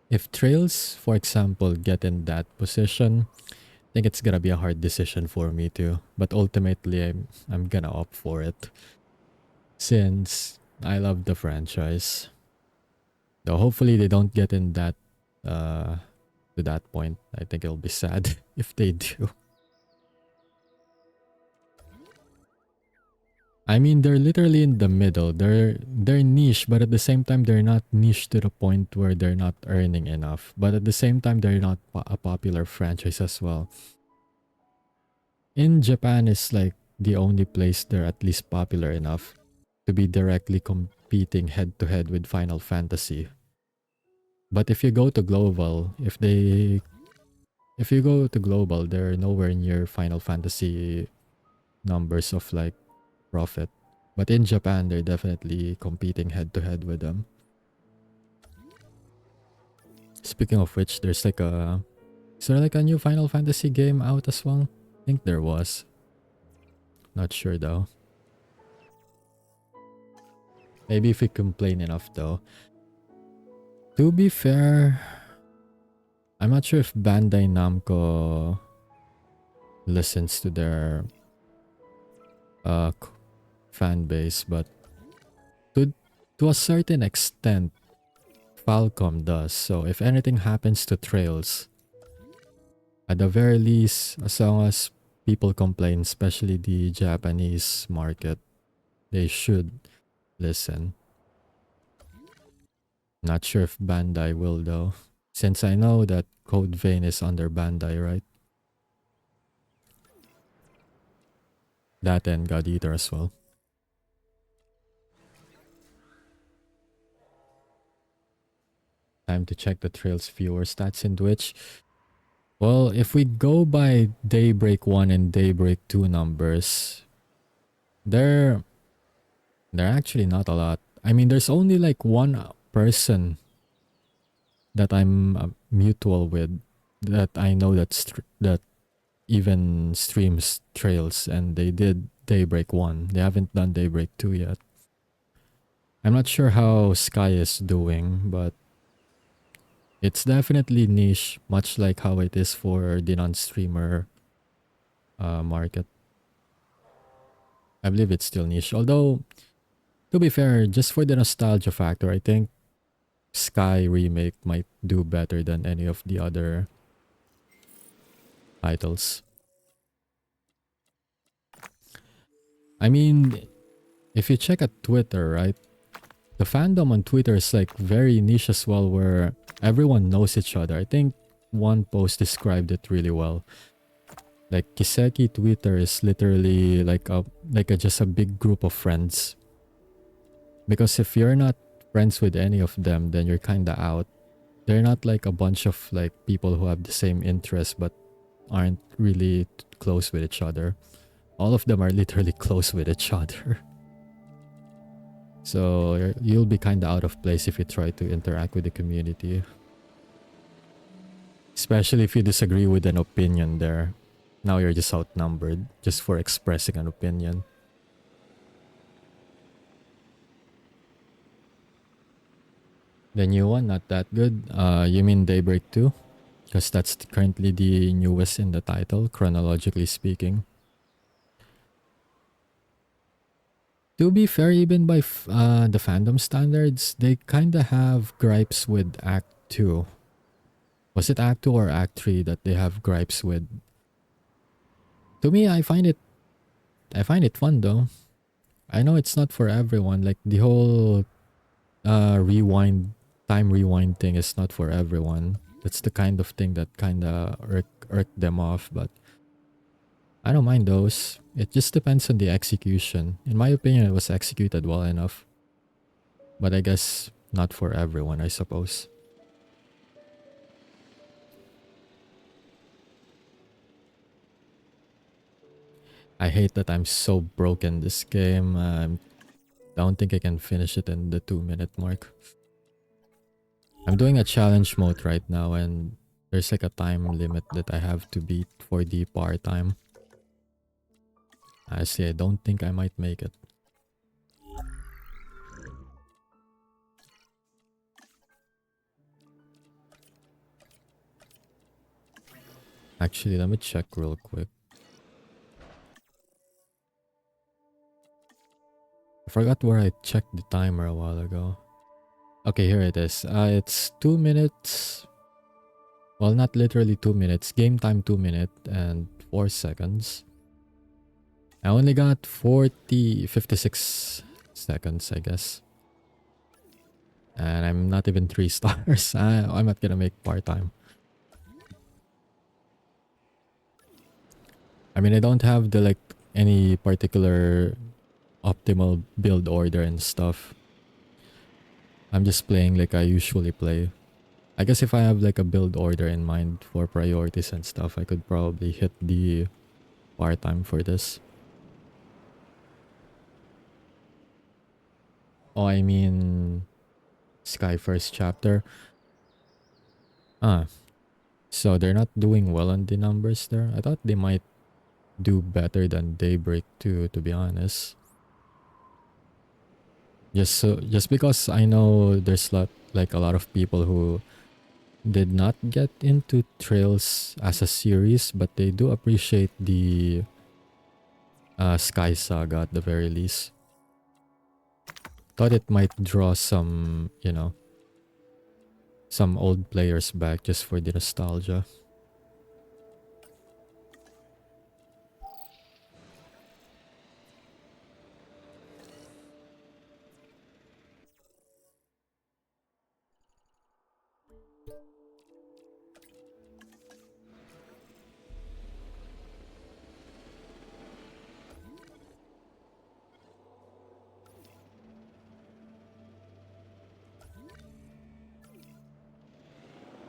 if Trails, for example, get in that position, I think it's gonna be a hard decision for me too. But ultimately, I'm gonna opt for it since I love the franchise. Though hopefully they don't get in that to that point. I think it'll be sad if they do. I mean, they're literally in the middle. They're niche, but at the same time, they're not niche to the point where they're not earning enough. But at the same time, they're not a popular franchise as well. In Japan, is like the only place they're at least popular enough to be directly competing head to head with Final Fantasy. But if you go to global, if you go to global, they're nowhere near Final Fantasy numbers of like profit. But in Japan, they're definitely competing head to head with them. Speaking of which, is there like a new Final Fantasy game out as well? I think there was. Not sure though. Maybe if we complain enough though. To be fair, I'm not sure if Bandai Namco listens to their fan base, but to a certain extent, Falcom does. So if anything happens to Trails, at the very least, as long as people complain, especially the Japanese market, they should listen. Not sure if Bandai will though, since I know that Code Vein is under Bandai, right? That and God Eater as well. Time to check the Trails viewer stats in Twitch. Well, if we go by Daybreak 1 and Daybreak 2 numbers, they're actually not a lot. I mean, there's only like one person that I'm mutual with that I know that even streams Trails, and they did Daybreak 1. They haven't done Daybreak 2 yet. I'm not sure how Sky is doing, but it's definitely niche, much like how it is for the non-streamer market. I believe it's still niche. Although, to be fair, just for the nostalgia factor, I think Sky Remake might do better than any of the other titles. I mean, if you check at Twitter, right? The fandom on Twitter is like very niche as well, where everyone knows each other. I think one post described it really well. Like Kiseki Twitter is literally like just a big group of friends. Because if you're not friends with any of them, then you're kinda out. They're not like a bunch of like people who have the same interests but aren't really close with each other. All of them are literally close with each other. So you'll be kinda out of place if you try to interact with the community. Especially if you disagree with an opinion there. Now you're just outnumbered just for expressing an opinion. The new one, not that good. You mean Daybreak 2? Because that's currently the newest in the title, chronologically speaking. To be fair, even by the fandom standards, they kinda have gripes with Act 2. Was it Act 2 or Act 3 that they have gripes with? To me, I find it fun though. I know it's not for everyone. Like the whole time rewind thing is not for everyone. That's the kind of thing that kinda irked them off, but I don't mind those. It just depends on the execution. In my opinion, it was executed well enough. But I guess not for everyone, I suppose. I hate that I'm so broken this game. I don't think I can finish it in the 2-minute mark. I'm doing a challenge mode right now, and there's like a time limit that I have to beat for the par time. Honestly, I don't think I might make it. Actually, let me check real quick. I forgot where I checked the timer a while ago. Okay, here it is. It's 2 minutes. Well, not literally 2 minutes. Game time 2 minutes and 4 seconds. I only got 56 seconds, I guess. And I'm not even 3 stars. I'm not gonna make part-time. I mean, I don't have the like any particular optimal build order and stuff. I'm just playing like I usually play. I guess if I have like a build order in mind for priorities and stuff, I could probably hit the part-time for this. Oh, I mean Sky First chapter. So they're not doing well on the numbers there. I thought they might do better than Daybreak 2, to be honest. Just because I know there's like a lot of people who did not get into Trails as a series, but they do appreciate the Sky Saga at the very least. Thought it might draw some, you know, some old players back just for the nostalgia.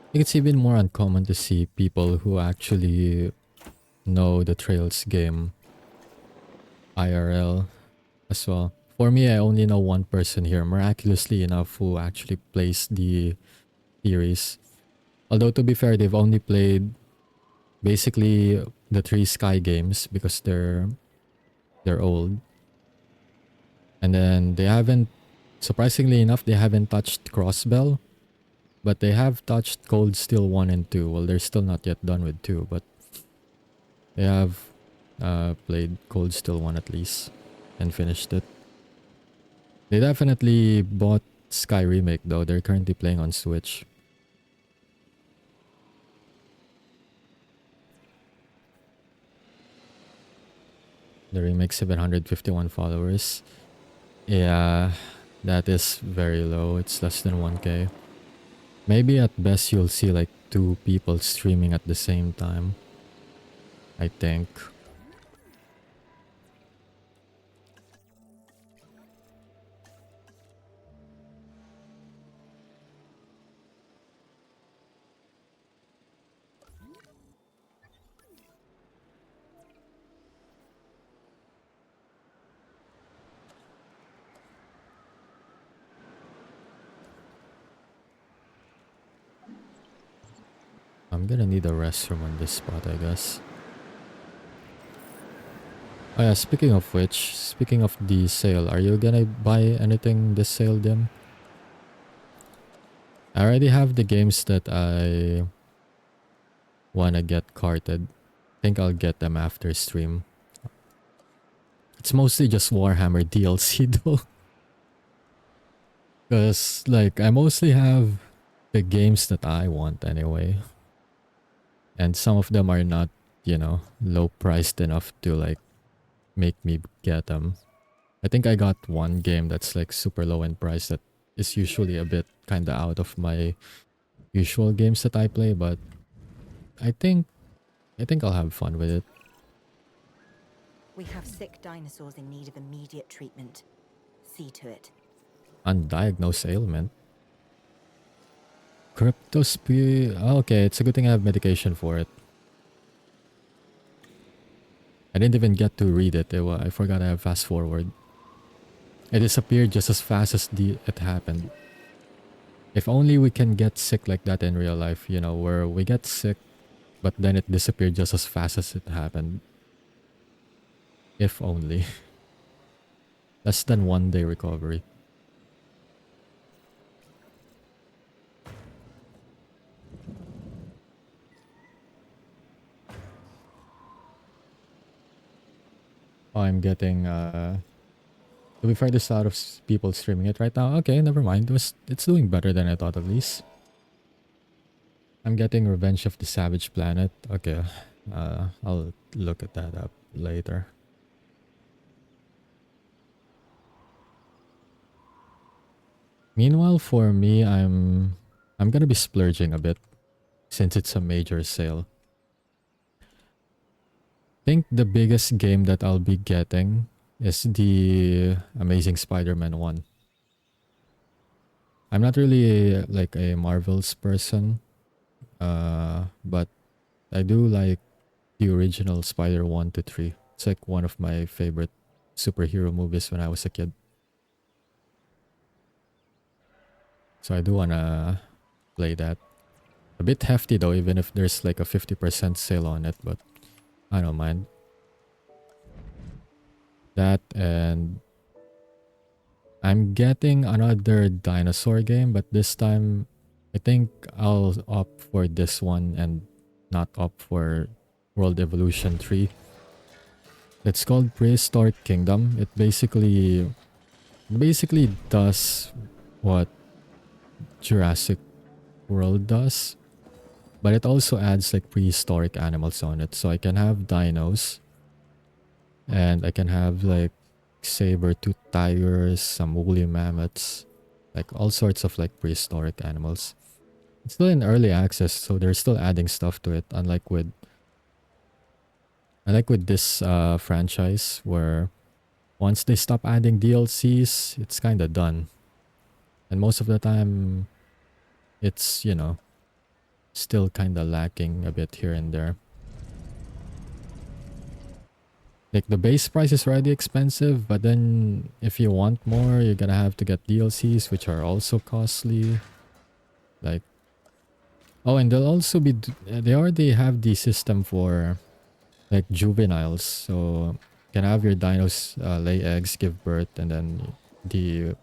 I think it's even more uncommon to see people who actually know the Trails game IRL as well. For me, I only know one person here, miraculously enough, who actually plays the series. Although to be fair, they've only played basically the 3 Sky games because they're old. And then they haven't, surprisingly enough, they haven't touched Crossbell. But they have touched Cold Steel 1 and 2. Well, they're still not yet done with 2, but they have played Cold Steel 1 at least and finished it. They definitely bought Sky Remake though. They're currently playing on Switch. The remake 751 followers. Yeah, that is very low. It's less than 1K. Maybe at best you'll see like 2 people streaming at the same time, I think. I'm gonna need a restroom on this spot, I guess. Oh yeah, speaking of which, speaking of the sale, are you gonna buy anything this sale, Dim? I already have the games that I wanna get carted. I think I'll get them after stream. It's mostly just Warhammer DLC though. Because like I mostly have the games that I want anyway. And some of them are not, you know, low priced enough to like make me get them. I think I got one game that's like super low in price that is usually a bit kind of out of my usual games that I play, but I think I'll have fun with it.
We have sick dinosaurs in need of immediate treatment. See to it.
Undiagnosed ailment. Cryptospe... Okay, it's a good thing I have medication for it. I didn't even get to read it. I forgot I have fast forward. It disappeared just as fast as it happened. If only we can get sick like that in real life, you know, where we get sick, but then it disappeared just as fast as it happened. If only. Less than 1 day recovery. Oh, I'm getting to be fair, there's a lot of people streaming it right now. Okay, never mind. It's doing better than I thought at least. I'm getting Revenge of the Savage Planet. Okay, I'll look at that up later. Meanwhile, for me, I'm gonna be splurging a bit since it's a major sale. I think the biggest game that I'll be getting is the Amazing Spider-Man 1. I'm not really like a Marvel's person, but I do like the original Spider 1 to 3. It's like one of my favorite superhero movies when I was a kid. So I do wanna play that. A bit hefty though, even if there's like a 50% sale on it, but I don't mind. That, and I'm getting another dinosaur game, but this time I think I'll opt for this one and not opt for World Evolution 3. It's called Prehistoric Kingdom. It basically does what Jurassic World does, but it also adds like prehistoric animals on it. So I can have dinos, and I can have like saber-toothed tigers, some woolly mammoths, like all sorts of like prehistoric animals. It's still in early access, so they're still adding stuff to it, unlike with this franchise, where once they stop adding DLCs, it's kind of done. And most of the time, it's, you know, still kind of lacking a bit here and there. Like the base price is already expensive, but then if you want more, you're gonna have to get DLCs, which are also costly. Like, oh, and they'll also be, they already have the system for like juveniles. So you can have your dinos lay eggs, give birth, and then the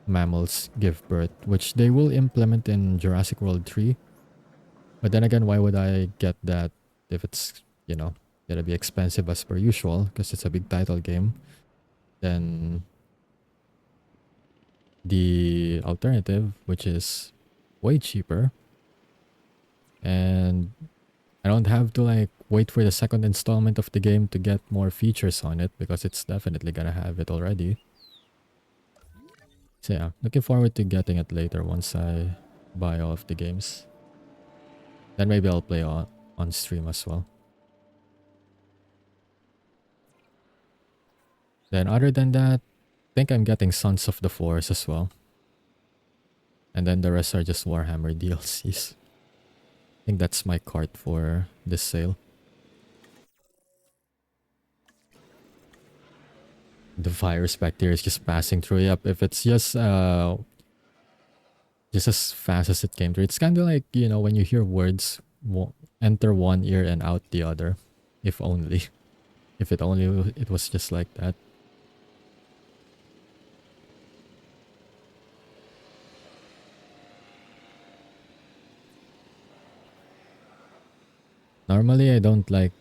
mammals give birth, which they will implement in Jurassic World 3. But then again, why would I get that if it's, you know, gonna be expensive as per usual, because it's a big title game? Then the alternative, which is way cheaper, and I don't have to like wait for the second installment of the game to get more features on it, because it's definitely gonna have it already. So yeah, looking forward to getting it later once I buy all of the games. Then maybe I'll play on stream as well. Then other than that, I think I'm getting Sons of the Forest as well. And then the rest are just Warhammer DLCs. I think that's my cart for this sale. The virus bacteria is just passing through. Yep, if it's just as fast as it came through. It's kind of like, you know, when you hear words enter one ear and out the other. If only. If it only it was just like that. Normally, I don't like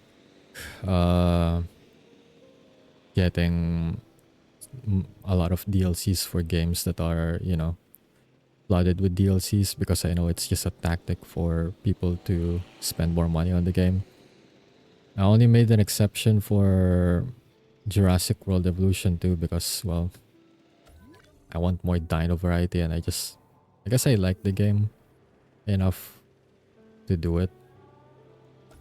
getting a lot of DLCs for games that are, you know, flooded with DLCs, because I know it's just a tactic for people to spend more money on the game. I only made an exception for Jurassic World Evolution 2 because, well, I want more dino variety, and I guess I like the game enough to do it.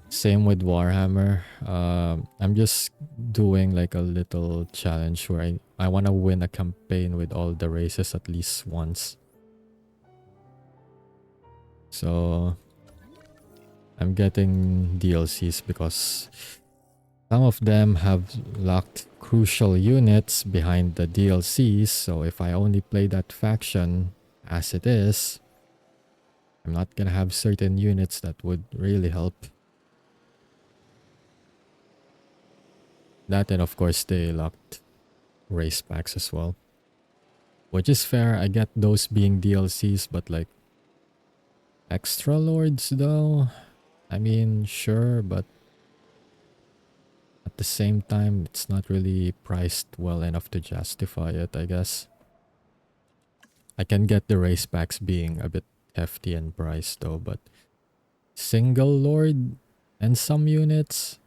Same with Warhammer. I'm just doing like a little challenge where I want to win a campaign with all the races at least once. So I'm getting DLCs because some of them have locked crucial units behind the DLCs, so if I only play that faction as it is, I'm not gonna have certain units that would really help. That and of course they locked race packs as well. Which is fair, I get those being DLCs, but like extra lords though? I mean, sure, but at the same time, it's not really priced well enough to justify it, I guess. I can get the race packs being a bit hefty in price though, but single lord and some units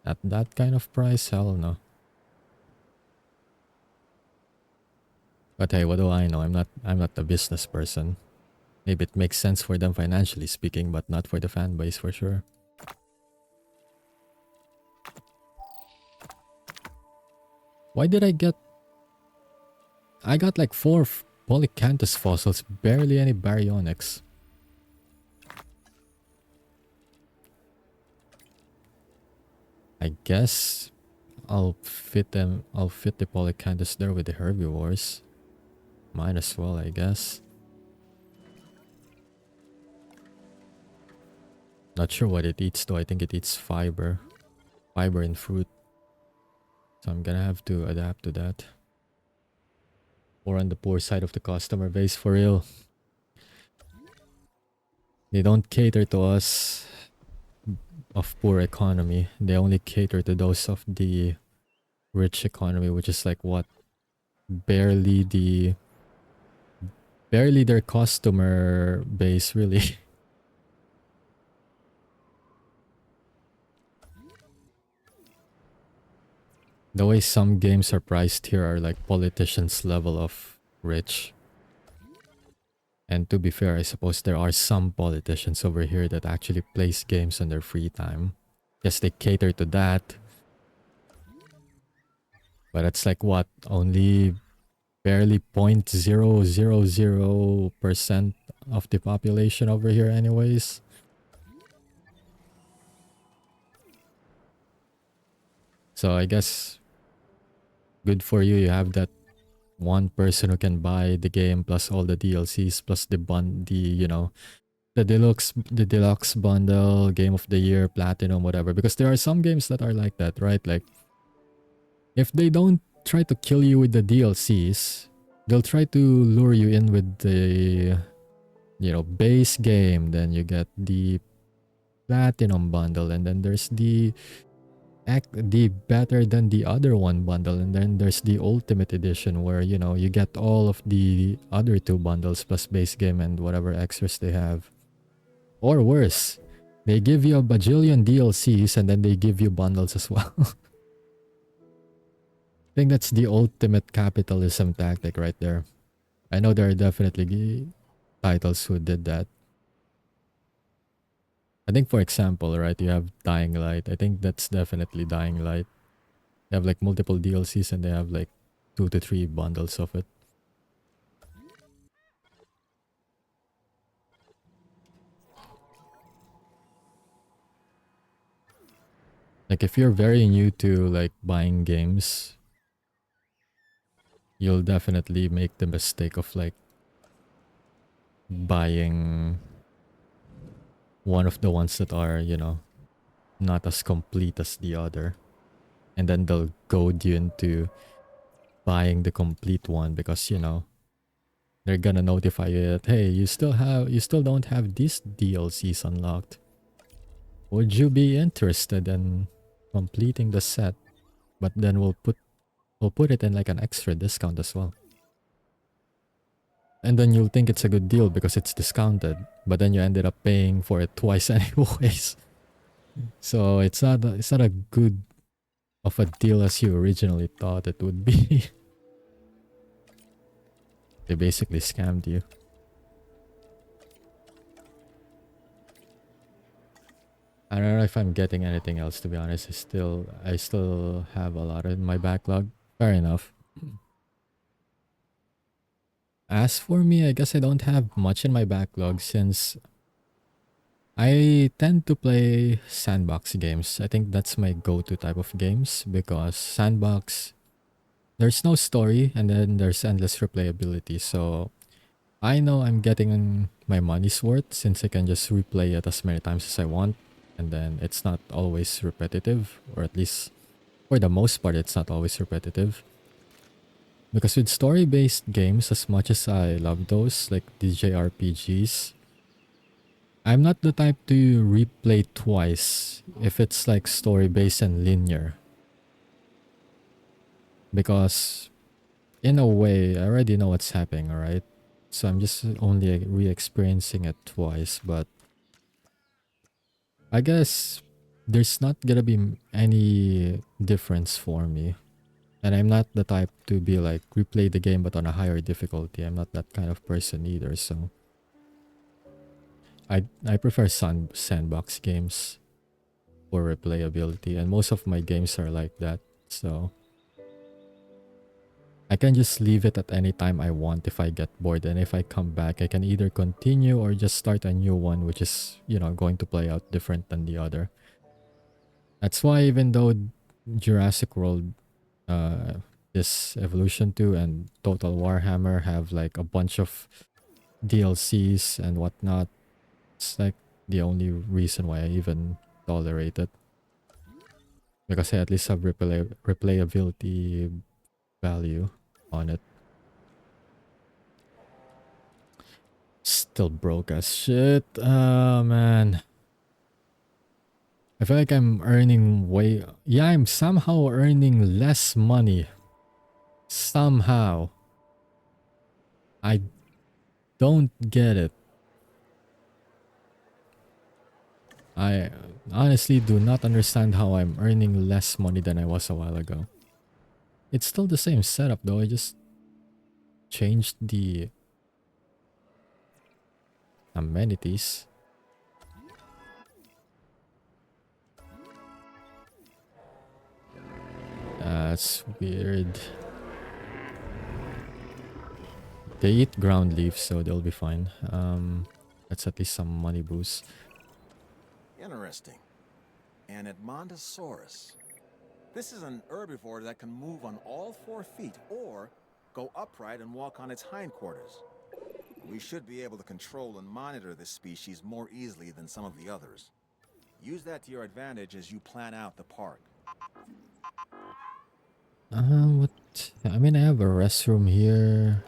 at that kind of price, hell no. But hey, what do I know? I'm not a business person. Maybe it makes sense for them financially speaking, but not for the fan base for sure. Why did I get... I got like 4 Polycanthus fossils, barely any baryonyx. I guess I'll fit the Polycanthus there with the herbivores. Might as well, I guess. Not sure what it eats though. I think it eats fiber. Fiber and fruit. So I'm gonna have to adapt to that. Or on the poor side of the customer base for real. They don't cater to us of poor economy. They only cater to those of the rich economy, which is like what? Barely their customer base really. The way some games are priced here are like politicians' level of rich. And to be fair, I suppose there are some politicians over here that actually plays games on their free time. Yes, they cater to that. But it's like what? Only barely 0.000% of the population over here anyways. So I guess good for you. You have that one person who can buy the game plus all the DLCs plus the deluxe bundle, game of the year, platinum, whatever. Because there are some games that are like that, right? Like if they don't try to kill you with the DLCs, they'll try to lure you in with the base game. Then you get the platinum bundle, and then there's the better than the other one bundle, and then there's the ultimate edition where you get all of the other 2 bundles plus base game and whatever extras they have. Or worse, they give you a bajillion DLCs and then they give you bundles as well. I think that's the ultimate capitalism tactic right there. I know there are definitely titles who did that. I think, for example, right, you have Dying Light. I think that's definitely Dying Light. They have like multiple DLCs and they have like 2 to 3 bundles of it. Like if you're very new to like buying games, you'll definitely make the mistake of like buying one of the ones that are, not as complete as the other. And then they'll goad you into buying the complete one because, they're gonna notify you that, hey, you still don't have these DLCs unlocked. Would you be interested in completing the set? But then we'll put it in like an extra discount as well. And then you'll think it's a good deal because it's discounted, but then you ended up paying for it twice anyways. So it's not a good of a deal as you originally thought it would be. They basically scammed you. I don't know if I'm getting anything else, to be honest. I still have a lot in my backlog. Fair enough. As for me, I guess I don't have much in my backlog since I tend to play sandbox games. I think that's my go-to type of games because sandbox, there's no story and then there's endless replayability. So I know I'm getting my money's worth since I can just replay it as many times as I want. And then it's not always repetitive, or at least for the most part, it's not always repetitive. Because with story-based games, as much as I love those, like DJRPGs, I'm not the type to replay twice if it's like story-based and linear. Because in a way, I already know what's happening, alright? So I'm just only re-experiencing it twice, but I guess there's not gonna be any difference for me. And I'm not the type to be like replay the game but on a higher difficulty. I'm not that kind of person either, so I prefer sandbox games for replayability, and most of my games are like that. So I can just leave it at any time I want if I get bored, and if I come back I can either continue or just start a new one, which is, you know, going to play out different than the other. That's why even though Jurassic World, this Evolution 2 and Total Warhammer have like a bunch of DLCs and whatnot, it's like the only reason why I even tolerate it. Because I at least have replayability value on it. Still broke as shit. Oh man. I feel like I'm earning way... Yeah, I'm somehow earning less money. Somehow. I don't get it. I honestly do not understand how I'm earning less money than I was a while ago. It's still the same setup though, I just changed the amenities. That's weird. They eat ground leaves, so they'll be fine. That's at least some money boost.
Interesting. An Edmontosaurus. This is an herbivore that can move on all 4 feet or go upright and walk on its hindquarters. We should be able to control and monitor this species more easily than some of the others. Use that to your advantage as you plan out the park.
What? I mean, I have a restroom here.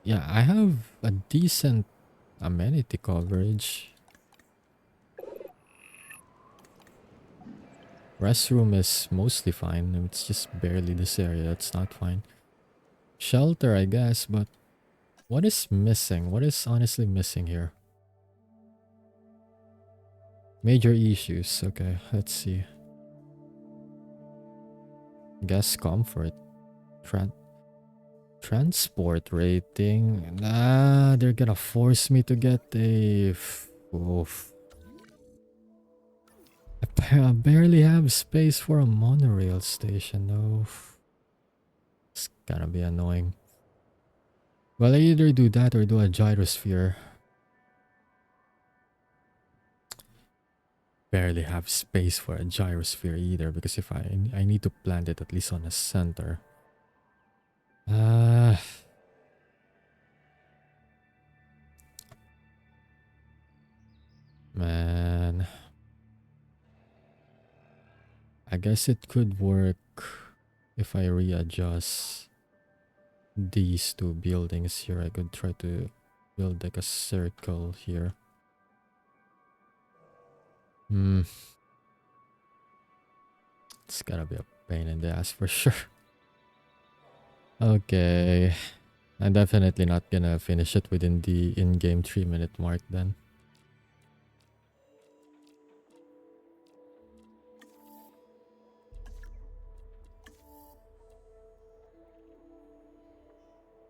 Yeah, I have a decent amenity coverage. Restroom is mostly fine. It's just barely this area that's not fine. Shelter, I guess, but what is missing? What is honestly missing here? Major issues. Okay, let's see. Guest comfort. Transport rating. Nah, they're gonna force me to get a... Oof. I barely have space for a monorail station though. It's gonna be annoying. Well, I either do that or do a gyrosphere. Barely have space for a gyrosphere either, because if I need to plant it at least on the center. Man, I guess it could work if I readjust these two buildings here. I could try to build like a circle here. It's gotta be a pain in the ass for sure. Okay, I'm definitely not gonna finish it within the in-game 3-minute mark then.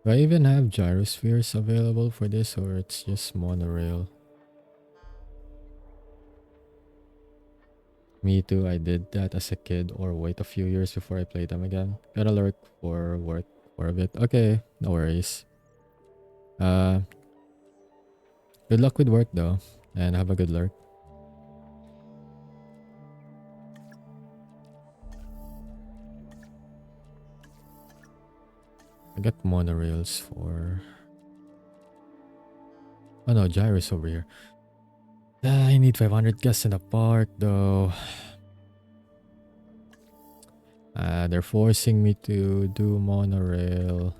Do I even have gyrospheres available for this, or it's just monorail? Me too, I did that as a kid, or wait a few years before I play them again. Gotta lurk for work for a bit. Okay, no worries. Good luck with work though, and have a good lurk. I got monorails for... Oh no, gyro's over here. I need 500 guests in the park though. They're forcing me to do monorail.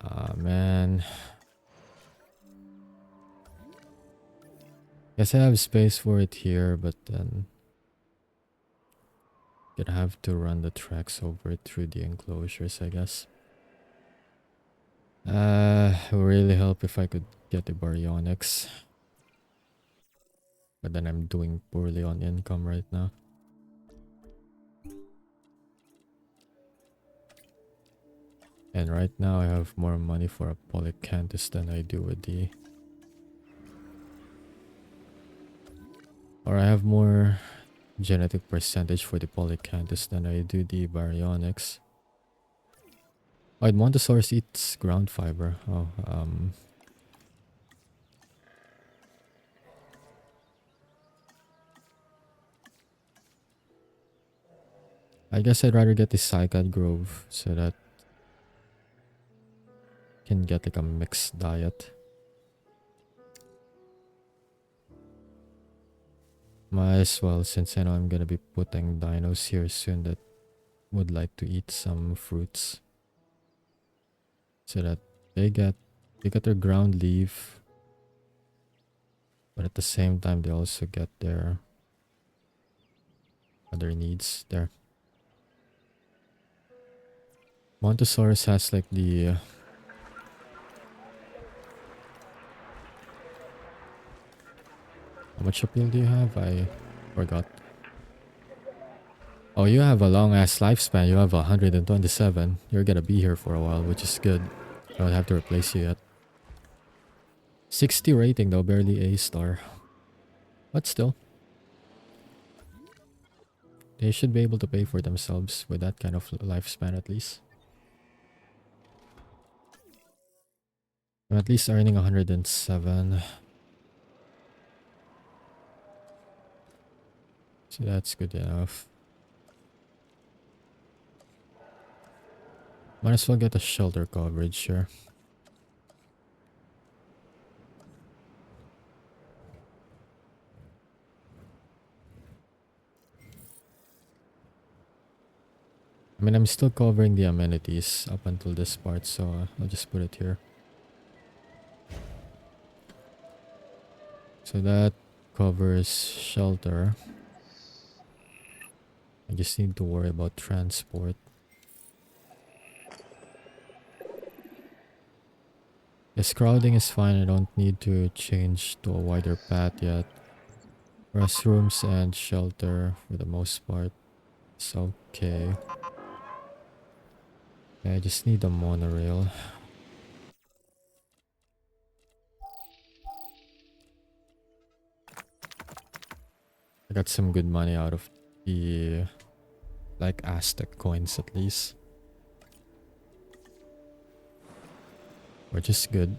Ah, man. Guess I have space for it here, but then gonna have to run the tracks over it through the enclosures, I guess. It would really help if I could get the baryonyx. But then I'm doing poorly on income right now. And right now I have more money for a polycanthus than I do with the... Or I have more genetic percentage for the polycanthus than I do the baryonyx. Oh, Edmontosaurus eats ground fiber. Oh, I guess I'd rather get the cycad grove so that I can get like a mixed diet. Might as well, since I know I'm gonna be putting dinos here soon that would like to eat some fruits. So that they get their ground leaf, but at the same time they also get their other needs there. Montosaurus has like the how much appeal do you have? I forgot. Oh, you have a long ass lifespan. You have 127. You're gonna be here for a while, which is good. I don't have to replace you yet. 60 rating though, barely A star. But still. They should be able to pay for themselves with that kind of lifespan at least. I'm at least earning 107. So that's good enough. Might as well get a shelter coverage here. I mean, I'm still covering the amenities up until this part, so I'll just put it here. So that covers shelter. I just need to worry about transport. Yes, crowding is fine. I don't need to change to a wider path yet. Restrooms and shelter for the most part. It's okay. Yeah, I just need a monorail. I got some good money out of the like Aztec coins at least. Which is good.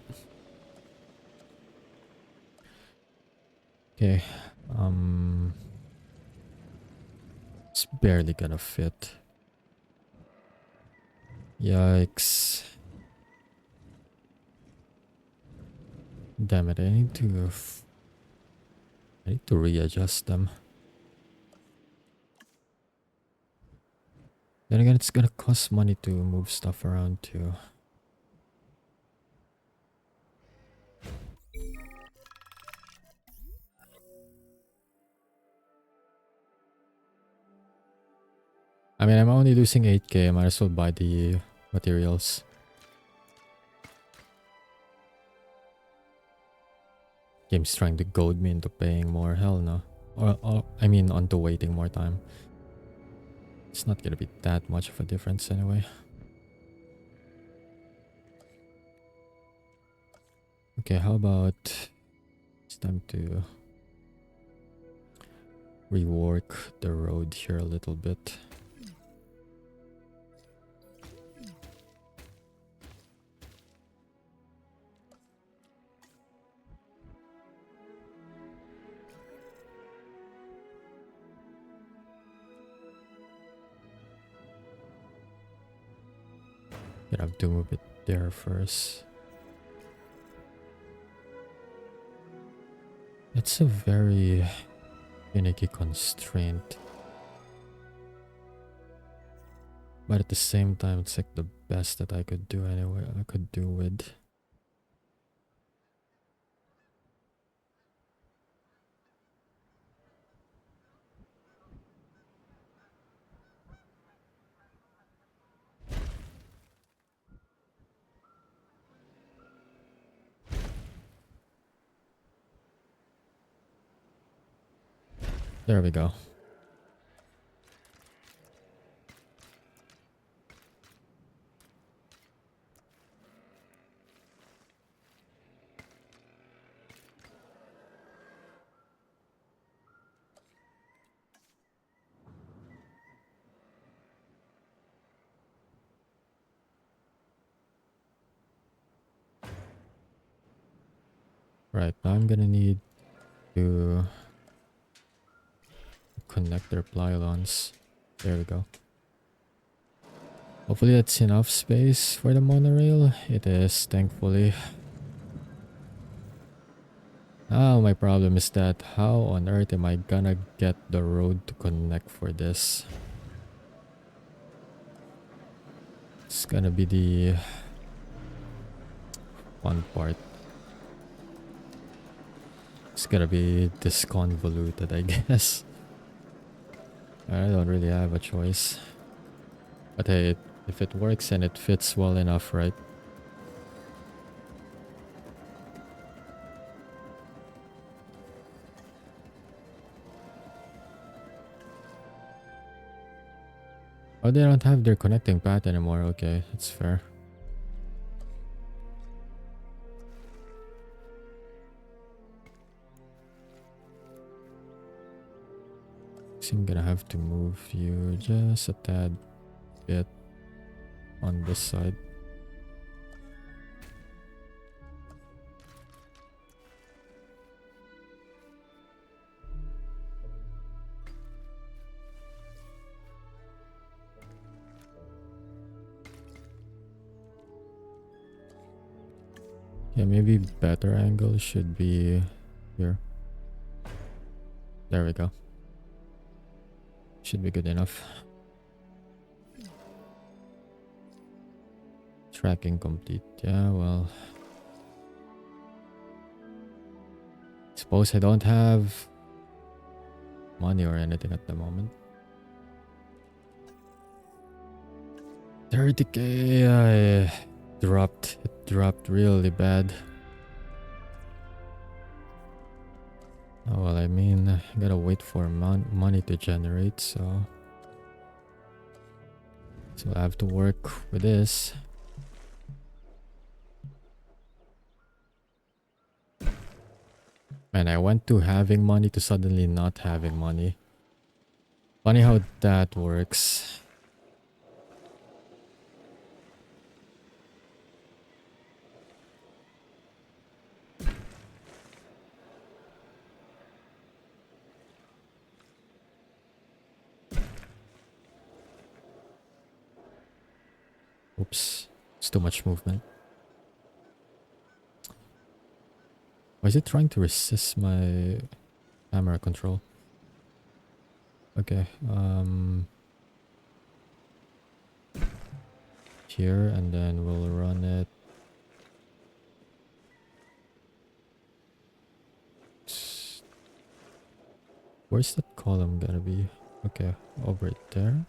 Okay. It's barely gonna fit. Yikes. Damn it, I need to readjust them. Then again, it's gonna cost money to move stuff around too. I mean, I'm only losing 8k. I might as well buy the materials. Game's trying to goad me into paying more. Hell no. Or I mean, onto waiting more time. It's not gonna be that much of a difference anyway. Okay, how about it's time to rework the road here a little bit. gonna have to move it there first. It's a very finicky constraint. But at the same time, it's like the best that I could do anyway. I could do with. There we go. Right, now I'm gonna need to connect their pylons. There we go. Hopefully that's enough space for the monorail. It is, thankfully. Now my problem is that how on earth am I gonna get the road to connect for this? It's gonna be the fun part. It's gonna be this convoluted, I guess. I don't really have a choice. But hey, if it works and it fits well enough, right? Oh, they don't have their connecting path anymore. Okay, that's fair. So I'm gonna have to move you just a tad bit on this side. Yeah, maybe better angle should be here. There we go. Should be good enough. Tracking complete. Yeah, well. Suppose I don't have money or anything at the moment. 30k. I dropped. It dropped really bad. Oh, well, I mean, I gotta wait for money to generate, so I have to work with this. And I went to having money to suddenly not having money. Funny how that works. Oops, it's too much movement. Why is it trying to resist my camera control? Okay, here, and then we'll run it. Where's that column gonna be? Okay, over it there.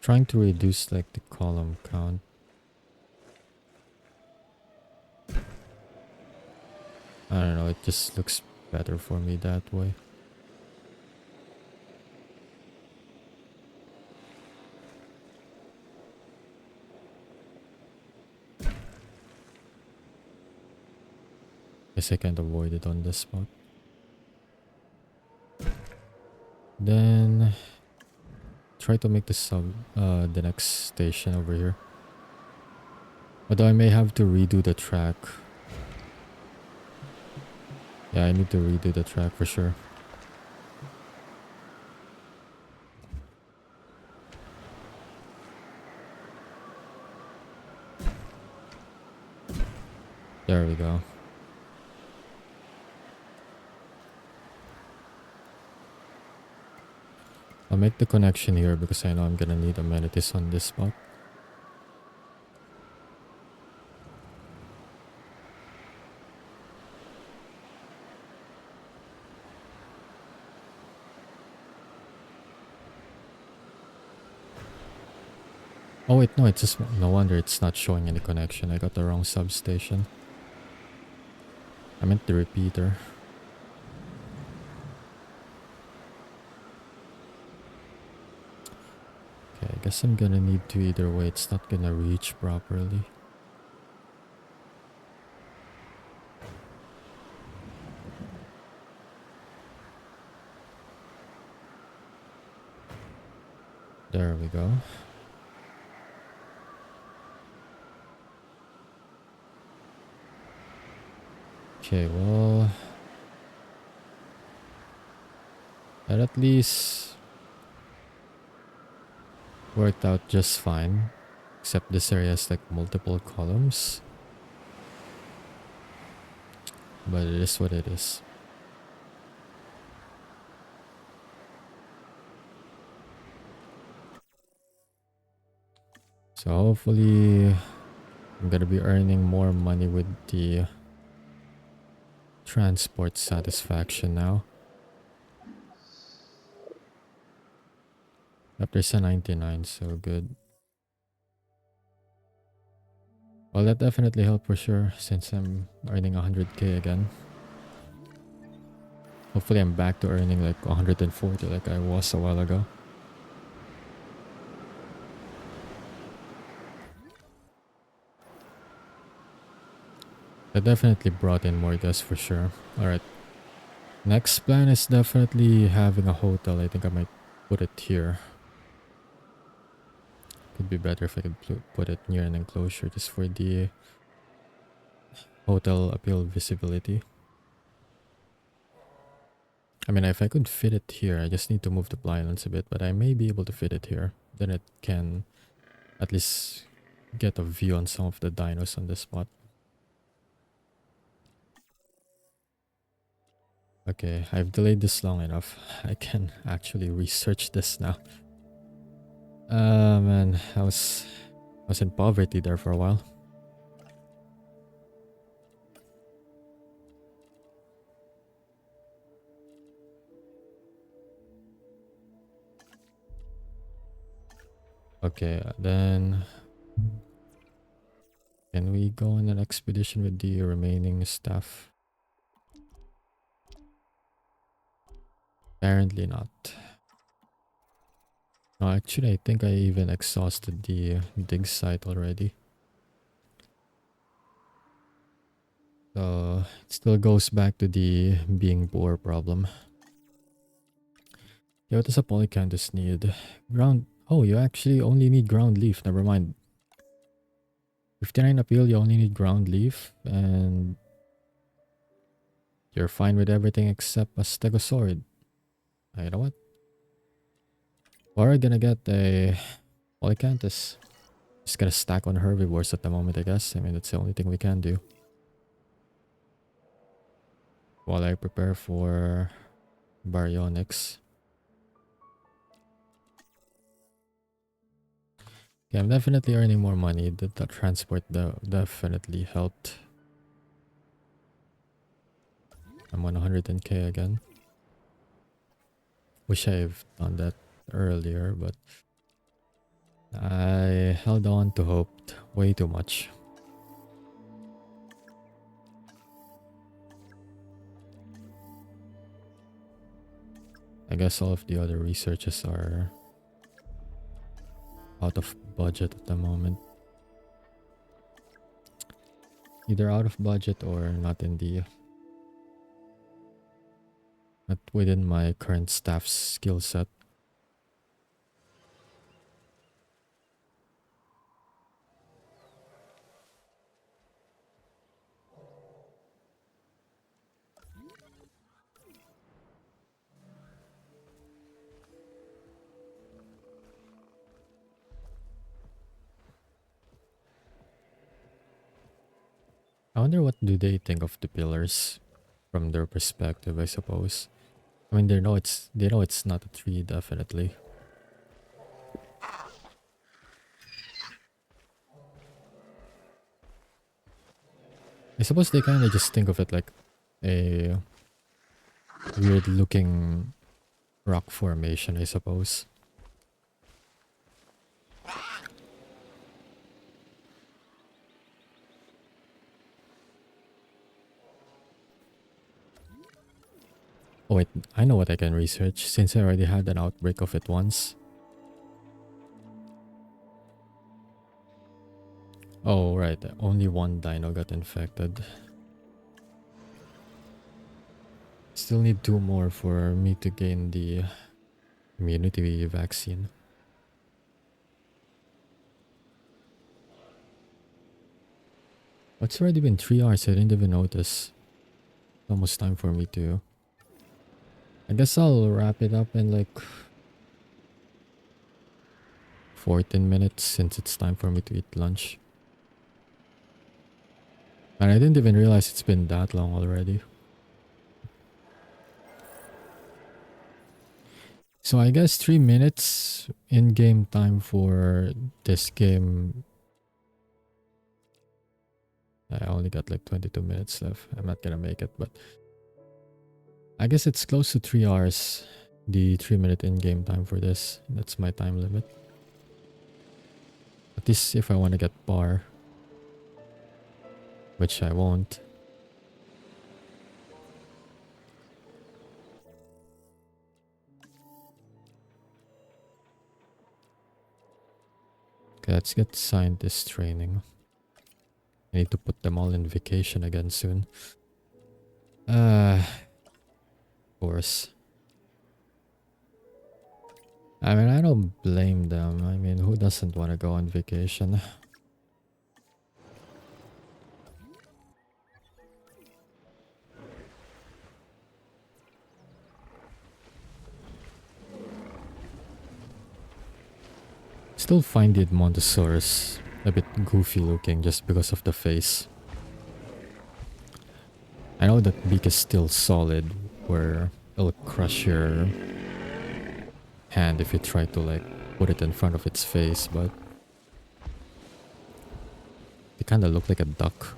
Trying to reduce like the column count. I don't know, it just looks better for me that way. Guess I can't avoid it on this spot. Then try to make the next station over here. Although I may have to redo the track. Yeah, I need to redo the track for sure. There we go. I'll make the connection here because I know I'm gonna need amenities on this spot. Oh wait, no, it's just no wonder it's not showing any connection. I got the wrong substation. I meant the repeater. Okay, I guess I'm gonna need to either way. It's not gonna reach properly. There we go. Okay, well, that at least worked out just fine. Except this area has like multiple columns. But it is what it is. So hopefully I'm gonna be earning more money with the transport satisfaction now. Yep, there's a 99, so good. Well, that definitely helped for sure since I'm earning 100k again. Hopefully I'm back to earning like 140 like I was a while ago. That definitely brought in more guests for sure. Alright. Next plan is definitely having a hotel. I think I might put it here. Could be better if I could put it near an enclosure just for the hotel appeal visibility. I mean, if I could fit it here, I just need to move the pylons a bit, but I may be able to fit it here. Then it can at least get a view on some of the dinos on this spot. Okay, I've delayed this long enough. I can actually research this now. Man, I was in poverty there for a while. Okay, then can we go on an expedition with the remaining staff? Apparently not. No, actually, I think I even exhausted the dig site already. So it still goes back to the being poor problem. Yeah, what does a polycanthus need? Ground. Oh, you actually only need ground leaf. Never mind. 59 appeal, you only need ground leaf, and you're fine with everything except a stegosaurus. You know what? We're gonna get a polycanthus. Just gonna stack on herbivores at the moment, I guess. I mean, that's the only thing we can do. While I prepare for baryonyx. Okay, I'm definitely earning more money. The transport definitely helped. I'm on 110k again. Wish I've done that earlier, but I held on to hope way too much. I guess all of the other researches are out of budget at the moment. Either out of budget or not within my current staff's skill set. wonder what do they think of the pillars from their perspective, I suppose. I mean, they know it's not a tree, definitely. I suppose they kind of just think of it like a weird looking rock formation, I suppose. Oh wait, I know what I can research since I already had an outbreak of it once. Oh right, only one dino got infected. Still need 2 more for me to gain the immunity vaccine. It's already been 3 hours, I didn't even notice. Almost time for me to... I guess I'll wrap it up in like 14 minutes since it's time for me to eat lunch. And I didn't even realize it's been that long already. So I guess 3 minutes in-game time for this game. I only got like 22 minutes left. I'm not gonna make it, but I guess it's close to 3 hours. The 3-minute in-game time for this. That's my time limit. At least if I want to get par. Which I won't. Okay, let's get scientist training. I need to put them all in vacation again soon. Of course. I mean, I don't blame them. I mean, who doesn't want to go on vacation? Still find the Montosaurus a bit goofy looking just because of the face. I know that beak is still solid, where it'll crush your hand if you try to like put it in front of its face, but they kind of look like a duck.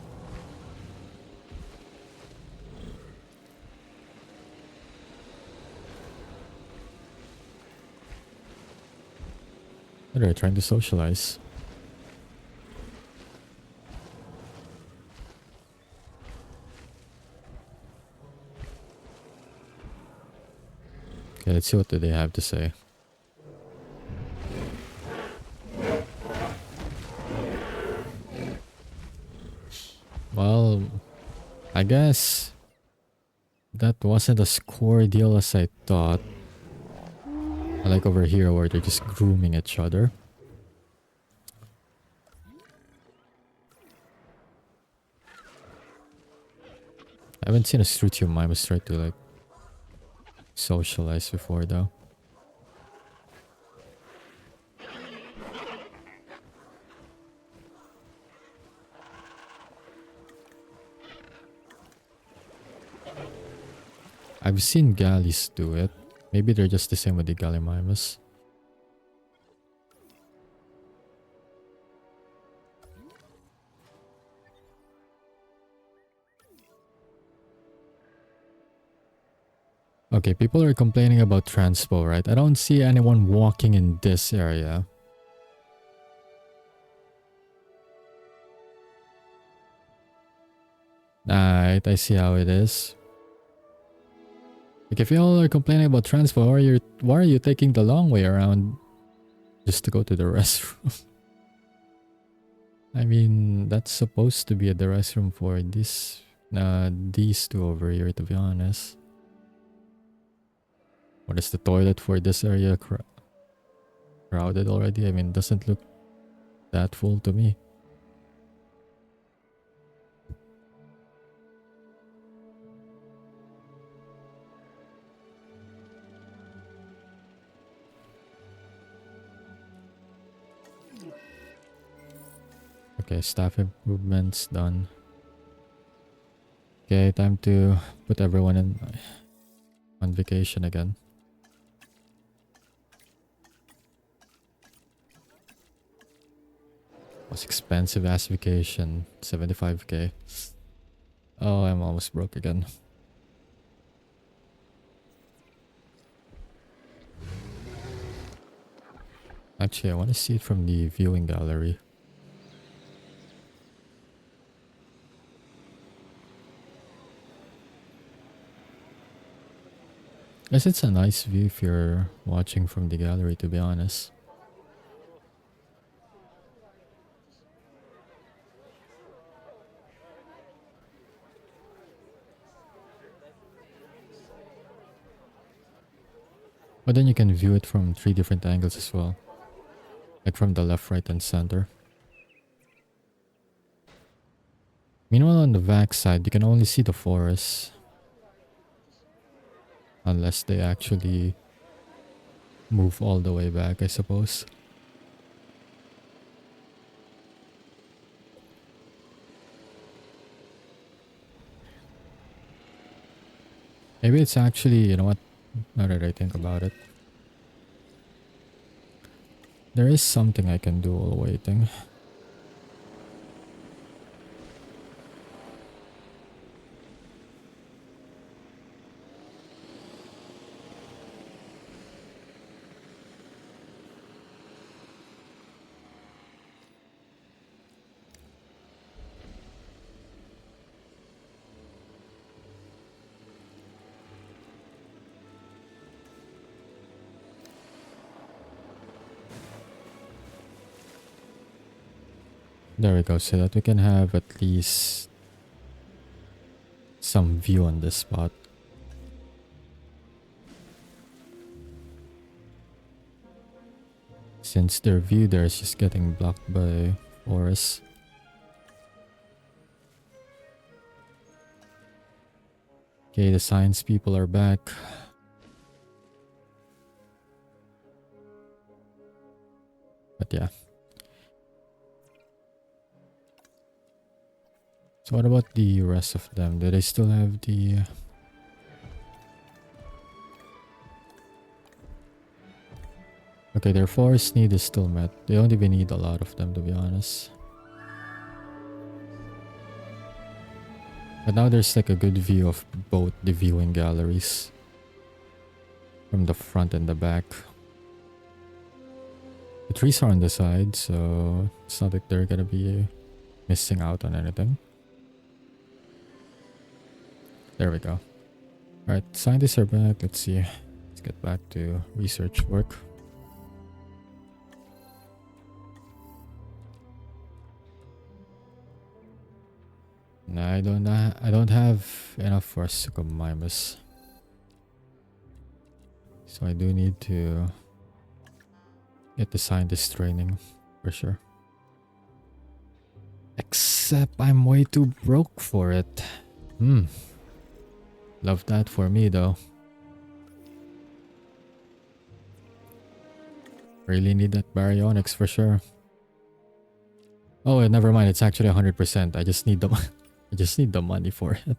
They're trying to socialize. Okay, let's see what do they have to say. Well, I guess that wasn't as cordial as I thought. I like over here where they're just grooming each other. I haven't seen a Strutiomimus try to like socialize before though. I've seen galleys do it. Maybe they're just the same with the Gallimimus. Okay, people are complaining about transpo, right? I don't see anyone walking in this area. Alright, I see how it is. Like if you all are complaining about transpo, why are you taking the long way around just to go to the restroom? I mean, that's supposed to be the restroom for these two over here, to be honest. What is the toilet for this area crowded already? I mean, doesn't look that full to me. Okay, staff improvements done. Okay, time to put everyone in on vacation again. Most expensive ass vacation, 75k. Oh, I'm almost broke again. Actually, I want to see it from the viewing gallery. Guess it's a nice view if you're watching from the gallery, to be honest. But then you can view it from 3 different angles as well. Like from the left, right, and center. Meanwhile, on the back side, you can only see the forest. Unless they actually move all the way back, I suppose. Maybe it's actually, you know what? Now that I think about it. There is something I can do while waiting. There we go, so that we can have at least some view on this spot. Since their view there is just getting blocked by forests. Okay, the science people are back. But yeah. So what about the rest of them? Do they still have the... Okay, their forest need is still met. They don't even need a lot of them, to be honest. But now there's like a good view of both the viewing galleries. From the front and the back. The trees are on the side, so it's not like they're gonna be missing out on anything. There we go. Alright, scientists are back. Let's see. Let's get back to research work. No, I don't have enough for Suchomimus. So I do need to get the scientist training for sure. Except I'm way too broke for it. Love that for me though. Really need that baryonyx for sure. Oh, never mind. It's actually 100%. I just need the I just need the money for it.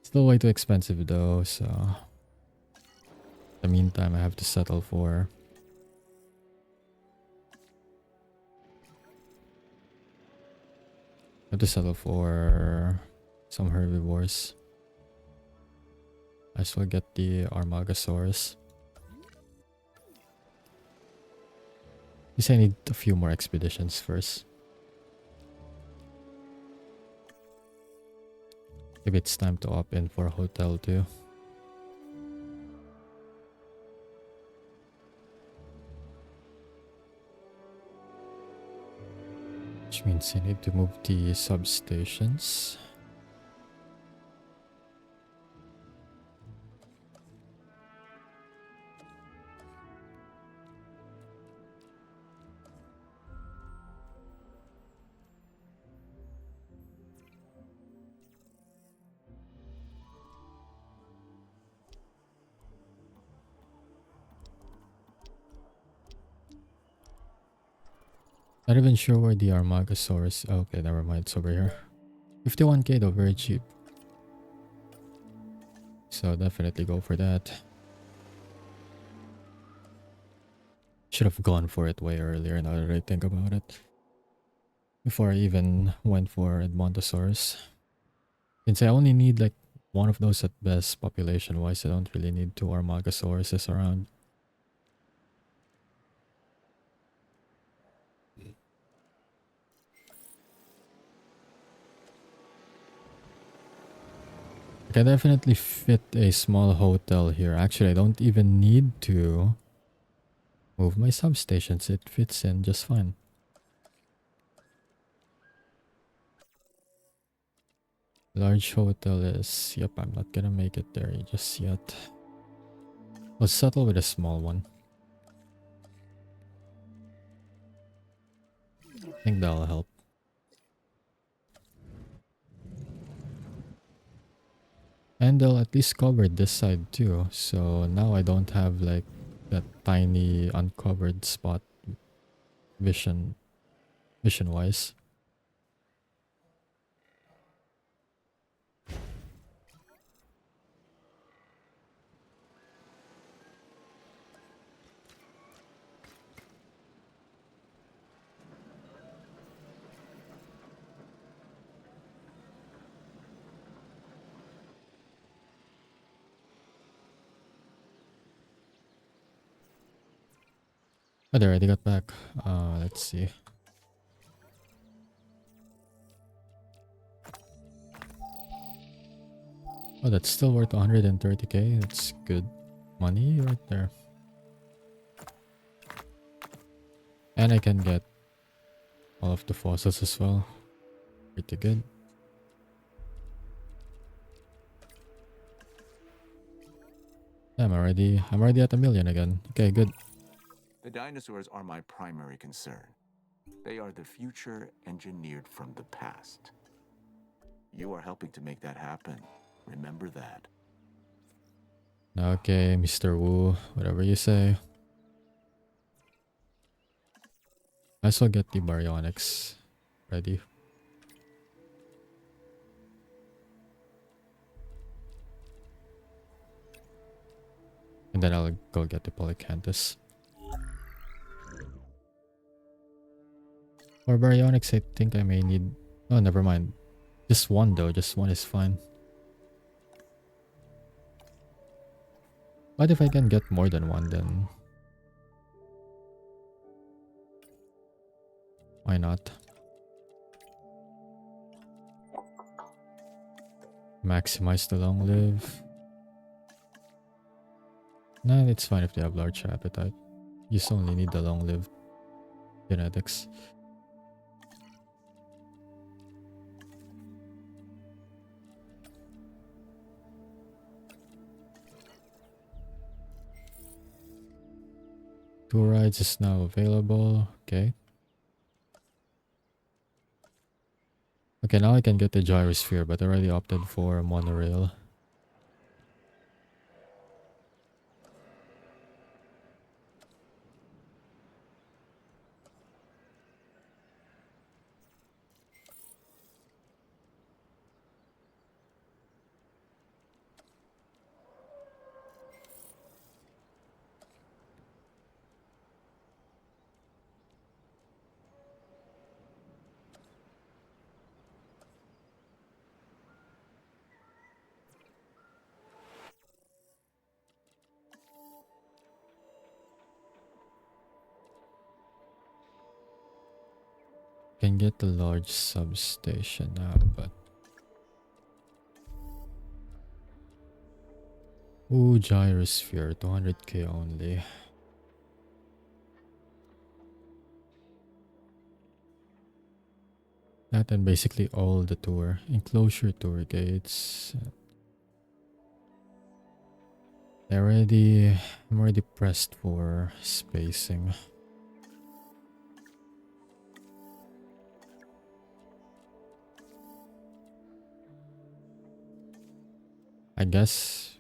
Still way too expensive though, so in the meantime I have to settle for some herbivores. I as well get the Armagosaurus. Guess I need a few more expeditions first. Maybe it's time to opt in for a hotel too. Which means I need to move the substations. Not even sure where the Armagosaurus. Oh, okay, never mind. It's over here. 51k though, very cheap. So definitely go for that. Should have gone for it way earlier now that I think about it. Before I even went for Edmontosaurus. Since I only need like one of those at best population wise, I don't really need two Armagosauruses around. I can definitely fit a small hotel here. Actually, I don't even need to move my substations. It fits in just fine. Large hotel is... Yep, I'm not gonna make it there just yet. Let's settle with a small one. I think that'll help. And they'll at least cover this side too. So now I don't have like that tiny uncovered spot vision-wise. Oh, they already got back. Let's see. Oh, that's still worth 130k. That's good money right there. And I can get all of the fossils as well. Pretty good. I'm already at 1 million again. Okay, good.
The dinosaurs are my primary concern. They are the future engineered from the past. You are helping to make that happen. Remember that.
Okay, Mr. Wu, whatever you say. I still get the baryonyx ready. And then I'll go get the polycanthus. For baryonyx, I think I may need... Oh, never mind. Just one though, just one is fine. But if I can get more than one, then... why not? Maximize the long live. Nah, it's fine if they have large appetite. You just only need the long lived genetics. Two rides is now available. Okay. Okay, now I can get the gyrosphere, but I already opted for a monorail. Can get the large substation now, but... Ooh, gyrosphere, 200k only. That and basically all the tour. Enclosure tour gates. I'm already pressed for spacing. I guess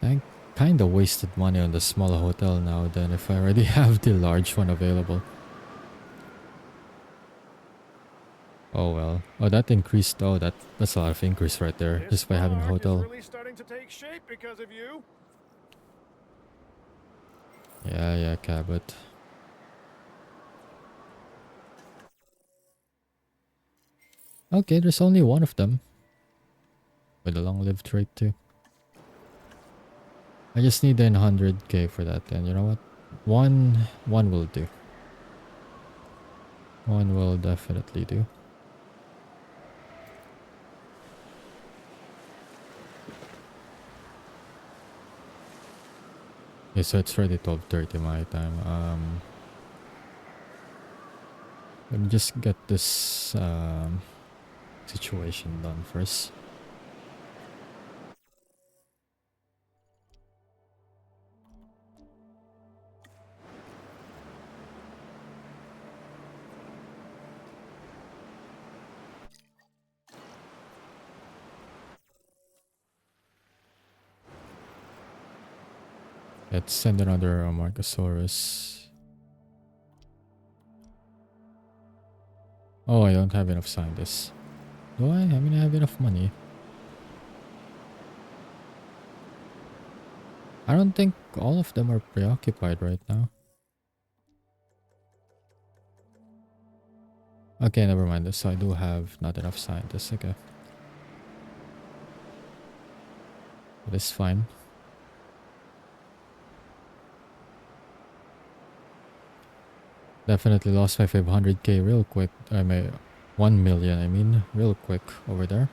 I kinda wasted money on the small hotel now then if I already have the large one available. Oh well. Oh, that increased. Oh, that's a lot of increase right there
This
just by having a
park is
hotel.
really starting to take shape because of you.
Yeah, Cabot. Okay, there's only one of them with a long-lived trait too. I just need 100k for that. Then you know what? One will do. One will definitely do. Okay, so it's already 12:30 my time. Let me just get this situation done first. Let's send another Marcosaurus. Oh, I don't have enough scientists. Do I? I mean, I have enough money. I don't think all of them are preoccupied right now. Okay, never mind this. So I do have not enough scientists. Okay. But it's fine. Definitely lost my 500k real quick. I may 1 million, I mean, real quick over there.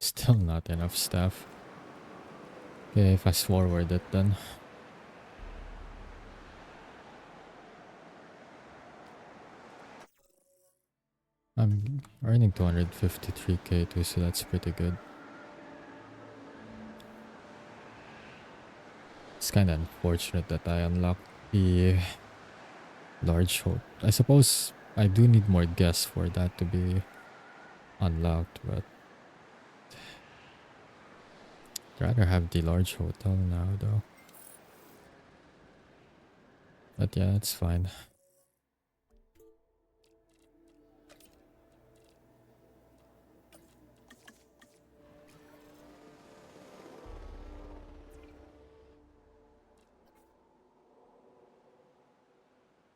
Still not enough staff. Okay, fast forward it then. I'm earning 253k too, so that's pretty good. It's kind of unfortunate that I unlocked the large hope. I suppose I do need more guests for that to be unlocked, but I'd rather have the large hotel now though. But yeah, it's fine.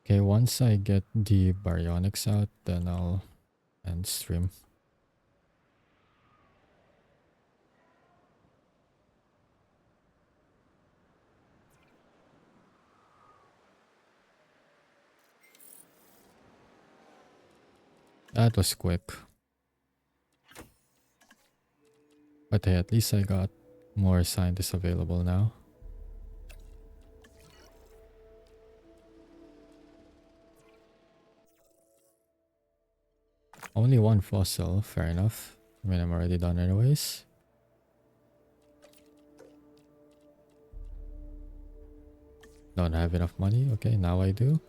Okay, once I get the baryonyx out, then I'll end stream. That was quick. But hey, at least I got more scientists available now. Only one fossil, fair enough. I mean, I'm already done anyways. Don't have enough money. Okay, now I do.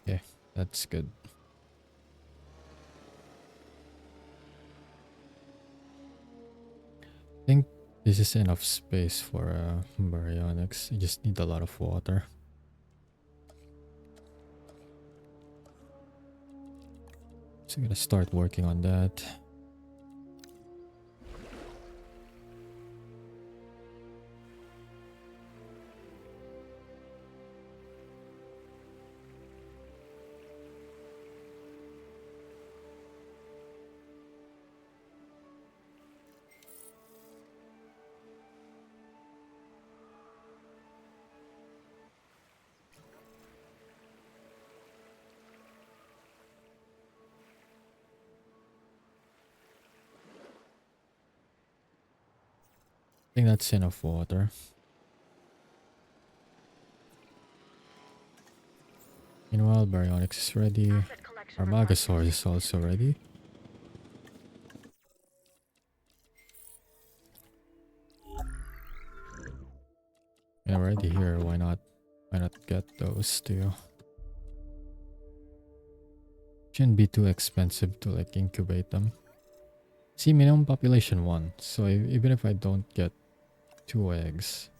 Okay, that's good. I think this is enough space for baryonyx. You just need a lot of water. So I'm gonna start working on that. I think that's enough water. Meanwhile, baryonyx is ready.
Asset collection
Our
required.
Magosaurus is also ready. And I'm already here. Why not get those two? Shouldn't be too expensive to like incubate them. See, minimum population 1. So even if I don't get 2 eggs,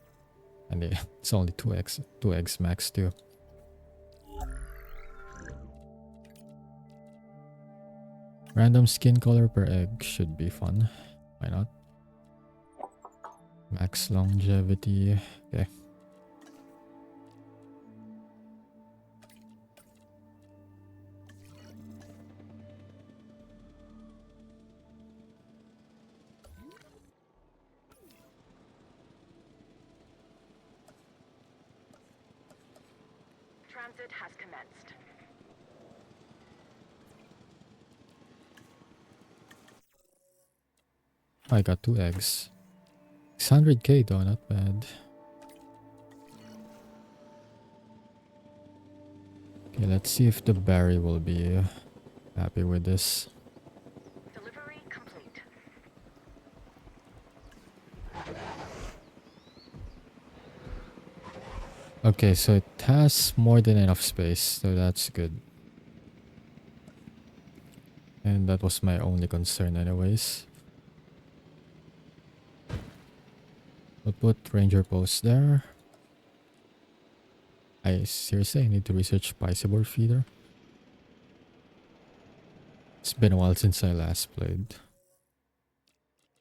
and it's only 2 eggs max too. Random skin color per egg should be fun. Why not? Max longevity. Okay.
Transit has commenced.
I got 2 eggs. 600k though, not bad. Okay, let's see if the Barry will be happy with this.
Delivery complete.
Okay, so it has more than enough space, so that's good. And that was my only concern anyways. We'll put ranger post there. I seriously need to research Piscivore feeder. It's been a while since I last played.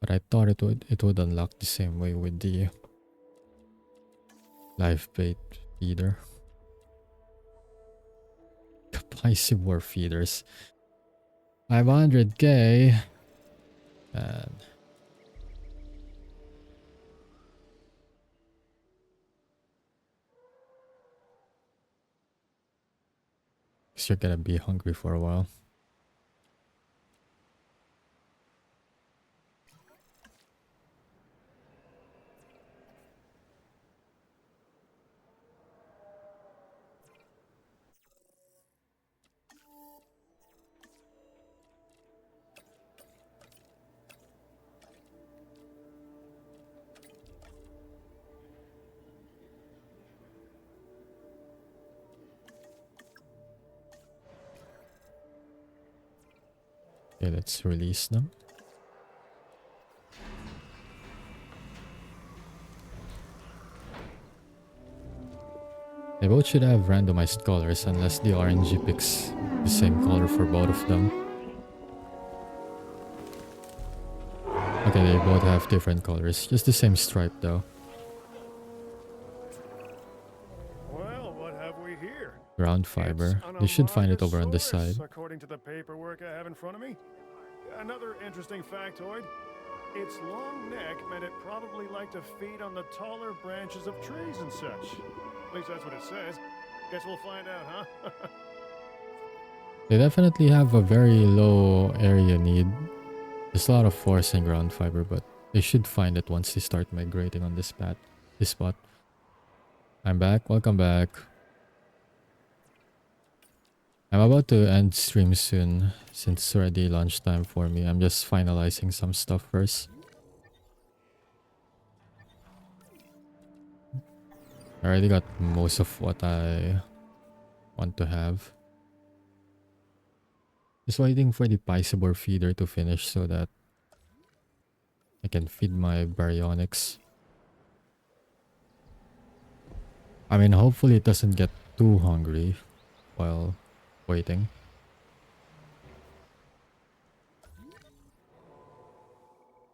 But I thought it would unlock the same way with the live bait feeder. Piscivore feeders. 500k. Man. Guess you're gonna be hungry for a while. Okay, let's release them. They both should have randomized colors unless the RNG picks the same color for both of them. Okay, they both have different colors. Just the same stripe though.
Well, what have we here?
Ground fiber. They should find it over on this side.
According to the paperwork I have in front of me. Another interesting factoid. Its long neck meant it probably liked to feed on the taller branches of trees and such. At least that's what it says. Guess we'll find out, huh?
They definitely have a very low area need. There's a lot of force and ground fiber, but they should find it once they start migrating on this spot. I'm back. Welcome back. I'm about to end stream soon since it's already lunchtime for me. I'm just finalizing some stuff first. I already got most of what I want to have. Just waiting for the Piscivore feeder to finish so that I can feed my baryonyx. I mean, hopefully it doesn't get too hungry while waiting.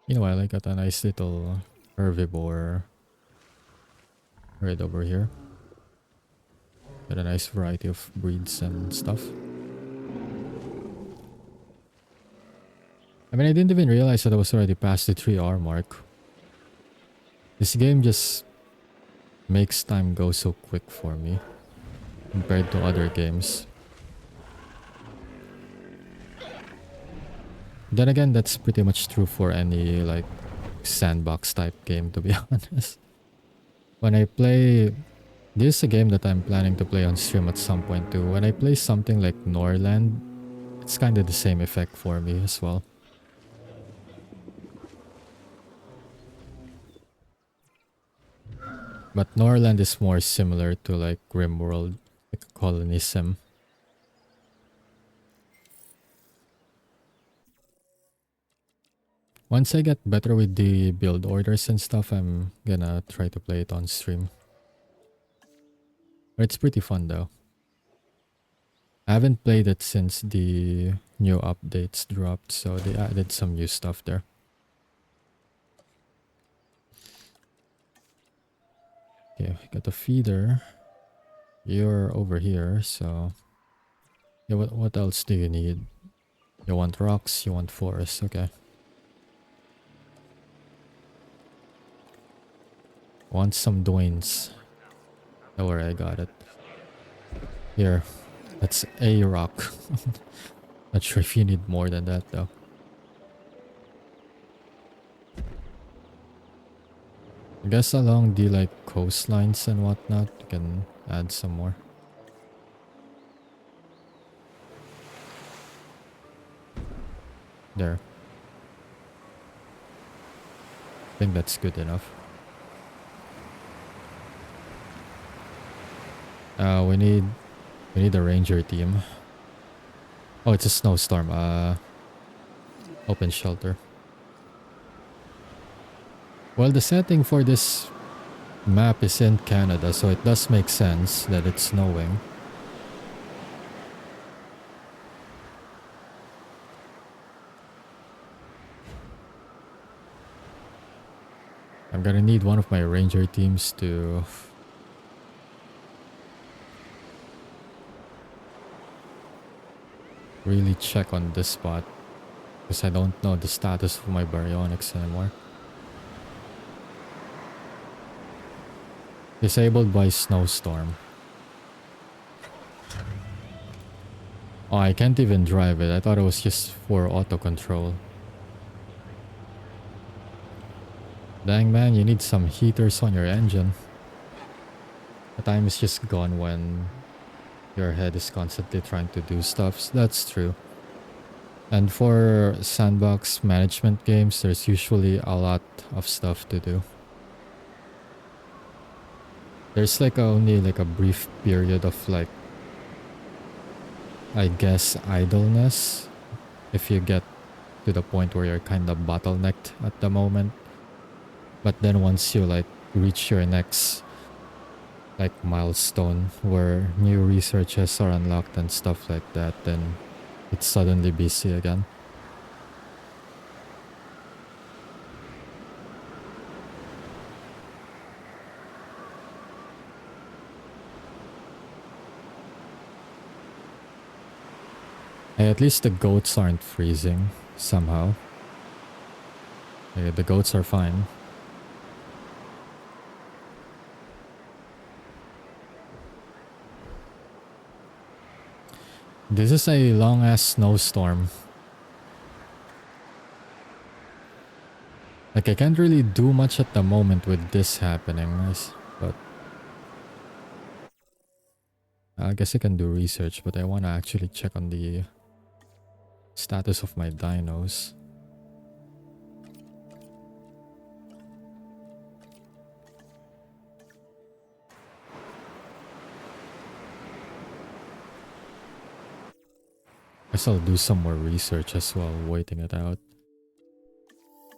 Meanwhile, I got a nice little herbivore right over here. Got a nice variety of breeds and stuff. I mean, I didn't even realize that I was already past the 3-hour mark. This game just makes time go so quick for me compared to other games. Then again, that's pretty much true for any like sandbox type game, to be honest. When I play, this is a game that I'm planning to play on stream at some point too. When I play something like Norland, it's kind of the same effect for me as well. But Norland is more similar to like Grimworld, like a colony sim. Once I get better with the build orders and stuff, I'm gonna try to play it on stream. But it's pretty fun though. I haven't played it since the new updates dropped, so they added some new stuff there. Okay, we got a feeder. You're over here, so... Yeah, what else do you need? You want rocks, you want forest, okay. Want some Dwaynes. Don't worry, I got it. Here, that's a rock. Not sure if you need more than that though. I guess along the like coastlines and whatnot, you can add some more. There. I think that's good enough. We need a ranger team. Oh, it's a snowstorm. Open shelter. Well, the setting for this map is in Canada, so it does make sense that it's snowing. I'm gonna need one of my ranger teams to really check on this spot, because I don't know the status of my baryonyx anymore. Disabled by snowstorm. Oh, I can't even drive it. I thought it was just for auto control. Dang man, you need some heaters on your engine. The time is just gone when your head is constantly trying to do stuff. So that's true. And for sandbox management games, there's usually a lot of stuff to do. There's like only like a brief period of like, I guess, idleness. If you get to the point where you're kind of bottlenecked at the moment. But then once you like reach your next like milestone where new researches are unlocked and stuff like that, then it's suddenly busy again. Hey, at least the goats aren't freezing somehow. Hey, the goats are fine. This is a long ass snowstorm. Like I can't really do much at the moment with this happening, but I guess I can do research, but I want to actually check on the status of my dinos. Guess I'll do some more research as well, waiting it out.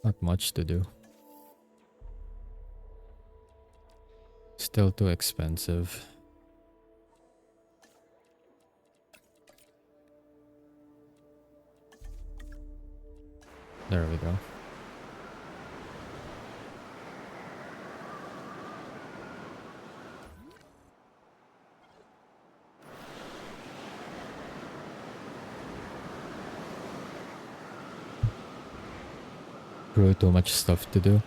Not much to do. Still too expensive. There we go. Really too much stuff to do.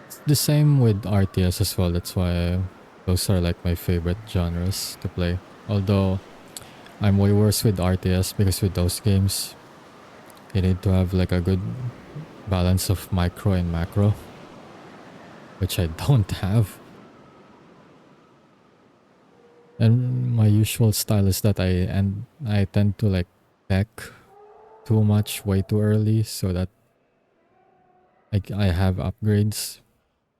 It's the same with RTS as well. That's why those are like my favorite genres to play. Although I'm way worse with RTS because with those games you need to have like a good balance of micro and macro, which I don't have. And my usual style is that I tend to like tech too much way too early so that I have upgrades,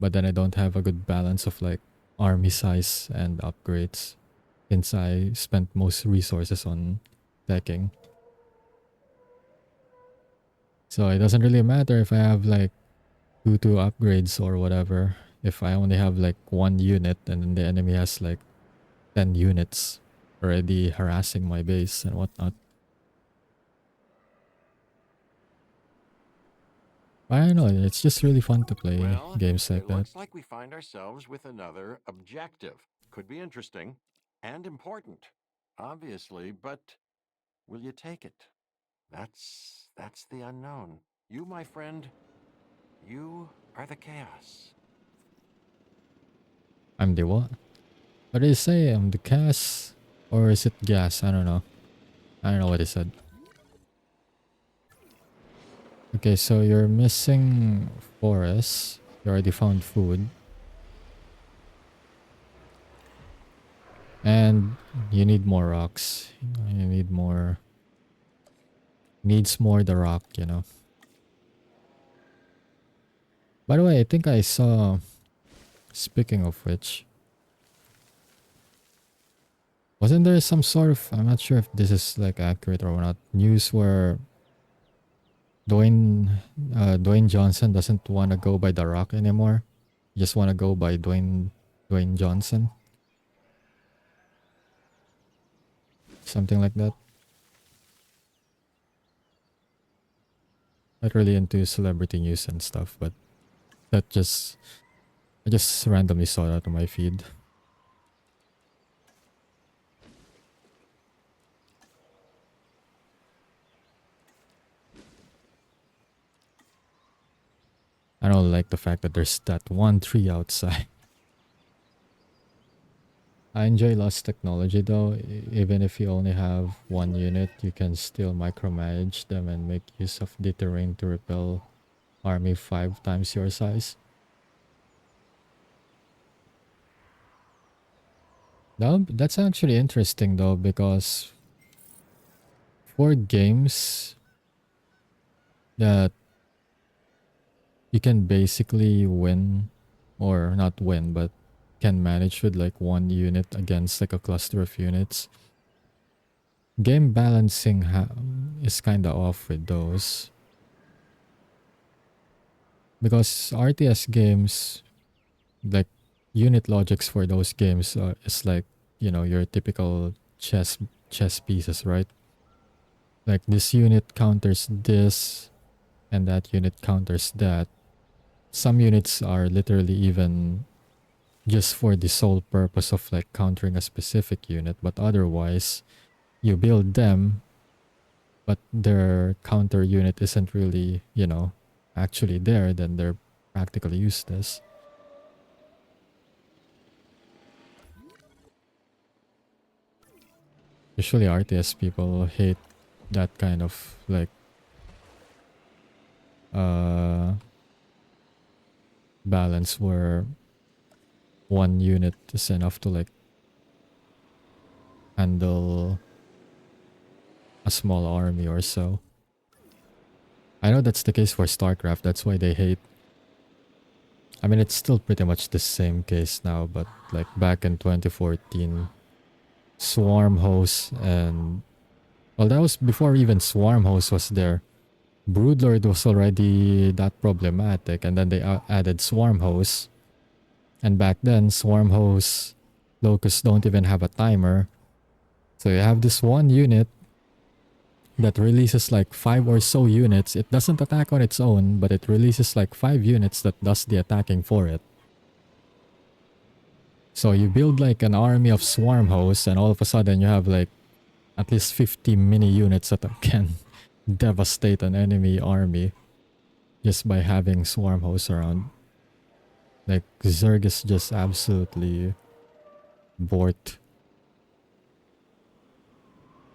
but then I don't have a good balance of like army size and upgrades since I spent most resources on teching. So it doesn't really matter if I have like two upgrades or whatever. If I only have like one unit and then the enemy has like 10 units already harassing my base and whatnot. I don't know, it's just really fun to play
Well,
games like
it
that.
looks like we find ourselves with another objective. Could be interesting and important, obviously, but will you take it? That's the unknown. You, my friend, you are the chaos.
I'm the what? What did he say? I'm the gas? Or is it gas? I don't know. I don't know what he said. Okay, so you're missing forests. You already found food. And you need more rocks. You need more... Needs more the rock, you know. By the way, I think I saw... Speaking of which... Wasn't there some sort of... I'm not sure if this is like accurate or not. News where... Dwayne Johnson doesn't want to go by the rock anymore. He just want to go by Dwayne Johnson. Something like that. Not really into celebrity news and stuff, but that just... I just randomly saw that on my feed. I don't like the fact that there's that one tree outside. I enjoy Lost technology though. Even if you only have one unit, you can still micromanage them and make use of the terrain to repel army 5 times your size. Now, that's actually interesting though, because for games that you can basically win, or not win, but can manage with like one unit against like a cluster of units. Game balancing is kind of off with those. Because RTS games, like unit logics for those games is like, you know, your typical chess pieces, right? Like this unit counters this and that unit counters that. Some units are literally even just for the sole purpose of like countering a specific unit, but otherwise you build them, but their counter unit isn't really, you know, actually there, then they're practically useless. Usually RTS people hate that kind of like balance where one unit is enough to like handle a small army or so. I know that's the case for StarCraft, that's why they hate. I mean, it's still pretty much the same case now, but like back in 2014, Swarm Host and... Well, that was before even Swarm Host was there. Broodlord was already that problematic, and then they added Swarm Host. And back then, Swarm Host Locusts don't even have a timer. So you have this one unit that releases like 5 or so units. It doesn't attack on its own, but it releases like 5 units that does the attacking for it. So you build like an army of Swarm Hosts, and all of a sudden you have like at least 50 mini units that can devastate an enemy army just by having Swarm Hosts around. Like Zerg is just absolutely borked.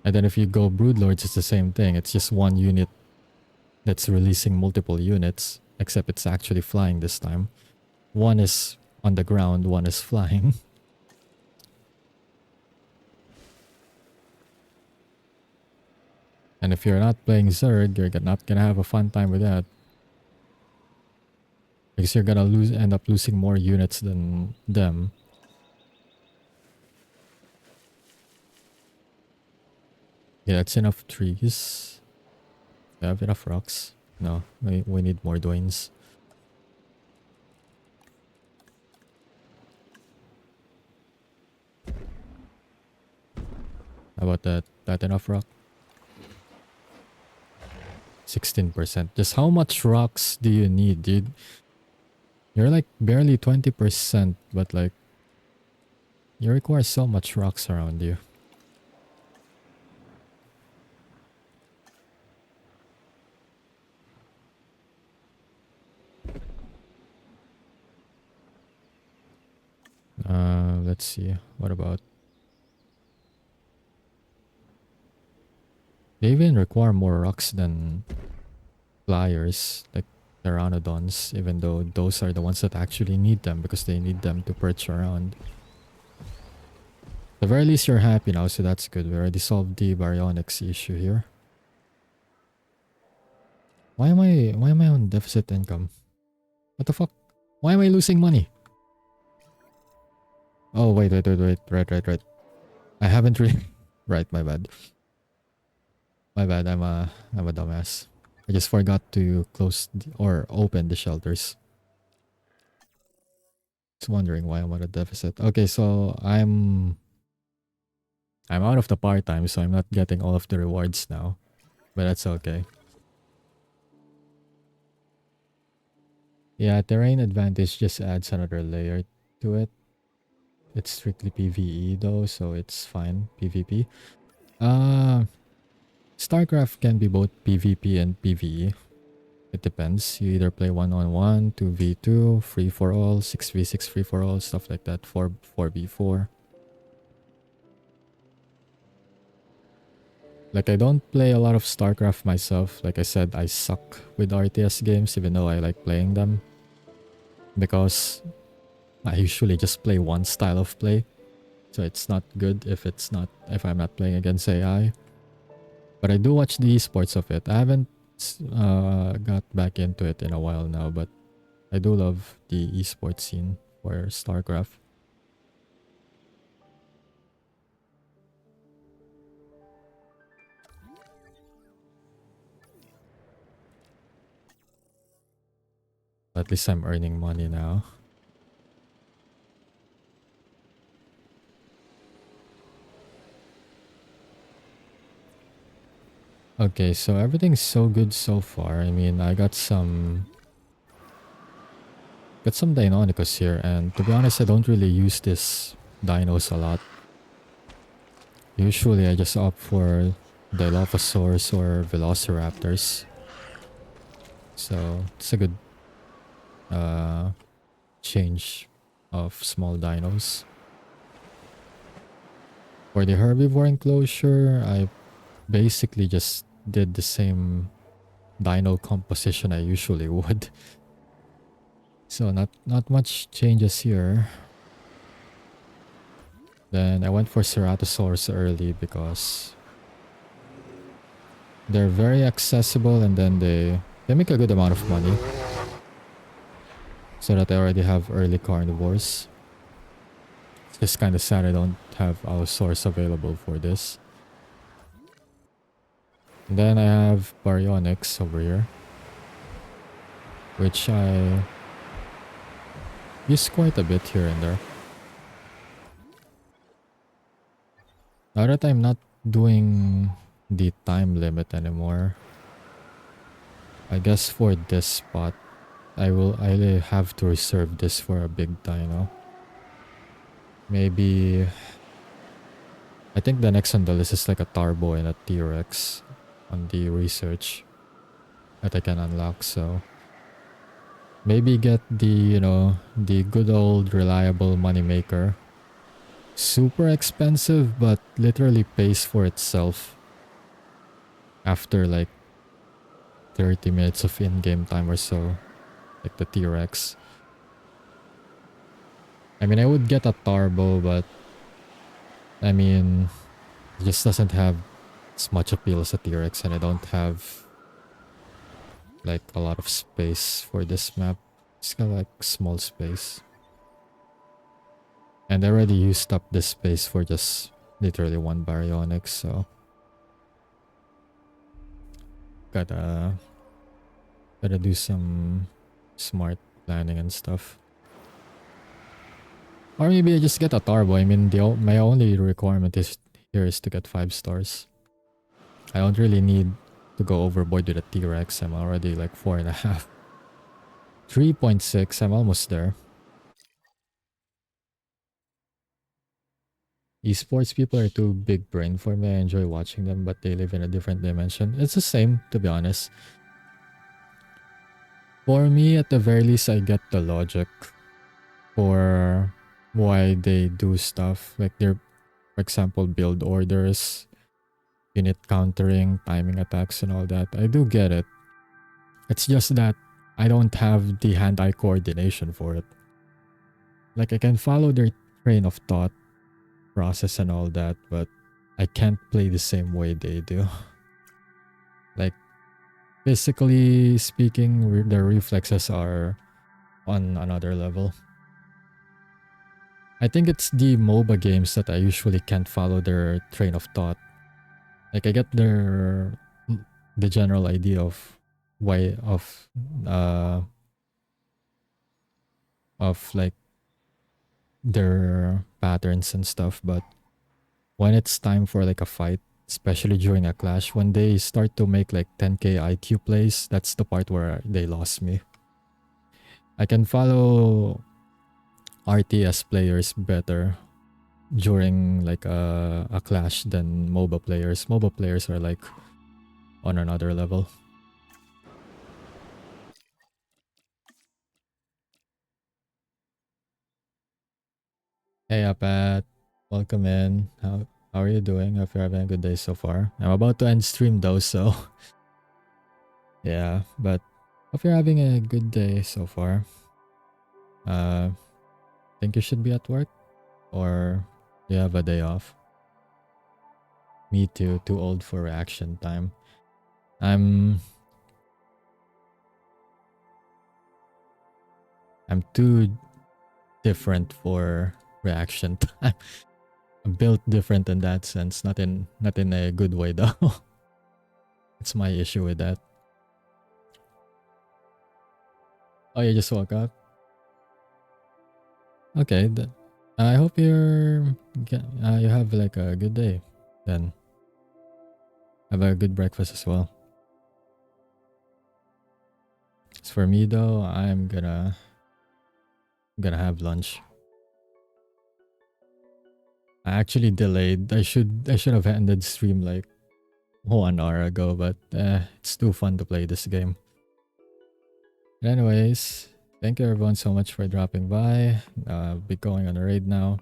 And then if you go Broodlords, it's the same thing. It's just one unit that's releasing multiple units, except it's actually flying this time. One is on the ground, one is flying. And if you're not playing Zerg, you're not gonna have a fun time with that. Because you're gonna end up losing more units than them. Yeah, that's enough trees. You have enough rocks. No, we need more Dwaynes. How about that? That enough rock? 16%. Just how much rocks do you need, dude? You're like barely 20%, but like you require so much rocks around you. Let's see. What about... They even require more rocks than flyers, like pteranodons, even though those are the ones that actually need them because they need them to perch around. At the very least, you're happy now, so that's good. We already solved the baryonyx issue here. Why am I on deficit income? What the fuck? Why am I losing money? Oh, wait. Right. I haven't really... Right, my bad. My bad, I'm a dumbass. I just forgot to close or open the shelters. Just wondering why I'm at a deficit. Okay, so I'm out of the part-time, so I'm not getting all of the rewards now. But that's okay. Yeah, terrain advantage just adds another layer to it. It's strictly PvE though, so it's fine. PvP. StarCraft can be both PvP and PvE. It depends. You either play 1-on-1, 2v2, free for all, 6v6 free for all, stuff like that, 4v4. Like, I don't play a lot of StarCraft myself. Like I said, I suck with RTS games even though I like playing them. Because I usually just play one style of play. So it's not good if I'm not playing against AI. But I do watch the esports of it. I haven't got back into it in a while now, but I do love the esports scene for StarCraft. At least I'm earning money now. Okay, so everything's so good so far. I mean, I got some Deinonychus here, and to be honest, I don't really use this dinos a lot. Usually I just opt for Dilophosaurs or Velociraptors. So it's a good change of small dinos. For the herbivore enclosure, I basically just did the same dino composition I usually would. So not much changes here. Then I went for Ceratosaurus early because they're very accessible, and then they make a good amount of money. So that I already have early carnivores. It's just kind of sad I don't have Allosaurus available for this. And then I have Baryonyx over here, which I use quite a bit here and there. Now that I'm not doing the time limit anymore, I guess for this spot, I'll have to reserve this for a big dino. Maybe... I think the next on the list is like a Tarbo and a T-Rex on the research that I can unlock, so... Maybe get the, the good old reliable moneymaker. Super expensive, but literally pays for itself after like 30 minutes of in-game time or so. Like the T-Rex. I mean, I would get a Tarbo, but I mean, it just doesn't have as much appeal as a T-Rex, and I don't have like a lot of space for this map. It's got like small space. And I already used up this space for just literally one Baryonyx, so gotta Gotta do some smart planning and stuff. Or maybe I just get a turbo. I mean, my only requirement here is to get 5 stars. I don't really need to go overboard with a T-Rex. I'm already like 4.5. 3.6. I'm almost there. Esports people are too big brain for me. I enjoy watching them, but they live in a different dimension. It's the same, to be honest. For me, at the very least, I get the logic for why they do stuff. Like their, for example, build orders, unit countering, timing attacks, and all that. I do get it. It's just that I don't have the hand-eye coordination for it. Like I can follow their train of thought, process, and all that, but I can't play the same way they do. Like physically speaking, their reflexes are on another level. I think it's the MOBA games that I usually can't follow their train of thought. Like I get the general idea of why of like their patterns and stuff, but when it's time for like a fight, especially during a clash, when they start to make like 10k IQ plays, that's the part where they lost me. I can follow RTS players better during like a clash than MOBA players. MOBA players are like on another level. Hey Pat, welcome in. How are you doing? Hope you're having a good day so far. I'm about to end stream though, so yeah, but hope you're having a good day so far. Think you should be at work, or do you have a day off? Me too. Too old for reaction time. I'm too different for reaction time. I'm built different in that sense. Not in a good way though. It's my issue with that. Oh, you just woke up? Okay, I hope you have like a good day then. Have a good breakfast as well. As for me though, I'm gonna have lunch. I actually delayed. I should have ended stream like 1 hour ago, but it's too fun to play this game. But anyways, thank you everyone so much for dropping by. I'll be going on a raid now.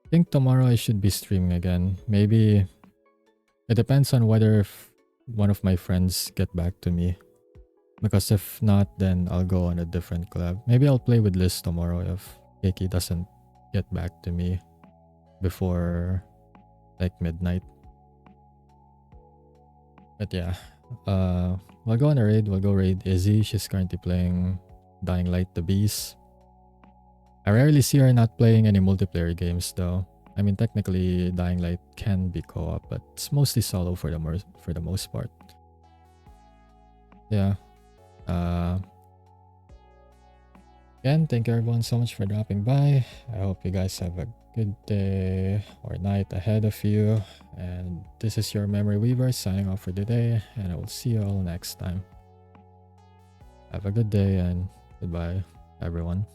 I think tomorrow I should be streaming again. Maybe it depends on whether one of my friends get back to me. Because if not, then I'll go on a different collab. Maybe I'll play with Liz tomorrow if Kiki doesn't get back to me before like midnight. But yeah, we'll go on a raid. We'll go raid Izzy. She's currently playing Dying Light the Beast. I rarely see her not playing any multiplayer games though. I mean, technically Dying Light can be co-op, but it's mostly solo for the most part. Yeah. Again, thank you everyone so much for dropping by. I hope you guys have a good day or night ahead of you. And this is your Memory Weaver signing off for today, and I will see you all next time. Have a good day and goodbye, everyone.